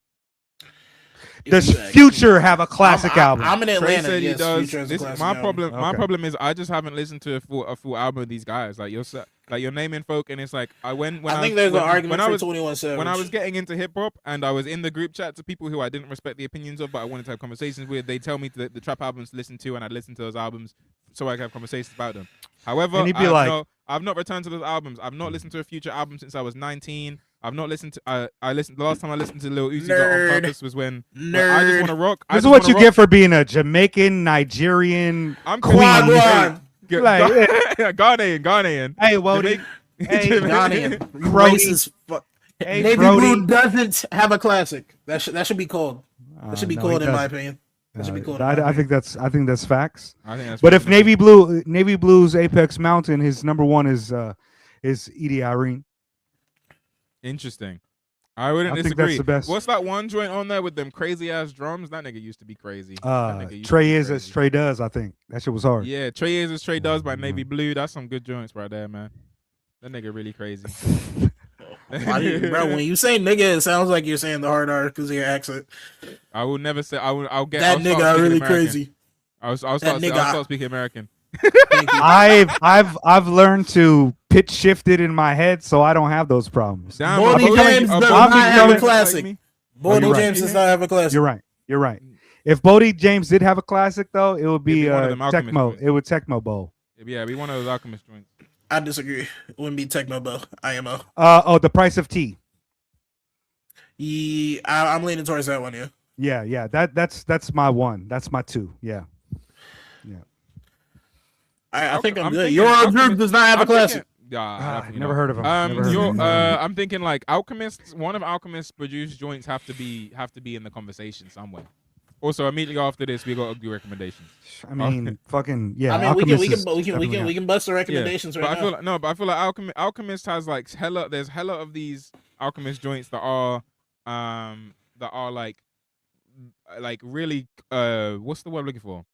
Does Exactly. Future have a classic album? I'm in Trey Atlanta. said he Yes, does. Future has a This, classic my album. problem. My Okay. problem is I just haven't listened to a full album of these guys. Like you're naming folk, and it's like I think there's an argument for 21 Savage. when I was getting into hip hop, and I was in the group chat to people who I didn't respect the opinions of, but I wanted to have conversations with. They tell me the trap albums to listen to, and I listen to those albums so I can have conversations about them. However, And he'd be like- I've not returned to those albums. I've not listened to a Future album since I was 19. I've not listened to. I listened. The last time I listened to Lil Uzi Vert Nerd. on purpose was when I just Nerd. want to rock. This is what you get for being a Jamaican, Nigerian I'm queen. Wagwan. Like, Ghanaian. hey, Wody. Hey, Ghanaian. Brody. Racist. Hey, Navy Brody. Blue doesn't have a classic. That should be called. That should be no, called, he in my doesn't. opinion. That should be called. I think that's facts. I think that's But if funny. Navy Blue's Apex Mountain, his number one is Edie Irene. Interesting. I wouldn't I think disagree. that's the best. What's that one joint on there with them crazy ass drums? That nigga used to be crazy. That nigga used to Trey be is as crazy. Trey does. I think that shit was hard. Yeah, Trey is as Trey does by Navy Blue. That's some good joints right there, man. That nigga really crazy. Bro, when you say nigga, it sounds like you're saying the hard R because of your accent. I will never say. I'll get That I'll start nigga are speaking really American. crazy. I'll start speaking American. Thank you. I've learned to pitch shift it in my head, so I don't have those problems. Damn, Bodie a James Bodie- does a not Bodie have a James classic. like me? Bodie you're right. James does not have a classic. You're right. If Bodie James did have a classic, though, it would be It'd be one of them Alchemist Tecmo. joints. It would Tecmo Bowl. Yeah, Be one of those Alchemist joints. I disagree. It wouldn't be Tecmo Bow. IMO. The price of tea. Yeah, I'm leaning towards that one. Yeah. Yeah. That's my one. That's my two. Yeah. I think I'm good. thinking Your Alchemist- group does not have a I'm classic. thinking- definitely never not. heard of him. Never heard of him. I'm thinking like Alchemist. One of Alchemist's produced joints have to be in the conversation somewhere. Also, immediately after this, we got ugly recommendations. I mean, fucking yeah. I mean, Alchemist we is can definitely bust the recommendations but right I feel now. like, but I feel like Alchemist has like hella. There's hella of these Alchemist joints that are like really what's the word I'm looking for?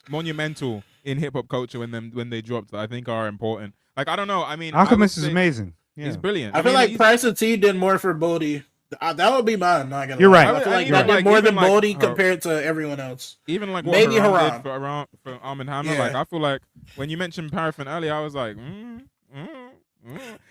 Monumental in hip hop culture when they dropped that I think are important. Like I don't know. I mean, Alchemist I is would say amazing. Yeah. He's brilliant. I feel mean, like he's- Price of Tea did more for Bodie. That would be mine. Not gonna You're lie. right. I feel like Even that did like- more even than like- Bodie compared to everyone else. Even like what Maybe Haram Haram. did for Arm & Hammer, Yeah. like I feel like when you mentioned Paraffin earlier, I was like,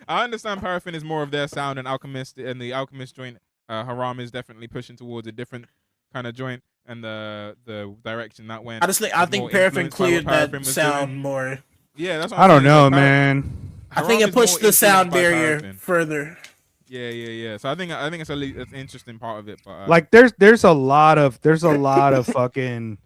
I understand Paraffin is more of their sound and Alchemist, and the Alchemist joint, Haram is definitely pushing towards a different kind of joint and the direction that went. I think Paraffin cleared that sound more. Yeah, that's what I I'm don't saying. know, Like, man. I think Haram it is more pushed the sound influenced by barrier Paraffin. further. Yeah. So I think it's an interesting part of it. But Like there's a lot of fucking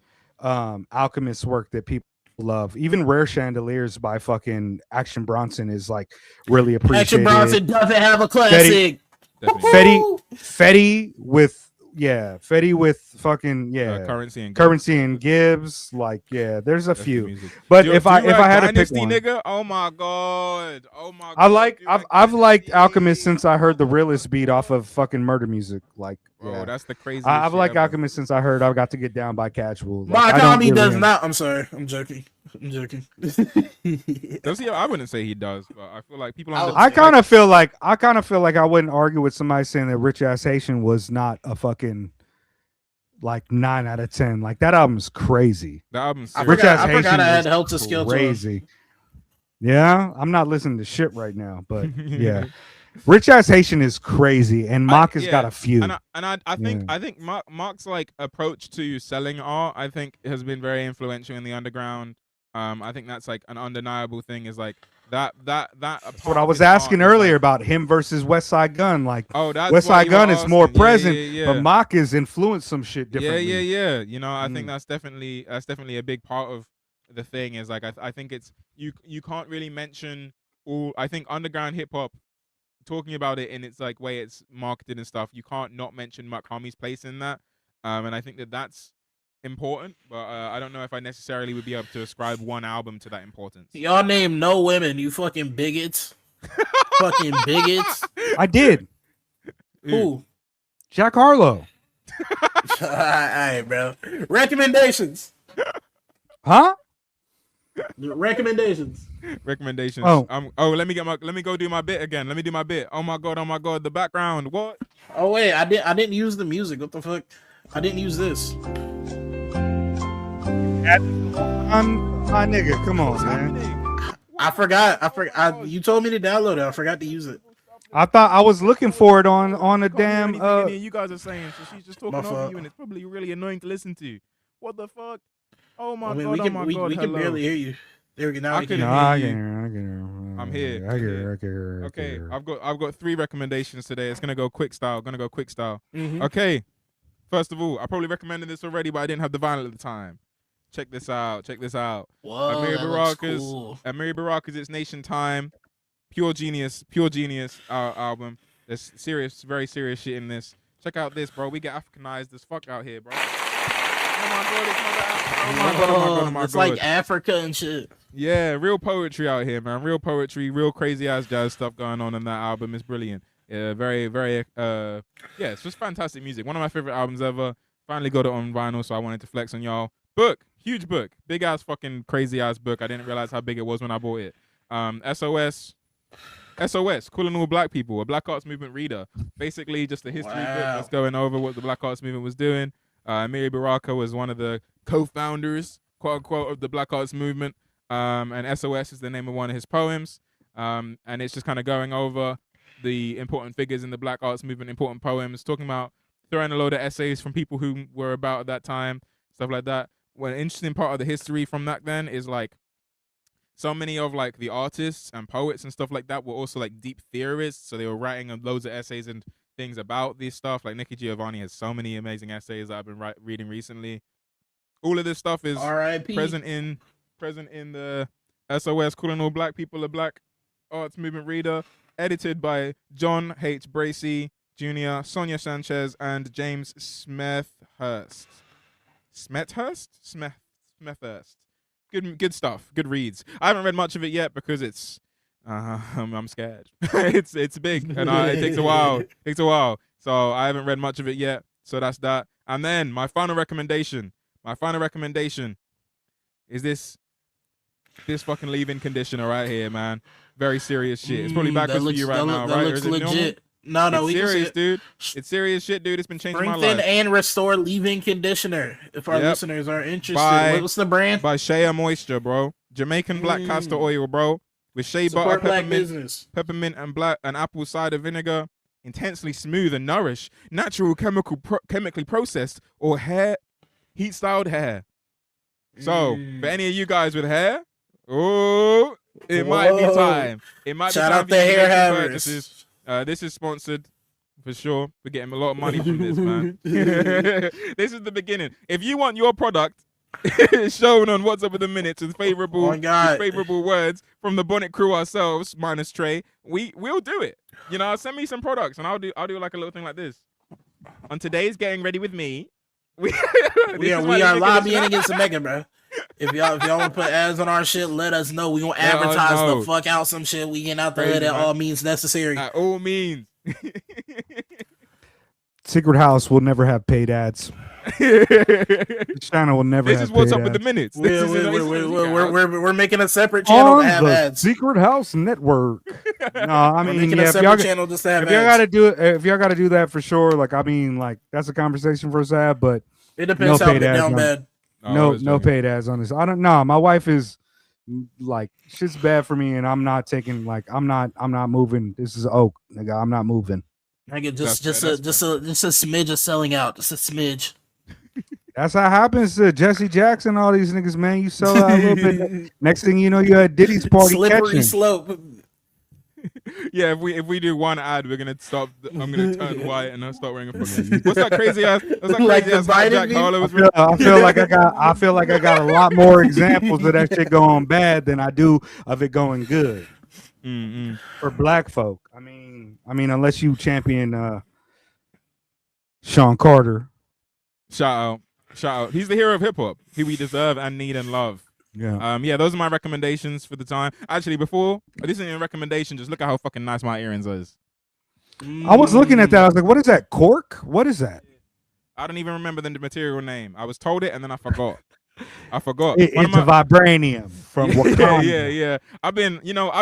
Alchemist work that people love. Even Rare Chandeliers by fucking Action Bronson is like really appreciated. Action Bronson doesn't have a classic. definitely. Fetty with fucking Currency and Gibbs. Like there's a That's the few. music. But Do if you I like had to pick Dynasty, one, nigga, oh my god. I've liked Alchemist since I heard the realest beat off of fucking Murder Music. Like, Bro, that's the craziest. I've shit liked ever. Alchemist since I heard I Got to Get Down by Casual. Like, My I don't comedy really does not. I'm sorry. I'm joking. I'm joking. Does he? I wouldn't say he does, but I feel like people. I kind of feel like I wouldn't argue with somebody saying that Rich Ass Haitian was not a fucking like 9 out of 10. Like that album's crazy. The album's I serious. forgot I had Help to Skill to crazy. Yeah, I'm not listening to shit right now, but yeah. Rich Ass Haitian is crazy, and Mock has got a few. And I think Mock's like approach to selling art, I think, has been very influential in the underground. I think that's like an undeniable thing. Is like that. That's what I was asking earlier about him versus West Side Gun. Like, that's West Side Gun is more present, yeah. but Mock has influenced some shit differently. Yeah. You know, I think that's definitely a big part of the thing. Is like I think it's you can't really mention all. I think underground hip hop. Talking about it in its like way it's marketed and stuff, you can't not mention Muhammed's place in that, and I think that's important. But I don't know if I necessarily would be able to ascribe one album to that importance. Y'all name no women, you fucking bigots. Fucking bigots. I did. Who? Jack Harlow. All right, bro. Recommendations. Huh? Recommendations. Oh, let me go do my bit again. Let me do my bit. Oh my god, the background. What? Oh wait, I didn't use the music. What the fuck? I didn't use this. My nigga, come on, man. I forgot. You told me to download it. I forgot to use it. I thought I was looking for it on a damn. You guys are saying so she's just talking over you, and it's probably really annoying to listen to. What the fuck? Oh my god! We can barely hear you. There we go. Now I we can can hear you. you. I'm here. Okay, I've got 3 recommendations today. It's gonna go quick style. Mm-hmm. Okay. First of all, I probably recommended this already, but I didn't have the vinyl at the time. Check this out. Whoa, Amiri Baraka's It's Nation Time. Pure genius album. There's very serious shit in this. Check out this, bro. We get Africanized as fuck out here, bro. Oh my god, it's like Africa and shit. Yeah, real poetry out here, man. Real poetry, real crazy ass jazz stuff going on in that album. It's brilliant. Very, it's just fantastic music. One of my favorite albums ever. Finally got it on vinyl, so I wanted to flex on y'all. Book, huge book, big ass fucking crazy ass book. I didn't realize how big it was when I bought it. SOS, Calling All Black People, a Black Arts Movement reader. Basically, just a history book that's going over what the Black Arts Movement was doing. Amiri Baraka was one of the co-founders, quote unquote, of the Black Arts Movement. And SOS is the name of one of his poems. And it's just kind of going over the important figures in the Black Arts Movement, important poems, talking about throwing a load of essays from people who were about at that time, stuff like that. Well, an interesting part of the history from back then is like so many of like the artists and poets and stuff like that were also like deep theorists. So they were writing loads of essays and things about this stuff. Like Nikki Giovanni has so many amazing essays that I've been reading recently. All of this stuff is present in the SOS, Calling All Black People, a Black Arts Movement reader, edited by John H. Bracey Jr., Sonia Sanchez, and James Smethurst. Smethurst. Good stuff. Good reads. I haven't read much of it yet because it's I'm scared. it's big and it takes a while. So I haven't read much of it yet. So that's that. And then my final recommendation is this fucking leave-in conditioner right here, man. Very serious shit. It's probably backwards for you right now, right? That looks legit. No, it's serious, dude. It's serious shit, dude. It's been changing my life. Strengthen and restore leave-in conditioner. If our listeners are interested, what's the brand? By Shea Moisture, bro. Jamaican black castor oil, bro. With shea butter, peppermint, and apple cider vinegar. Intensely smooth and nourish. Natural chemically processed or heat-styled hair. So, for any of you guys with hair, it might be time. It might Shout be time out the hair havers. This is sponsored for sure. We're getting a lot of money from this, man. This is the beginning. If you want your product shown on What's Up with the Minutes with favorable words from the Bonnet crew ourselves, minus Trey, we'll do it. You know, send me some products and I'll do like a little thing like this. On today's Getting Ready With Me, we are lobbying against the Megan, bro. If y'all want to put ads on our shit, let us know. We gonna advertise the fuck out some shit. We get out the hood at all means necessary. At all means. Secret House will never have paid ads. This channel will never. This have is what's paid up with the ads. minutes. This is We're making a separate channel On to have the ads. Secret House Network. No, I We're mean, making yeah, a if separate y'all, channel just to have if y'all ads. gotta do it, if y'all gotta do that for sure. Like, I mean, like that's a conversation for us to have, but It depends no how paid get ads down on- bad. no paid ads on this. I don't know. My wife is like shit's bad for me, and I'm not taking like I'm not moving. This is oak, nigga. I'm not moving. I get That's just fair, a that's smidge of selling out. Just a smidge. That's how it happens to Jesse Jackson. All these niggas, man. You sell out a little bit. Next thing you know, you had Diddy's party Slippery catching. slope. Yeah, if we do one ad, we're gonna stop. I'm gonna turn white and I'll start wearing a fucking. What's that crazy ass? What's that Like crazy the ass hat Biden Jack meme? Harlow was I feel like I got a lot more examples of that shit going bad than I do of it going good for black folk. I mean, unless you champion Sean Carter. Shout out. He's the hero of hip hop, who we deserve and need and love. Yeah. Yeah, those are my recommendations for the time. Actually, before this isn't a recommendation, just look at how fucking nice my earrings is. I was looking at that. I was like, what is that? Cork? What is that? I don't even remember the material name. I was told it and then I forgot. It's a vibranium from yeah, Wakanda. yeah. I've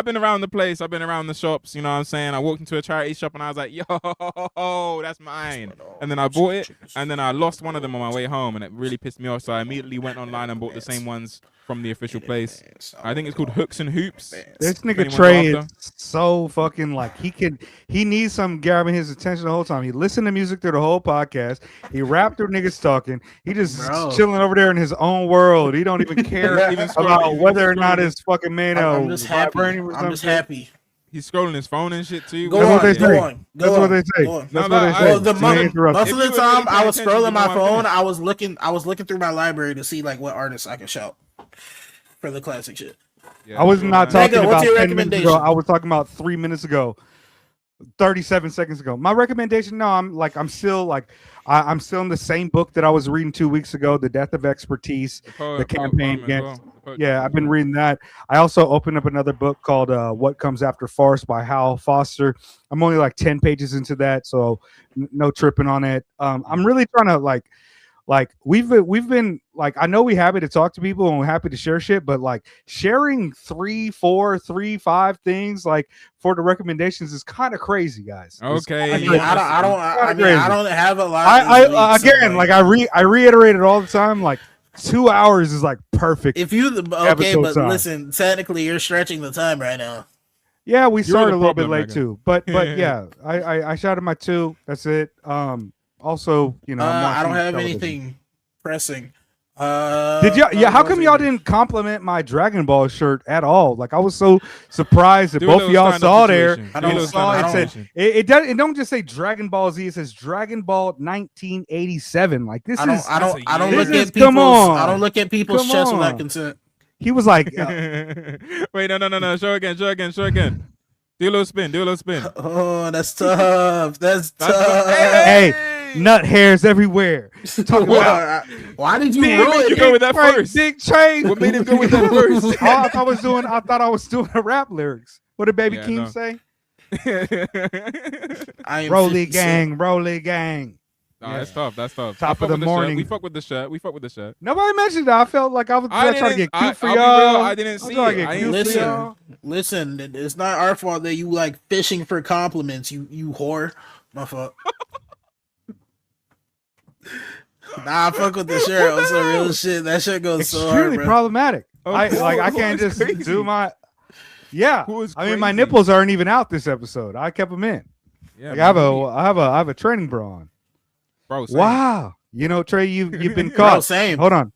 been around the place. I've been around the shops. You know what I'm saying? I walked into a charity shop and I was like, yo, that's mine. And then I bought it and then I lost one of them on my way home and it really pissed me off. So I immediately went online and bought the same ones from the official place. I think it's called Hooks and Hoops. This nigga anyone's Trey after. is so fucking like he needs something grabbing his attention the whole time. He listened to music through the whole podcast. He rapped through niggas talking. He just chilling over there in his own world. He don't even care Even about whether or not it's fucking made I'm of just happy. vibranium or I'm just something. happy. He's scrolling his phone and shit too. Go That's on, what they go say. on, That's go what on, they say. go on. That's No, what they no, say. Well, So you interrupt. most of the If you time really I pay was attention, scrolling you my know phone. I'm I was looking through my library to see like what artists I could shout for the classic shit. Yeah, I was not talking Nigga, about what's your 10 minutes ago. recommendation? I was talking about 3 minutes ago, 37 seconds ago. My recommendation, no, I'm still in the same book that I was reading 2 weeks ago, The Death of Expertise, the campaign against. Yeah, I've been reading that. I also opened up another book called What Comes After Farse by Hal Foster. I'm only like 10 pages into that, so no tripping on it. I'm really trying to like we've been like, I know we're happy to talk to people and we're happy to share shit, but like sharing 3, 4, 3, 5 things like for the recommendations is kind of crazy, guys. Okay. I mean, I don't have a lot. I again, like I reiterated all the time, like 2 hours is like perfect. If you okay, episode but time. listen, technically you're stretching the time right now. Yeah, we You're started the a little bit problem, late Megan. too, but yeah, I shouted my 2. That's it. Also, you know, I'm I don't watching have television. anything pressing. Did y'all? Yeah, how come y'all didn't compliment my Dragon Ball shirt at all? Like I was so surprised that Do a both of little y'all stand-up saw there. situation. I Do a don't- little Saw stand-up it said situation. it don't just say Dragon Ball Z. It says Dragon Ball 1987. Like this I don't. is. I don't. I don't This look is- at people's. come on. I don't look at people's Come chests without on. consent. He was like, Wait, no. Show again. Do a little spin. Oh, that's tough. That's tough. hey, nut hairs everywhere. Talk about Why did you What ruin made you it? go with that right, first? Dick Train. What made him go with that first? I thought I was doing rap lyrics. What did Baby Yeah, Keem no. say? I am Rolly 50 gang, rolly gang. Nah, that's tough. Top I of fuck the with shirt. morning. We fuck with the shirt. Nobody mentioned that. I felt like I was I trying to didn't- get cute for I'll be y'all. real, I didn't see trying to it. get I cute ain't for see it. y'all. Listen, it's not our fault that you like fishing for compliments. You whore. My fault. Nah, I fuck with the shirt. On some real shit. That shit goes so hard, Extremely bro. problematic. Oh, I who can't is just crazy? do my. Yeah, Who is I mean my crazy? nipples aren't even out this episode. I kept them in. Yeah, Like, man. I have a training bra on. Bro, same. Wow, you know Trey, you've been Bro, caught. same. Hold on.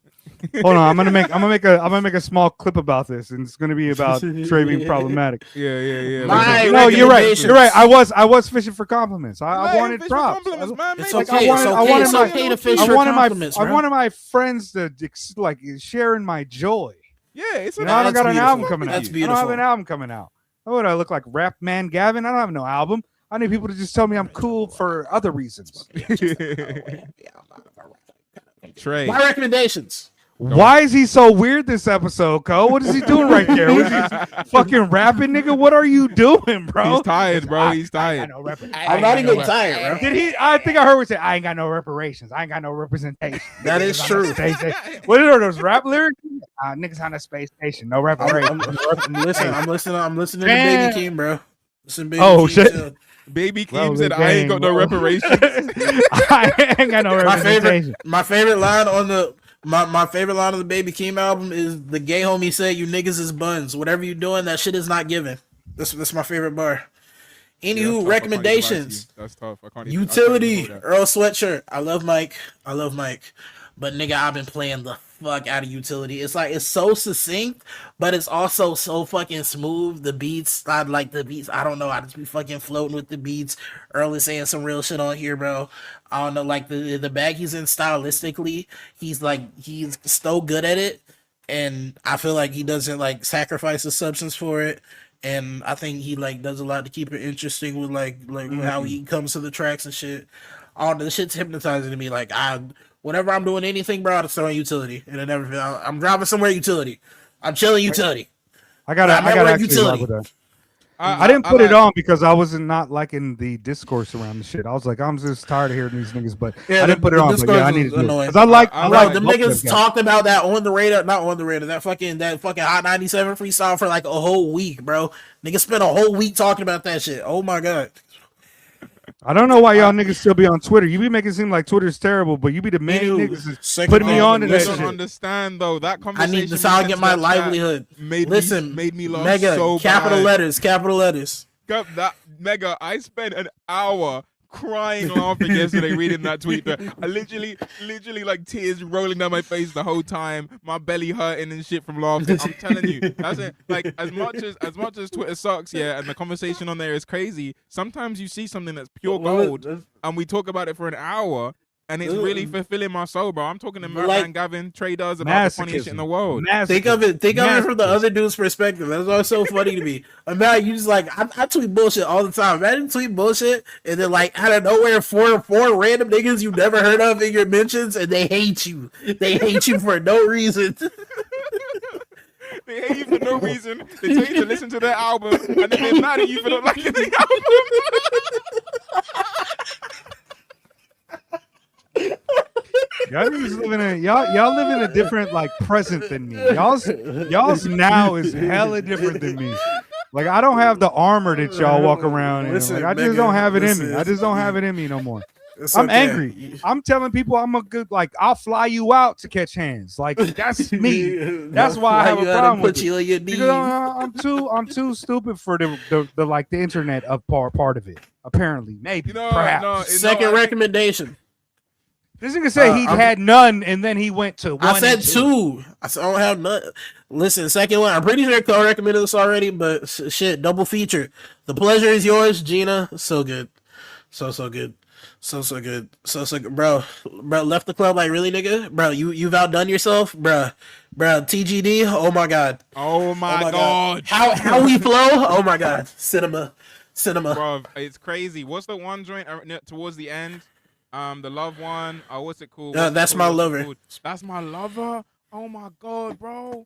I'm gonna make a small clip about this, and it's gonna be about Trey being problematic. Yeah. My No, you're right. recommendations. You're right. I was fishing for compliments. I wanted props. It's Like, okay. I wanted It's my- okay to fish I for wanted compliments, I bro. wanted my friends to like sharing my joy. Yeah, it's You know, I don't That's got an beautiful. album coming out. That's I don't have beautiful. an album coming out. What would I look like, Rap Man Gavin? I don't have no album. I need people to just tell me I'm cool for other reasons. Trey. My recommendations. Why is he so weird this episode, Cole? What is he doing right there? Was he fucking rapping, nigga? What are you doing, bro? He's tired, bro. He's tired. I'm not even tired, bro. Did he? I think I heard him say, "I ain't got no reparations. I ain't got no representation." That is true. What are those rap lyrics? Niggas on a space station, no reparations. I'm listening to Baby Keem, bro. Listen, Baby Oh, Keem, shit. chill. Baby Keem said, "I ain't got no reparations." I ain't got no representation. My favorite line on the my favorite line of the Baby Keem album is the gay homie said, "You niggas is buns. Whatever you doing, that shit is not given." That's my favorite bar. Anywho, recommendations. That's tough. I can't Utility, Earl Sweatshirt. I love Mike. But nigga, I've been playing the fuck out of Utility. It's like, it's so succinct, but it's also so fucking smooth. The beats, I like the beats. I don't know. I just be fucking floating with the beats. Earl is saying some real shit on here, bro. I don't know, like the bag he's in stylistically, he's so good at it. And I feel like he doesn't like sacrifice the substance for it. And I think he like does a lot to keep it interesting with like how he comes to the tracks and shit. All the shit's hypnotizing to me. Like whenever I'm doing anything, bro, I throw on Utility, and I'm driving somewhere Utility. I'm chilling Utility. I gotta actually Utility. rock with that. I didn't put it on because I wasn't not liking the discourse around the shit. I was like, I'm just tired of hearing these niggas, but Yeah, I didn't put it on. But yeah, I needed to because I like them niggas talked about that on the radar, not on the radar. That fucking Hot 97 freestyle for like a whole week, bro. Niggas spent a whole week talking about that shit. Oh my god. I don't know why y'all niggas still be on Twitter. You be making it seem like Twitter's terrible, but you be the main niggas putting me on to that You shit. don't understand though. That I conversation. need to how I get my livelihood. Made me laugh Mega so capital bad. capital letters. That Mega, I spent an hour crying laughing yesterday reading that tweet. I literally like tears rolling down my face the whole time, my belly hurting and shit from laughing. I'm telling you, that's it. Like as much as Twitter sucks, yeah, and the conversation on there is crazy. Sometimes you see something that's pure gold, and we talk about it for an hour. And it's really fulfilling my soul, bro. I'm talking to Rattan, Gavin, TreDoes about the funniest shit in the world. Think of it from the other dude's perspective. That's what's so funny to me. Imagine you just like I tweet bullshit all the time. Imagine tweet bullshit and then like out of nowhere four random niggas you never heard of in your mentions and they hate you. They hate you for no reason. They hate you for no reason. They tell you to listen to their album and then they're mad at you for not liking the album. Y'all live in a different like present than me. Y'all's now is hella different than me. Like I don't have the armor that y'all walk around in. Like I just don't have it in me. I just don't have it in me no more. I'm angry. I'm telling people I'm a good I'll fly you out to catch hands. Like that's me. That's why I have a problem with it. Because I'm too stupid for the like the internet of part of it. Apparently, maybe perhaps. Second recommendation. This nigga said he had none, and then he went to one. I said two. I said I don't have none. Listen, second one. I'm pretty sure Cole recommended this already, but shit, double feature. The Pleasure Is Yours, GENA. So good, so good, so good, so good, bro. Left the club like really, nigga, bro. You've outdone yourself, bro. TGD. Oh my god. Oh my god. How we flow. Oh my god. Cinema. Bro, it's crazy. What's the one joint towards the end? The love one. What's it called? That's my lover. That's my lover. Oh my god, bro.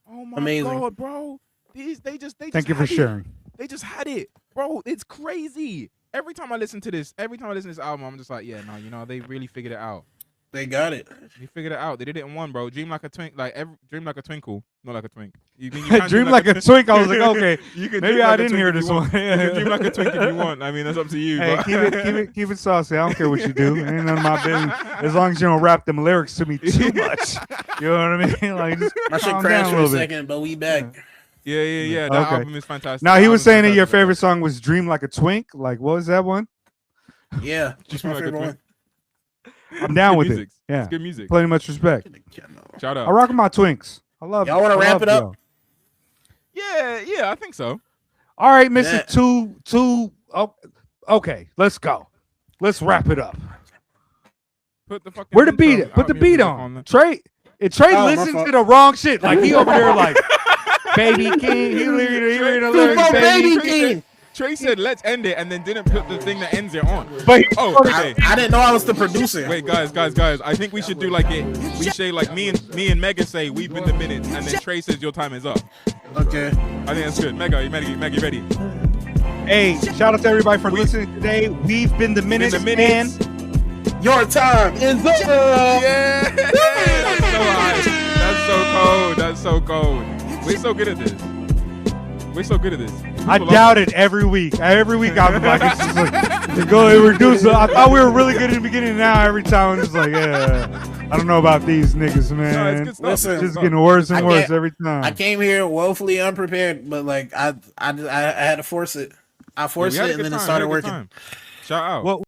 Oh my Amazing. god, bro. They just Thank you for sharing. They just had it, bro. It's crazy. Every time I listen to this album, I'm just like, yeah, no, you know, they really figured it out. They got it. They figured it out. They did it in one, bro. Dream like a twinkle, not like a twink. You dream like a twink. I was like, okay, maybe I didn't hear this one. You can dream like a twink if you want. I mean, that's up to you. Hey, keep it saucy. I don't care what you do. It ain't none of my business. As long as you don't rap them lyrics to me too much. You know what I mean? Like, just I should crash for a second, but we back. Yeah. That album is fantastic. Now he was saying that your favorite song was "Dream Like a Twink." Like, what was that one? Yeah, just my favorite one. I'm down with music. it. Yeah, it's good music. Plenty much respect. Shout out. I rock my twinks. I love. Y'all want to wrap it up? Yeah, I think so. All right, Mrs. Two. Oh, okay, let's go. Let's wrap it up. Put the fucking Where the beat? Put the beat on. Trey listens to the wrong shit. Like he over there, like Baby King. He reading the lyrics. Baby King. Trey said let's end it and then didn't put the thing that ends it on. But Oh, okay. I didn't know I was the producer. Wait, guys. I think we should do like it. We say like me and Mega say we've been the minutes, and then Trey says your time is up. Okay. I think that's good. Maggie, ready? hey, shout out to everybody for listening today. We've been the minutes, and Your time is up. Yeah. That's so high. That's so cold. We're so good at this. I doubt it every week. Every week I'm like, it's just like, go reduce. I thought we were really good in the beginning. Now every time I'm just like, yeah, I don't know about these niggas, No, man. it's good stuff. Listen, It's just getting worse and I worse can't- every time. I came here woefully unprepared, but like I had to force it. I forced We had it a and good then it time. started We had a good working. time. Shout out. What